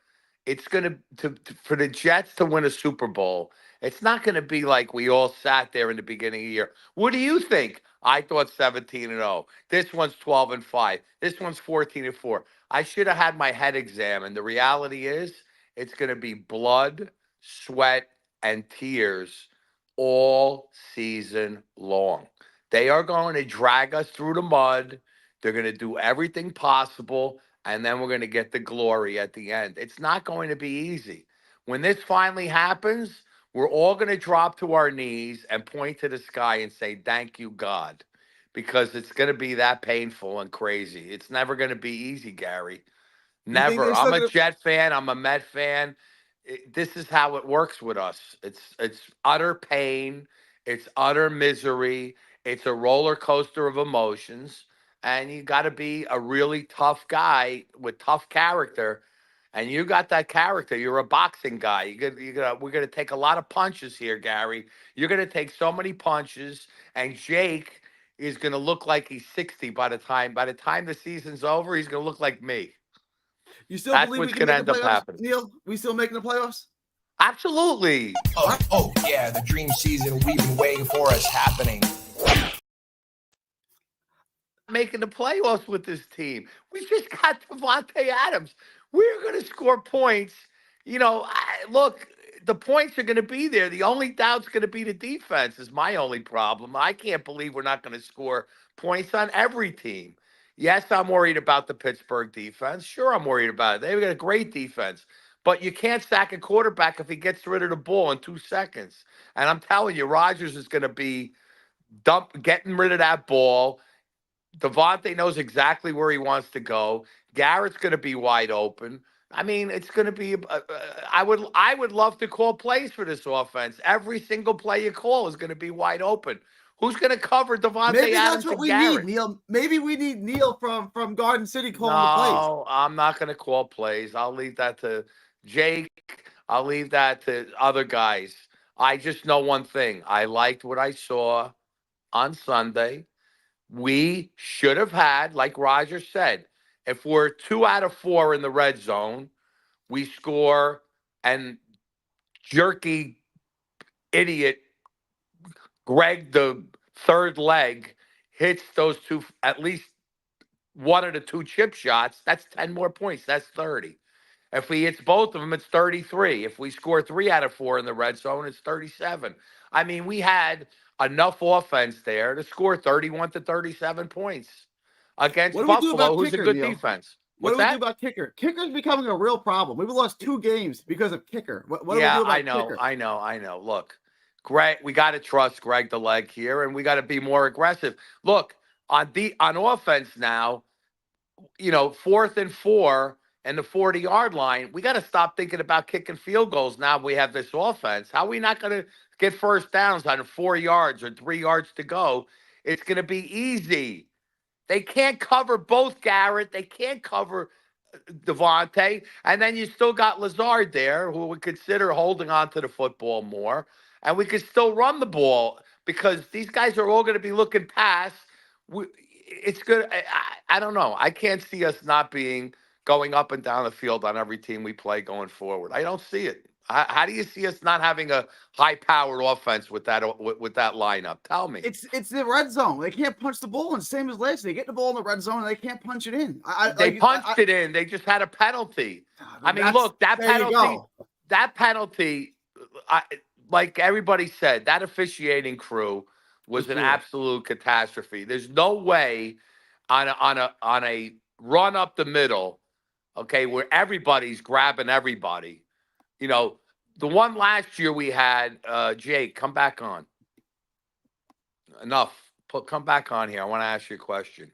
It's going to for the Jets to win a Super Bowl. It's not going to be like we all sat there in the beginning of the year. What do you think? I thought 17-0. This one's 12-5. This one's 14-4. I should have had my head examined. The reality is, it's going to be blood, sweat, and tears all season long. They are going to drag us through the mud. They're going to do everything possible, and then we're going to get the glory at the end. It's not going to be easy. When this finally happens, we're all going to drop to our knees and point to the sky and say, thank you, God, because it's going to be that painful and crazy. It's never going to be easy, Gary. Never. I'm a Jet fan. I'm a Met fan. This is how it works with us. It's utter pain. It's utter misery. It's a roller coaster of emotions. And you got to be a really tough guy with tough character. And you got that character. You're a boxing guy. We're going to take a lot of punches here, Gary. You're going to take so many punches. And Jake is going to look like he's 60 by the time the season's over. He's going to look like me. You still That's believe we what's can going to make end the up playoffs, happening. Neil? We still making the playoffs? Absolutely. Oh yeah, the dream season we've been waiting for is happening. Making the playoffs with this team. We just got Davante Adams. We're going to score points. Look, the points are going to be there. The only doubt's going to be the defense is my only problem. I can't believe we're not going to score points on every team. Yes, I'm worried about the Pittsburgh defense. Sure, I'm worried about it. They've got a great defense. But you can't sack a quarterback if he gets rid of the ball in 2 seconds. And I'm telling you, Rodgers is going to be getting rid of that ball. Davante knows exactly where he wants to go. Garrett's going to be wide open. I mean, it's going to be. I would love to call plays for this offense. Every single play you call is going to be wide open. Who's going to cover Davante Maybe Adams that's what and we Garrett? need, Neil. Maybe we need Neil from Garden City calling the No, I'm not going to call plays. I'll leave that to Jake. I'll leave that to other guys. I just know one thing. I liked what I saw on Sunday. We should have had, like Roger said, if we're 2 out of 4 in the red zone, we score and jerky idiot Greg, the third leg, hits those two, at least one of the 2 chip shots. That's 10 more points. That's 30. If he hits both of them, it's 33. If we score 3 out of 4 in the red zone, it's 37. I mean, we had enough offense there to score 31 to 37 points against What do we do Buffalo, about who's kicker, a good Neil? defense. What What's do we that? do about kicker? Kicker's becoming a real problem. We've lost 2 games because of kicker. What do we do about I know, kicker? I know. Look, Greg, we got to trust Greg the leg here, and we got to be more aggressive. Look, on offense now, 4th and 4 and the 40-yard line, we got to stop thinking about kicking field goals now we have this offense. How are we not going to get first downs on 4 yards or 3 yards to go? It's going to be easy. They can't cover both Garrett. They can't cover Davante. And then you still got Lazard there, who would consider holding on to the football more. And we could still run the ball because these guys are all going to be looking past. It's good. I don't know. I can't see us not going up and down the field on every team we play going forward. I don't see it. How do you see us not having a high-powered offense with that lineup? Tell me. It's the red zone. They can't punch the ball in. Same as last year. They get the ball in the red zone and they can't punch it in. They punched it in. They just had a penalty. I mean, look, that penalty, like everybody said, that officiating crew was an absolute catastrophe. There's no way on a run up the middle, okay, where everybody's grabbing everybody. The one last year we had, Jake, come back on. Enough. Come back on here. I want to ask you a question.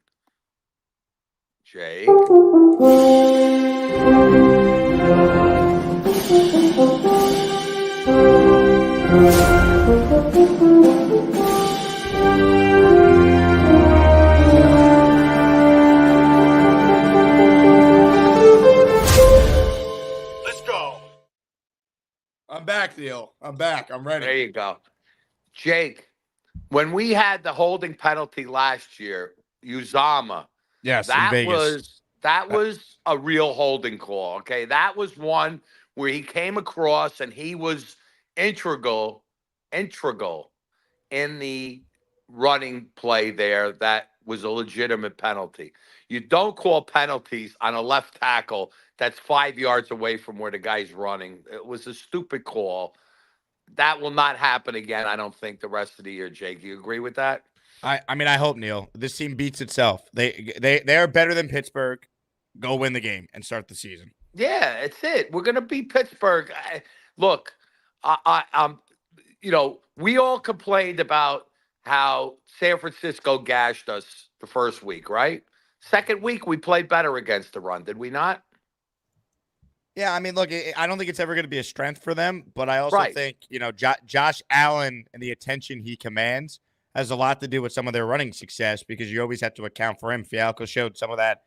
Jake. I'm back, Neil. I'm back. I'm ready. There you go. Jake, when we had the holding penalty last year, Uzama, Yes, in Vegas. that was a real holding call. Okay. That was one where he came across and he was integral in the running play there. That was a legitimate penalty. You don't call penalties on a left tackle that's 5 yards away from where the guy's running. It was a stupid call. That will not happen again, I don't think, the rest of the year, Jake. Do you agree with that? I mean, I hope, Neil. This team beats itself. They are better than Pittsburgh. Go win the game and start the season. Yeah, it's it. We're gonna beat Pittsburgh. Look, we all complained about how San Francisco gashed us the first week, right? Second week, we played better against the run, did we not? Yeah, I mean, look, I don't think it's ever going to be a strength for them, but I also think, Josh Allen and the attention he commands has a lot to do with some of their running success because you always have to account for him. Fialco showed some of that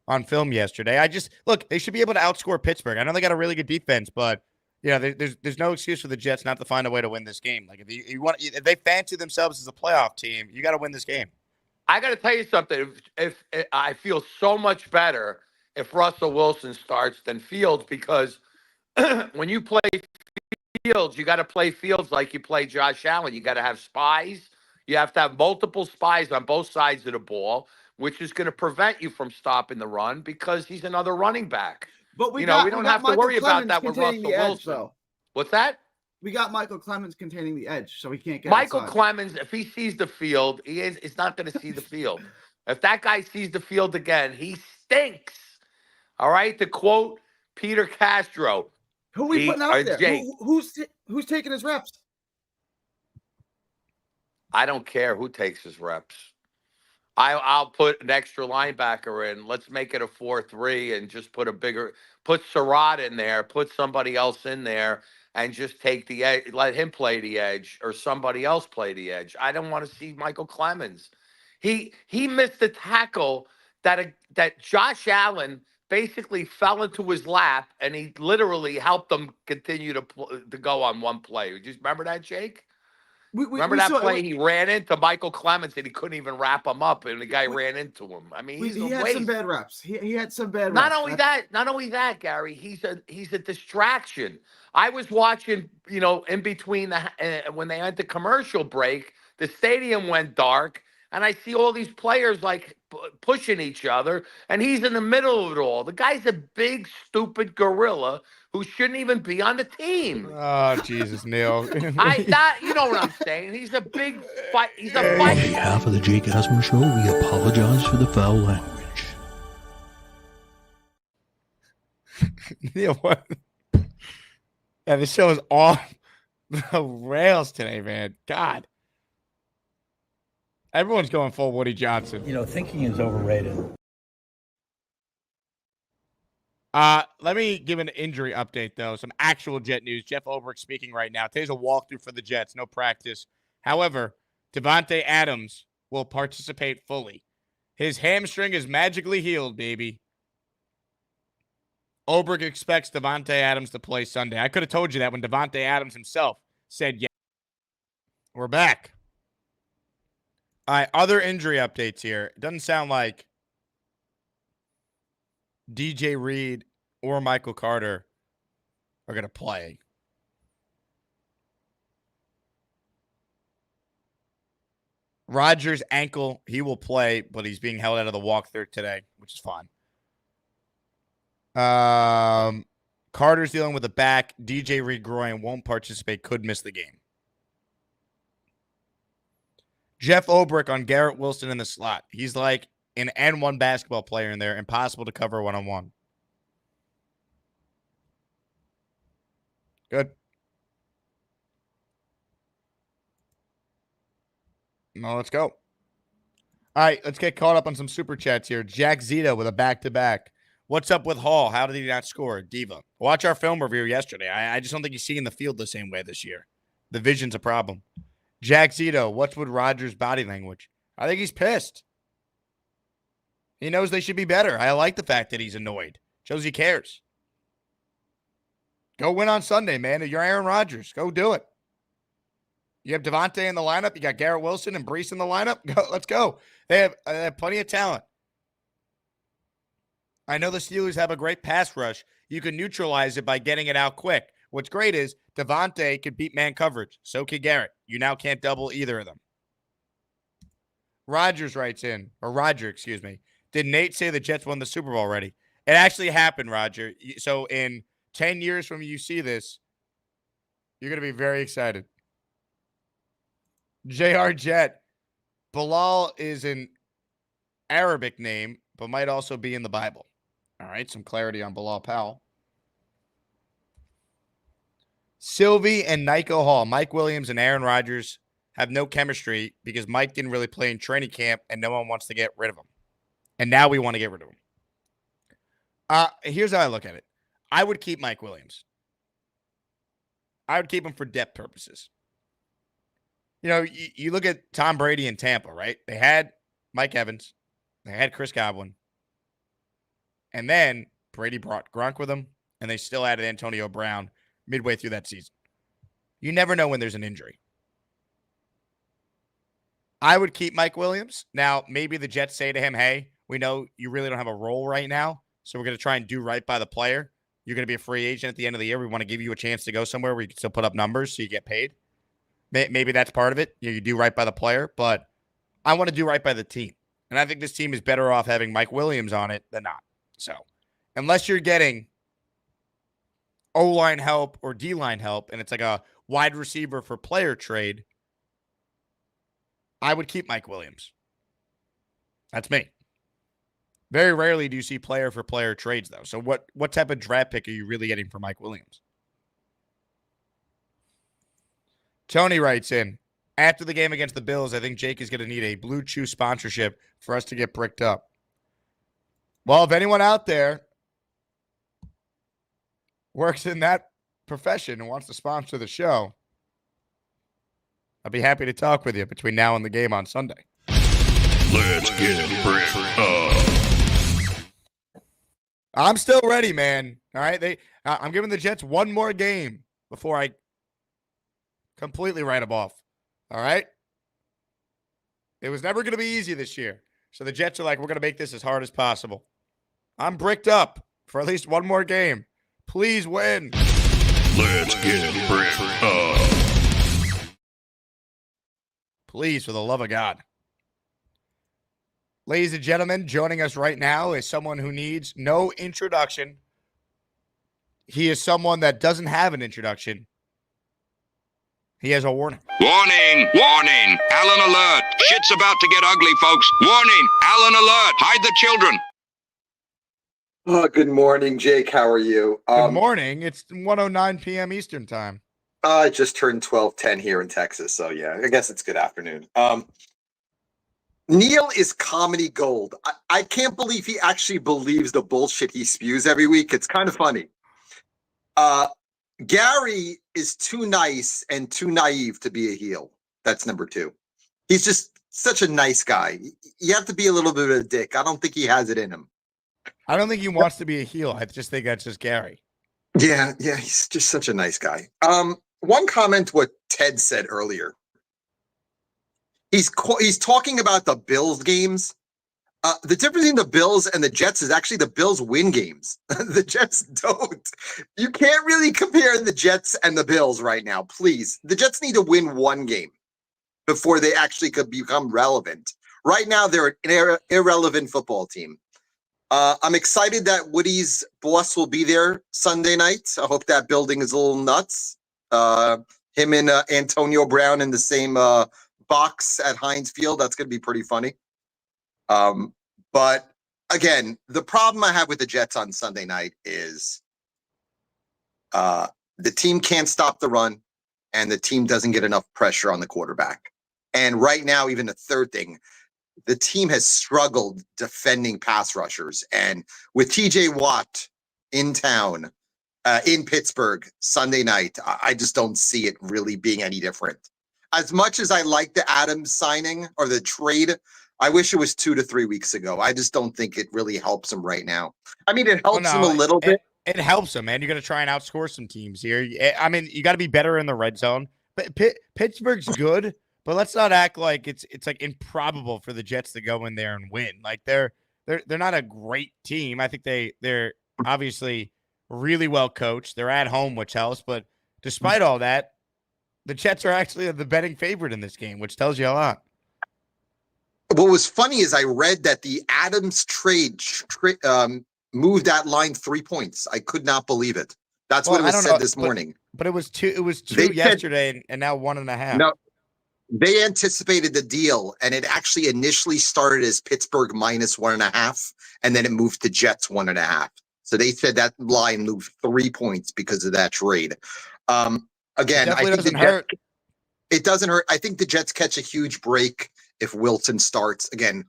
on film yesterday. Look, they should be able to outscore Pittsburgh. I know they got a really good defense, but there's no excuse for the Jets not to find a way to win this game. Like if they fancy themselves as a playoff team, you got to win this game. I got to tell you something. If I feel so much better if Russell Wilson starts than Fields, because when you play Fields, you got to play Fields like you play Josh Allen. You got to have spies. You have to have multiple spies on both sides of the ball, which is going to prevent you from stopping the run because he's another running back. But we don't have to worry about that with Russell Wilson. Though. What's that? We got Michael Clemens containing the edge, so he can't get Michael outside. Clemens, if he sees the field, he's not going to see the field. If that guy sees the field again, he stinks. All right? To quote Peter Castro. Who are we putting out there? Who's taking his reps? I don't care who takes his reps. I'll put an extra linebacker in. Let's make it a 4-3 and just put Surratt in there, put somebody else in there, and just take the edge, let him play the edge or somebody else play the edge. I don't want to see Michael Clemens. He missed a tackle that Josh Allen basically fell into his lap, and he literally helped them continue to go on one play. Do you remember that, Jake? Remember we that saw- play? He ran into Michael Clemens and he couldn't even wrap him up, and the guy ran into him. I mean, he's he a had waste. some bad reps. He had some bad Not reps. only that, Gary, he's a distraction. I was watching, in between when they went to commercial break, the stadium went dark, and I see all these players like pushing each other, and he's in the middle of it all. The guy's a big, stupid gorilla who shouldn't even be on the team. Oh, Jesus, Neil. You know what I'm saying? He's a big fight. He's a On fight. behalf of the Jake Asman Show, we apologize for the foul language. Neil, what? Yeah, this show is off the rails today, man. God. Everyone's going full Woody Johnson. Thinking is overrated. Let me give an injury update, though. Some actual Jet news. Jeff Ulbrich speaking right now. Today's a walkthrough for the Jets. No practice. However, Davante Adams will participate fully. His hamstring is magically healed, baby. Ulbrich expects Davante Adams to play Sunday. I could have told you that when Davante Adams himself said yes. We're back. All right, other injury updates here. It doesn't sound like DJ Reed or Michael Carter are going to play. Rodgers' ankle, he will play, but he's being held out of the walkthrough today, which is fine. Carter's dealing with a back. DJ Reed groin won't participate, could miss the game. Jeff Ulbrich on Garrett Wilson in the slot. He's like an N1 basketball player in there, impossible to cover one-on-one. Good. No, let's go. All right, let's get caught up on some super chats here. Jack Zito with a back-to-back. What's up with Hall? How did he not score? Diva. Watch our film review yesterday. I just don't think he's seeing the field the same way this year. The vision's a problem. Jack Zito, what's with Rodgers' body language? I think he's pissed. He knows they should be better. I like the fact that he's annoyed. Shows he cares. Go win on Sunday, man. You're Aaron Rodgers. Go do it. You have Davante in the lineup. You got Garrett Wilson and Brees in the lineup. Let's go. They have plenty of talent. I know the Steelers have a great pass rush. You can neutralize it by getting it out quick. What's great is Davante could beat man coverage. So could Garrett. You now can't double either of them. Roger, excuse me. Did Nate say the Jets won the Super Bowl already? It actually happened, Roger. So in 10 years from you see this, you're going to be very excited. JR Jet. Bilal is an Arabic name, but might also be in the Bible. All right, some clarity on Bilal Powell. Sylvie and Nico Hall. Mike Williams and Aaron Rodgers have no chemistry because Mike didn't really play in training camp and no one wants to get rid of him. And now we want to get rid of him. Here's how I look at it. I would keep Mike Williams. I would keep him for depth purposes. You look at Tom Brady in Tampa, right? They had Mike Evans. They had Chris Godwin. And then Brady brought Gronk with him, and they still added Antonio Brown midway through that season. You never know when there's an injury. I would keep Mike Williams. Now, maybe the Jets say to him, hey, we know you really don't have a role right now, so we're going to try and do right by the player. You're going to be a free agent at the end of the year. We want to give you a chance to go somewhere where you can still put up numbers so you get paid. Maybe that's part of it. You do right by the player, but I want to do right by the team. And I think this team is better off having Mike Williams on it than not. So, unless you're getting O-line help or D-line help, and it's like a wide receiver for player trade, I would keep Mike Williams. That's me. Very rarely do you see player for player trades, though. So what type of draft pick are you really getting for Mike Williams? Tony writes in, after the game against the Bills, I think Jake is going to need a Blue Chew sponsorship for us to get bricked up. Well, if anyone out there works in that profession and wants to sponsor the show, I'd be happy to talk with you between now and the game on Sunday. Let's get bricked up. I'm still ready, man. All right, I'm giving the Jets one more game before I completely write them off. All right. It was never going to be easy this year. So the Jets are like, we're going to make this as hard as possible. I'm bricked up for at least one more game. Please win. Let's get bricked up. Please, for the love of God. Ladies and gentlemen, joining us right now is someone who needs no introduction. He is someone that doesn't have an introduction. He has a warning. Warning! Warning! Allen alert! Shit's about to get ugly, folks. Warning! Allen alert! Hide the children! Good morning, Jake. How are you? Good morning. It's 1:09 p.m. Eastern time. I just turned 12:10 here in Texas, so yeah, I guess it's good afternoon. Neil is comedy gold. I can't believe he actually believes the bullshit he spews every week. It's kind of funny. Gary is too nice and too naive to be a heel. That's number 2. He's just such a nice guy. You have to be a little bit of a dick. I don't think he has it in him. I don't think he wants to be a heel. I just think that's just Gary. Yeah, he's just such a nice guy. One comment what Ted said earlier. He's talking about the Bills games. The difference between the Bills and the Jets is actually the Bills win games. The Jets don't. You can't really compare the Jets and the Bills right now, please. The Jets need to win one game before they actually could become relevant. Right now, they're an irrelevant football team. I'm excited that Woody's boss will be there Sunday night. I hope that building is a little nuts. Him and Antonio Brown in the same box at Heinz Field. That's going to be pretty funny. But again, the problem I have with the Jets on Sunday night is the team can't stop the run and the team doesn't get enough pressure on the quarterback. And right now, even the third thing, the team has struggled defending pass rushers. And with TJ Watt in town, in Pittsburgh Sunday night, I just don't see it really being any different. As much as I like the Adams signing or the trade, I wish it was 2 to 3 weeks ago. I just don't think it really helps him right now. I mean, it helps him a little bit. It helps him, man. You're going to try and outscore some teams here. I mean, you got to be better in the red zone. But Pittsburgh's good, but let's not act like it's like improbable for the Jets to go in there and win. Like they're not a great team. I think they're obviously really well coached. They're at home, which helps. But despite all that, the Jets are actually the betting favorite in this game, which tells you a lot. What was funny is I read that the Adams trade moved that line 3 points. I could not believe it. That's what it was said this morning. But it was 2. It was 2 yesterday, and now 1.5. No, they anticipated the deal, and it actually initially started as Pittsburgh -1.5, and then it moved to Jets 1.5. So they said that line moved 3 points because of that trade. Again, I think it doesn't hurt. I think the Jets catch a huge break if Wilson starts. Again,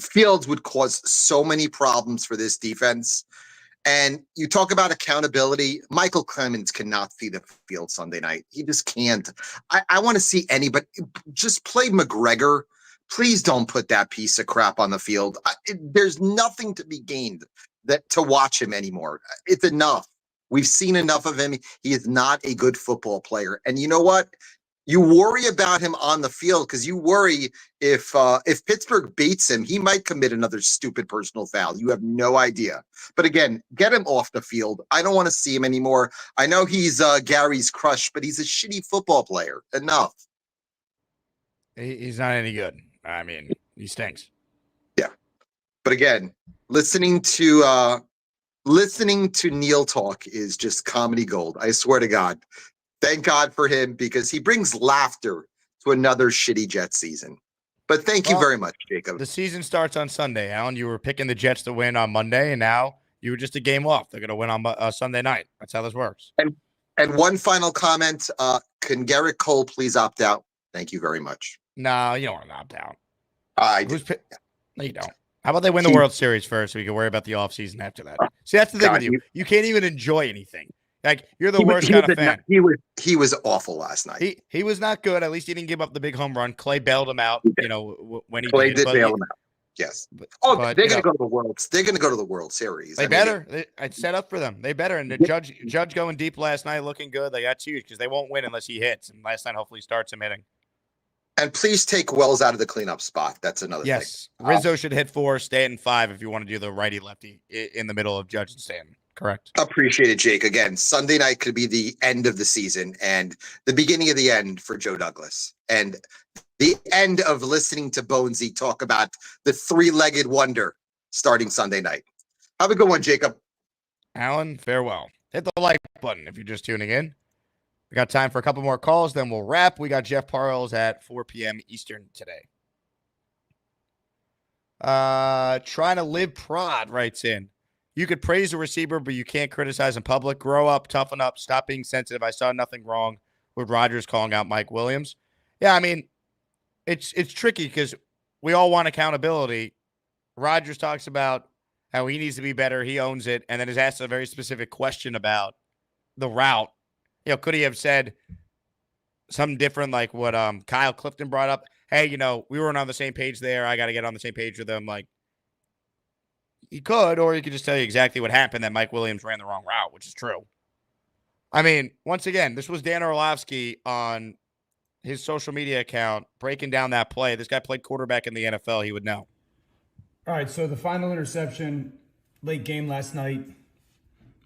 Fields would cause so many problems for this defense. And you talk about accountability. Michael Clemens cannot see the field Sunday night. He just can't. I want to see anybody. Just play McGregor. Please don't put that piece of crap on the field. There's nothing to be gained to watch him anymore. It's enough. We've seen enough of him. He is not a good football player. And you know what? You worry about him on the field because you worry if Pittsburgh beats him, he might commit another stupid personal foul. You have no idea. But again, get him off the field. I don't want to see him anymore. I know he's Gary's crush, but he's a shitty football player. Enough. He's not any good. I mean, he stinks. Yeah. But again, listening to Neil talk is just comedy gold. I swear to God. Thank God for him because he brings laughter to another shitty Jets season. But thank you very much, Jacob. The season starts on Sunday, Alan. You were picking the Jets to win on Monday, and now you were just a game off. They're going to win on Sunday night. That's how this works. And one final comment. Can Garrett Cole please opt out? Thank you very much. No, you don't want to opt out. No, you don't. How about they win the World Series first so we can worry about the offseason after that? See, that's the thing with you. You can't even enjoy anything. Like, you're the worst kind of fan. He was awful last night. He was not good. At least he didn't give up the big home run. Clay bailed him out, when he did bail him out. Yes. They're going to go to the World. They're going to go to the World Series. They better. It's set up for them. They better. And the Judge going deep last night, looking good. They got huge because they won't win unless he hits. And last night, hopefully, starts him hitting. And please take Wells out of the cleanup spot. That's another Yes. thing. Rizzo should hit 4, Stanton 5 if you want to do the righty-lefty in the middle of Judge and Stanton. Correct. Appreciate it, Jake. Again, Sunday night could be the end of the season and the beginning of the end for Joe Douglas. And the end of listening to Bonesy talk about the three-legged wonder starting Sunday night. Have a good one, Jacob. Alan, farewell. Hit the like button if you're just tuning in. We got time for a couple more calls, then we'll wrap. We got Jeff Parles at 4 p.m. Eastern today. Trying to live prod writes in. You could praise a receiver, but you can't criticize in public. Grow up, toughen up, stop being sensitive. I saw nothing wrong with Rodgers calling out Mike Williams. Yeah, I mean, it's tricky because we all want accountability. Rodgers talks about how he needs to be better. He owns it, and then is asked a very specific question about the route. You know, could he have said something different like what Kyle Clifton brought up? Hey, you know, we weren't on the same page there. I got to get on the same page with them. Like, he could, or he could just tell you exactly what happened, that Mike Williams ran the wrong route, which is true. I mean, once again, this was Dan Orlovsky on his social media account breaking down that play. This guy played quarterback in the NFL. He would know. All right, so the final interception, late game last night.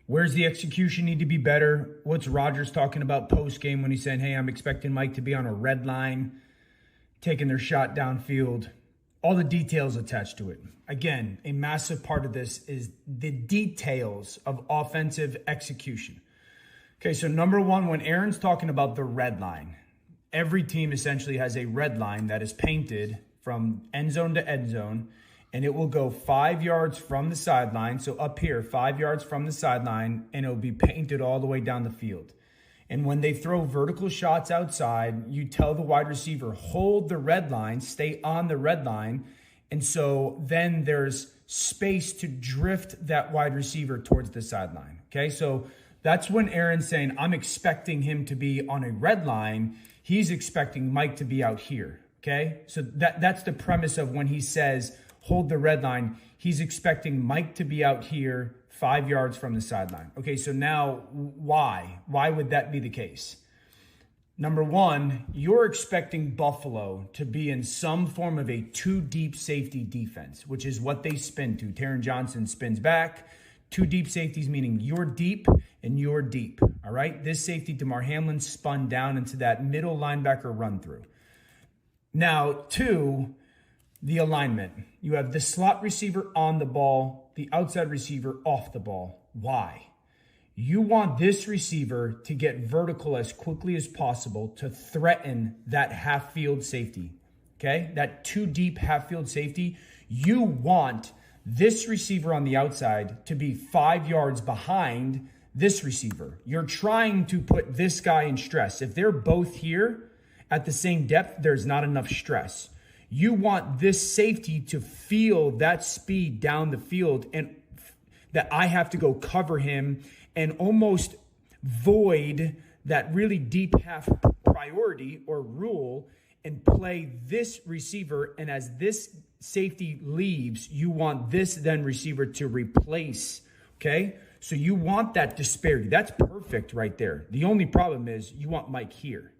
Where's the execution need to be better? What's Rodgers talking about post-game when he's saying, hey, I'm expecting Mike to be on a red line, taking their shot downfield? All the details attached to it. Again, a massive part of this is the details of offensive execution. Okay, so number one, when Aaron's talking about the red line, every team essentially has a red line that is painted from end zone to end zone, and it will go 5 yards from the sideline. So up here, 5 yards from the sideline, and it'll be painted all the way down the field. And when they throw vertical shots outside, you tell the wide receiver, hold the red line, stay on the red line. And so then there's space to drift that wide receiver towards the sideline. Okay, so that's when Aaron's saying, I'm expecting him to be on a red line. He's expecting Mike to be out here. Okay, so that's the premise of when he says, hold the red line. He's expecting Mike to be out here 5 yards from the sideline. Okay, so now why? Why would that be the case? Number one, you're expecting Buffalo to be in some form of a two deep safety defense, which is what they spin to. Taron Johnson spins back. Two deep safeties, meaning you're deep and you're deep. All right, this safety, DeMar Hamlin, spun down into that middle linebacker run through. Now, two, the alignment. You have the slot receiver on the ball, the outside receiver off the ball. Why? You want this receiver to get vertical as quickly as possible to threaten that half-field safety, okay? That two deep half-field safety. You want this receiver on the outside to be 5 yards behind this receiver. You're trying to put this guy in stress. If they're both here at the same depth, there's not enough stress. You want this safety to feel that speed down the field and that I have to go cover him and almost void that really deep half priority or rule and play this receiver. And as this safety leaves, you want this then receiver to replace, okay? So you want that disparity. That's perfect right there. The only problem is you want Mike here.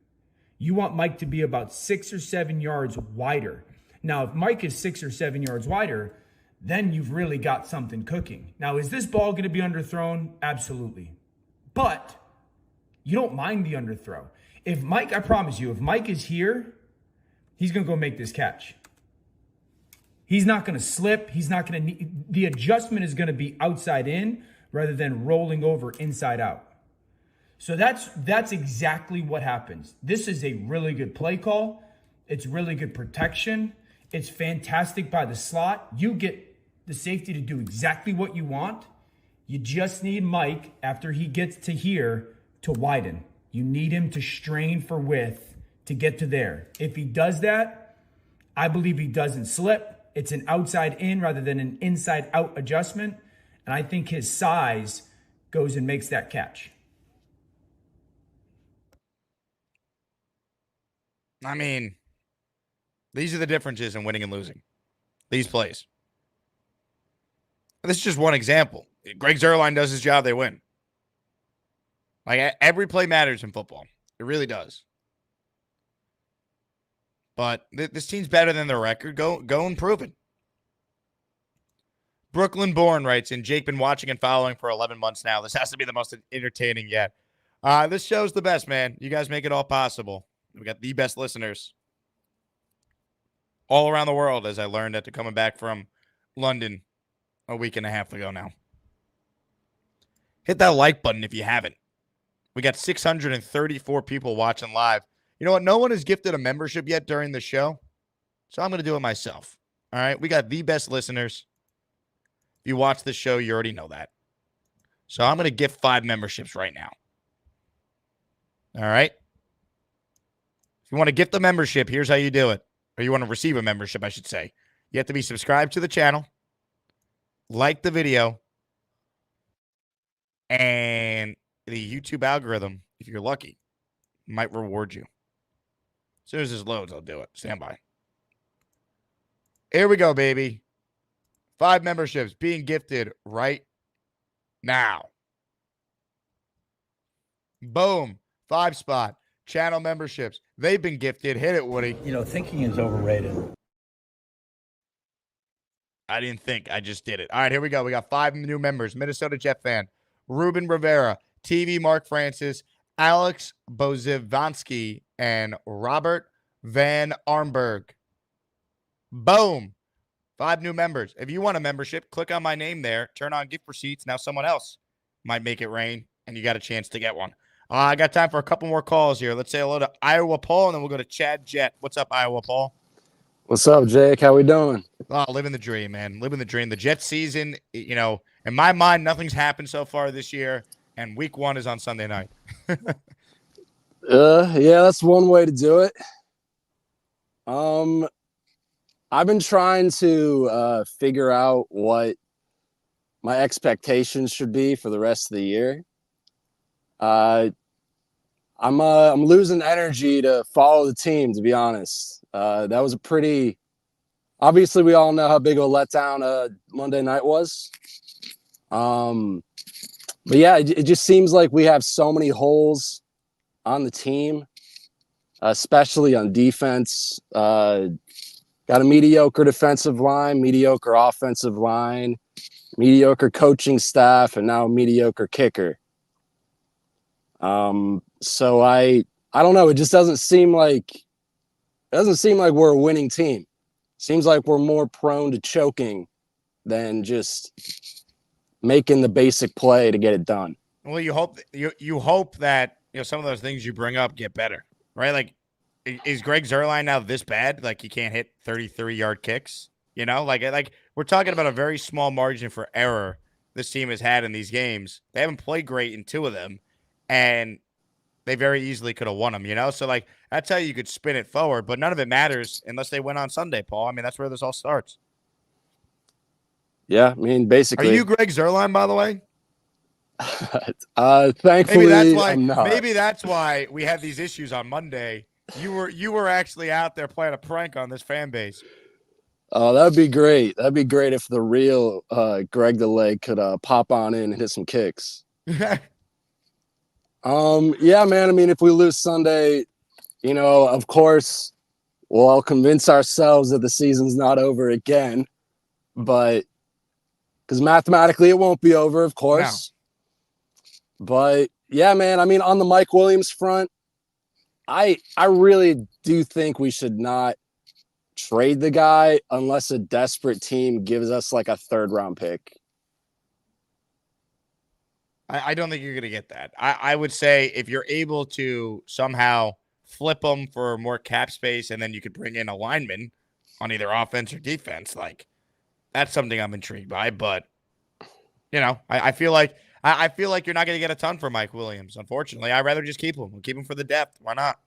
You want Mike to be about 6 or 7 yards wider. Now, if Mike is 6 or 7 yards wider, then you've really got something cooking. Now, is this ball going to be underthrown? Absolutely. But you don't mind the underthrow. If Mike, I promise you, if Mike is here, he's going to go make this catch. He's not going to slip. He's not going to need, the adjustment is going to be outside in rather than rolling over inside out. So that's exactly what happens. This is a really good play call. It's really good protection. It's fantastic by the slot. You get the safety to do exactly what you want. You just need Mike, after he gets to here, to widen. You need him to strain for width to get to there. If he does that, I believe he doesn't slip. It's an outside in rather than an inside out adjustment. And I think his size goes and makes that catch. I mean, these are the differences in winning and losing. These plays. This is just one example. Greg Zuerlein does his job, they win. Like, every play matters in football. It really does. But this team's better than their record. Go and prove it. Brooklyn Born writes in, Jake, been watching and following for 11 months now. This has to be the most entertaining yet. This show's the best, man. You guys make it all possible. We got the best listeners all around the world, as I learned after coming back from London a week and a half ago now. Hit that like button if you haven't. We got 634 people watching live. You know what? No one has gifted a membership yet during the show, so I'm going to do it myself. All right? We got the best listeners. If you watch the show, you already know that. So I'm going to gift 5 memberships right now. All right? If you want to gift the membership, here's how you do it. Or you want to receive a membership, I should say. You have to be subscribed to the channel, like the video, and the YouTube algorithm, if you're lucky, might reward you. As soon as this loads, I'll do it. Stand by. Here we go, baby. 5 memberships being gifted right now. Boom. 5 spot. Channel memberships. They've been gifted. Hit it, Woody. You know, thinking is overrated. I didn't think. I just did it. All right, here we go. We got 5 new members. Minnesota Jet fan. Ruben Rivera. TV Mark Francis. Alex Bozivansky. And Robert Van Arnberg. Boom. 5 new members. If you want a membership, click on my name there. Turn on gift receipts. Now someone else might make it rain, and you got a chance to get one. I got time for a couple more calls here. Let's say hello to Iowa Paul, and then we'll go to Chad Jet. What's up, Iowa Paul? What's up, Jake? How we doing? Oh, living the dream, man. Living the dream. The Jets season, you know, in my mind, nothing's happened so far this year, and week 1 is on Sunday night. Yeah, that's one way to do it. I've been trying to figure out what my expectations should be for the rest of the year. I'm losing energy to follow the team, to be honest. That was a pretty obviously we all know how big of a letdown Monday night was. But yeah, it just seems like we have so many holes on the team, especially on defense. Got a mediocre defensive line, mediocre offensive line, mediocre coaching staff, and now a mediocre kicker. So I don't know. It just doesn't seem like we're a winning team. Seems like we're more prone to choking than just making the basic play to get it done. Well, you hope that some of those things you bring up get better, right? Like, is Greg Zuerlein now this bad? Like, he can't hit 33-yard kicks? Like we're talking about a very small margin for error this team has had in these games. They haven't played great in 2 of them, and they very easily could have won them, So, like, that's how you could spin it forward, but none of it matters unless they win on Sunday, Paul. I mean, that's where this all starts. Yeah, I mean, basically. Are you Greg Zuerlein, by the way? Thankfully, I'm not. Maybe that's why we had these issues on Monday. You were actually out there playing a prank on this fan base. Oh, that'd be great. That'd be great if the real Greg the Leg could pop on in and hit some kicks. Yeah, man. I mean, if we lose Sunday, of course, we'll all convince ourselves that the season's not over again. But because mathematically it won't be over, of course. No. But yeah, man. I mean, on the Mike Williams front, I really do think we should not trade the guy unless a desperate team gives us like a 3rd-round pick. I don't think you're going to get that. I would say if you're able to somehow flip them for more cap space and then you could bring in a lineman on either offense or defense, like, that's something I'm intrigued by. But, I feel like you're not going to get a ton for Mike Williams, unfortunately. I'd rather just keep him. We'll keep him for the depth. Why not?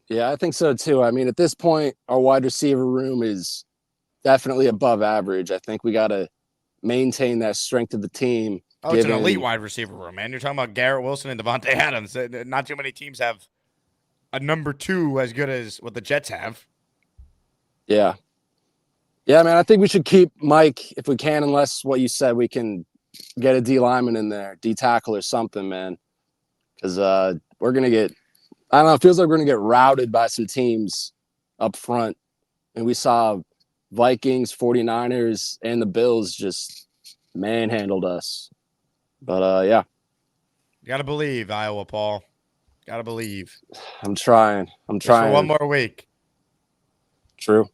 Yeah, I think so too. I mean, at this point, our wide receiver room is definitely above average. I think we got to maintain that strength of the team. Oh, it's an elite wide receiver room, man. You're talking about Garrett Wilson and Davante Adams. Not too many teams have a number 2 as good as what the Jets have. Yeah. Yeah, man, I think we should keep Mike if we can, unless what you said, we can get a D lineman in there, D tackle or something, man. Because we're going to get, I don't know, it feels like we're going to get routed by some teams up front. And we saw Vikings, 49ers, and the Bills just manhandled us. But, yeah. Got to believe, Iowa, Paul. Got to believe. I'm trying. Just for one more week. True.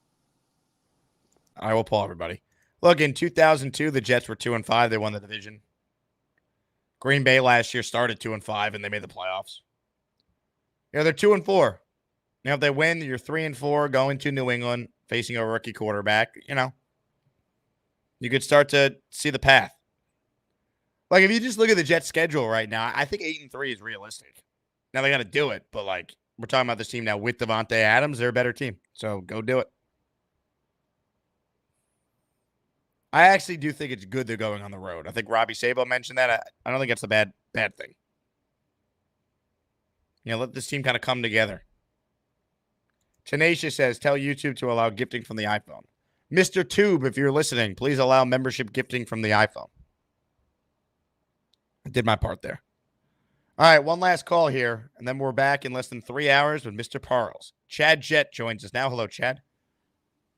Iowa, Paul, everybody. Look, in 2002, the Jets were 2-5. They won the division. Green Bay last year started 2-5, and they made the playoffs. Yeah, they're 2-4. Now, if they win, you're 3-4 going to New England, facing a rookie quarterback. You could start to see the path. Like, if you just look at the Jets' schedule right now, I think 8-3 is realistic. Now, they got to do it, but, we're talking about this team now with Davante Adams. They're a better team, so go do it. I actually do think it's good they're going on the road. I think Robby Sabo mentioned that. I don't think that's a bad thing. Let this team kind of come together. Tenacious says, tell YouTube to allow gifting from the iPhone. Mr. Tube, if you're listening, please allow membership gifting from the iPhone. I did my part there. All right, one last call here, and then we're back in less than 3 hours with Mr. Parles. Chad Jett joins us now. Hello, Chad.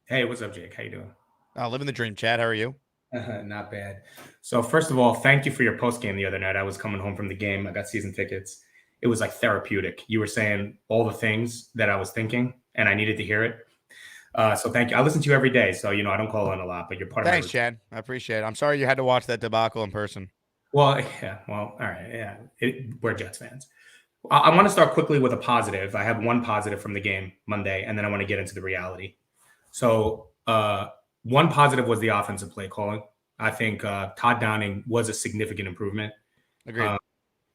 Hey, what's up, Jake? How you doing? Living the dream, Chad. How are you? Not bad. So first of all, thank you for your post game the other night. I was coming home from the game. I got season tickets. It was like therapeutic. You were saying all the things that I was thinking, and I needed to hear it. So thank you. I listen to you every day, so I don't call in a lot, but you're part of Thanks, Chad. I appreciate it. I'm sorry you had to watch that debacle in person. Well, yeah. Well, all right. Yeah. We're Jets fans. I want to start quickly with a positive. I have one positive from the game Monday, and then I want to get into the reality. So one positive was the offensive play calling. I think Todd Downing was a significant improvement. Agreed.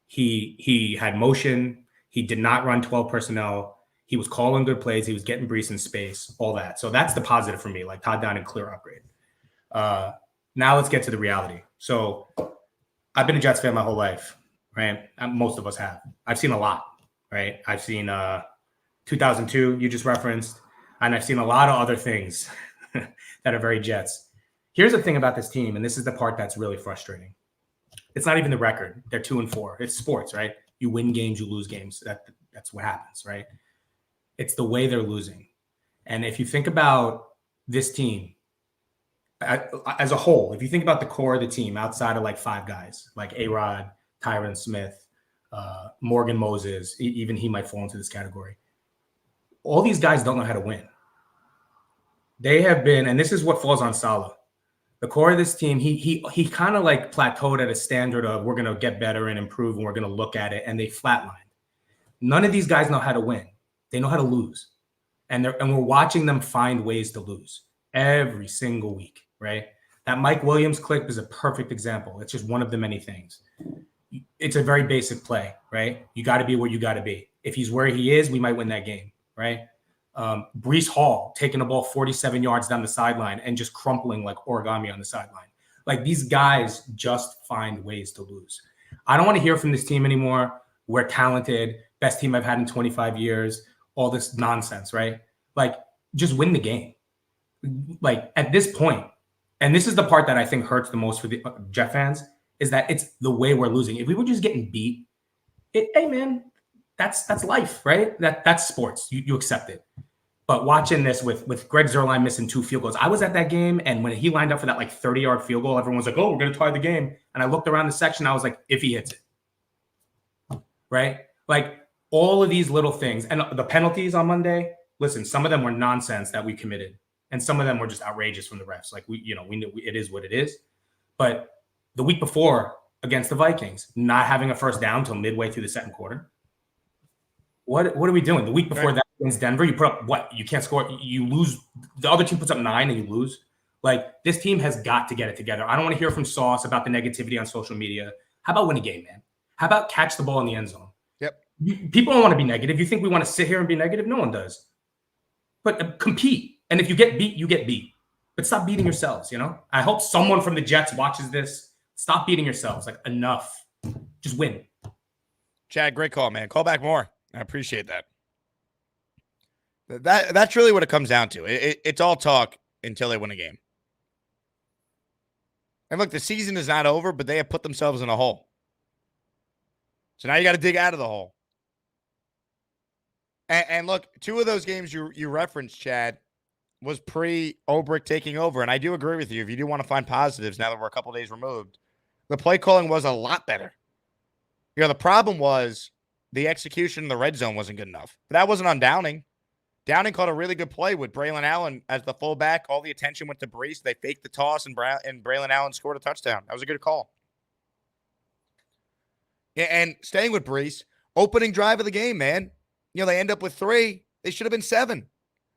He had motion. He did not run 12 personnel. He was calling good plays. He was getting Brees in space, all that. So that's the positive for me, like Todd Downing, clear upgrade. Now let's get to the reality. So I've been a Jets fan my whole life, right? Most of us have. I've seen a lot, right? I've seen 2002, you just referenced, and I've seen a lot of other things that are very Jets. Here's the thing about this team, and this is the part that's really frustrating. It's not even the record. They're 2-4. It's sports, right? You win games, you lose games. That's what happens, right? It's the way they're losing. And if you think about this team as a whole, if you think about the core of the team outside of like five guys, like A-Rod, Tyron Smith, Morgan Moses, even he might fall into this category. All these guys don't know how to win. They have been, and this is what falls on Saleh. The core of this team, he kind of like plateaued at a standard of we're going to get better and improve and we're going to look at it, and they flatlined. None of these guys know how to win. They know how to lose. And we're watching them find ways to lose every single week, right? That Mike Williams clip is a perfect example. It's just one of the many things. It's a very basic play, right? You got to be where you got to be. If he's where he is, we might win that game, right? Brees Hall taking the ball 47 yards down the sideline and just crumpling like origami on the sideline. Like, these guys just find ways to lose. I don't want to hear from this team anymore. We're talented, best team I've had in 25 years, all this nonsense, right? Like, just win the game. Like, at this point, and this is the part that I think hurts the most for the Jet fans, is that it's the way we're losing. If we were just getting beat, hey man, that's life, right? That's sports. You accept it. But watching this with Greg Zuerlein missing 2 field goals, I was at that game, and when he lined up for that like 30-yard field goal, everyone was like, "Oh, we're gonna tie the game." And I looked around the section, I was like, "If he hits it," right? Like, all of these little things, and the penalties on Monday. Listen, some of them were nonsense that we committed, and some of them were just outrageous from the refs. Like, we knew it is what it is. But the week before against the Vikings, not having a first down till midway through the second quarter. What are we doing? The week before that against Denver, you put up what? You can't score. You lose. The other team puts up 9 and you lose. Like, this team has got to get it together. I don't want to hear from Sauce about the negativity on social media. How about win a game, man? How about catch the ball in the end zone? Yep. People don't want to be negative. You think we want to sit here and be negative? No one does. But compete. And if you get beat, you get beat. But stop beating yourselves, I hope someone from the Jets watches this. Stop beating yourselves. Like, enough. Just win. Chad, great call, man. Call back more. I appreciate that. That's really what it comes down to. It's all talk until they win a game. And look, the season is not over, but they have put themselves in a hole. So now you got to dig out of the hole. And look, two of those games you referenced, Chad, was pre-Obrick taking over. And I do agree with you. If you do want to find positives now that we're a couple days removed, the play calling was a lot better. The problem was the execution in the red zone wasn't good enough. But that wasn't on Downing. Downing caught a really good play with Braylon Allen as the fullback. All the attention went to Brees. They faked the toss, and Braylon Allen scored a touchdown. That was a good call. Yeah, and staying with Brees, opening drive of the game, man. They end up with 3. They should have been 7.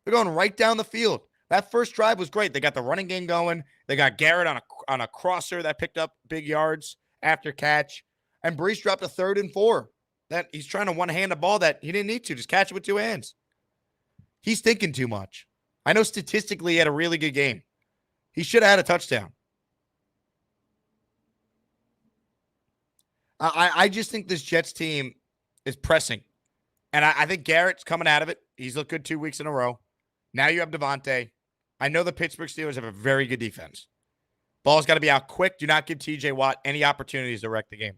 They're going right down the field. That first drive was great. They got the running game going. They got Garrett on a crosser that picked up big yards after catch. And Brees dropped a 3rd and 4. That he's trying to one-hand a ball that he didn't need to. Just catch it with 2 hands. He's thinking too much. I know statistically he had a really good game. He should have had a touchdown. I just think this Jets team is pressing. And I think Garrett's coming out of it. He's looked good 2 weeks in a row. Now you have Davante. I know the Pittsburgh Steelers have a very good defense. Ball's got to be out quick. Do not give TJ Watt any opportunities to wreck the game.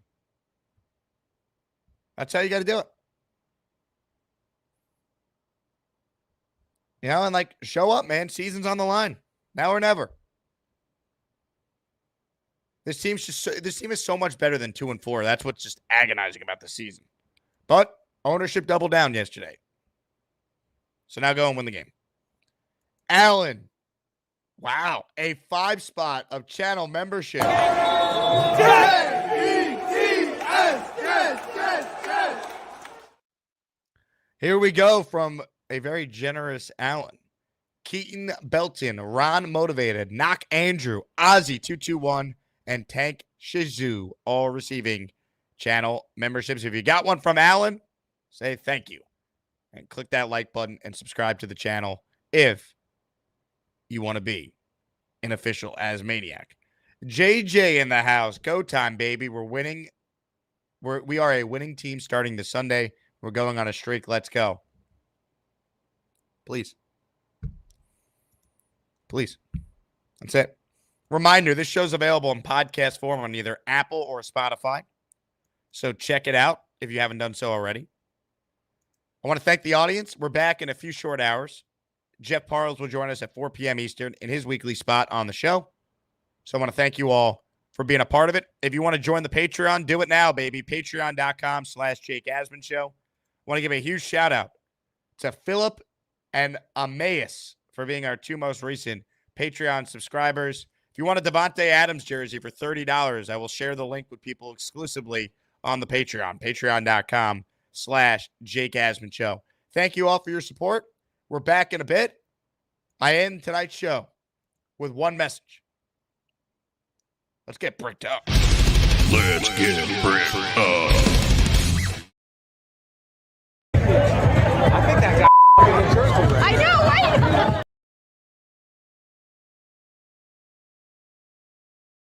That's how you got to do it. And show up, man. Season's on the line. Now or never. This team is so much better than 2-4. That's what's just agonizing about the season. But ownership doubled down yesterday. So now go and win the game. Allen. Wow. A 5 spot of channel membership. Here we go from a very generous Allen. Keaton Belton, Ron Motivated, Knock Andrew, Ozzy 221, and Tank Shizu, all receiving channel memberships. If you got one from Allen, say thank you. And click that like button and subscribe to the channel if you want to be an official Asmaniac. JJ in the house. Go time, baby. We're winning. We are a winning team starting this Sunday. We're going on a streak. Let's go. Please. Please. That's it. Reminder, this show's available in podcast form on either Apple or Spotify. So check it out if you haven't done so already. I want to thank the audience. We're back in a few short hours. Jeff Parles will join us at 4 p.m. Eastern in his weekly spot on the show. So I want to thank you all for being a part of it. If you want to join the Patreon, do it now, baby. Patreon.com/Jake Asman Show. I want to give a huge shout out to Philip and Emmaus for being our 2 most recent Patreon subscribers. If you want a Davante Adams jersey for $30, I will share the link with people exclusively on the Patreon. Patreon.com/Jake Asman Show. Thank you all for your support. We're back in a bit. I end tonight's show with one message. Let's get bricked up. Let's get bricked up.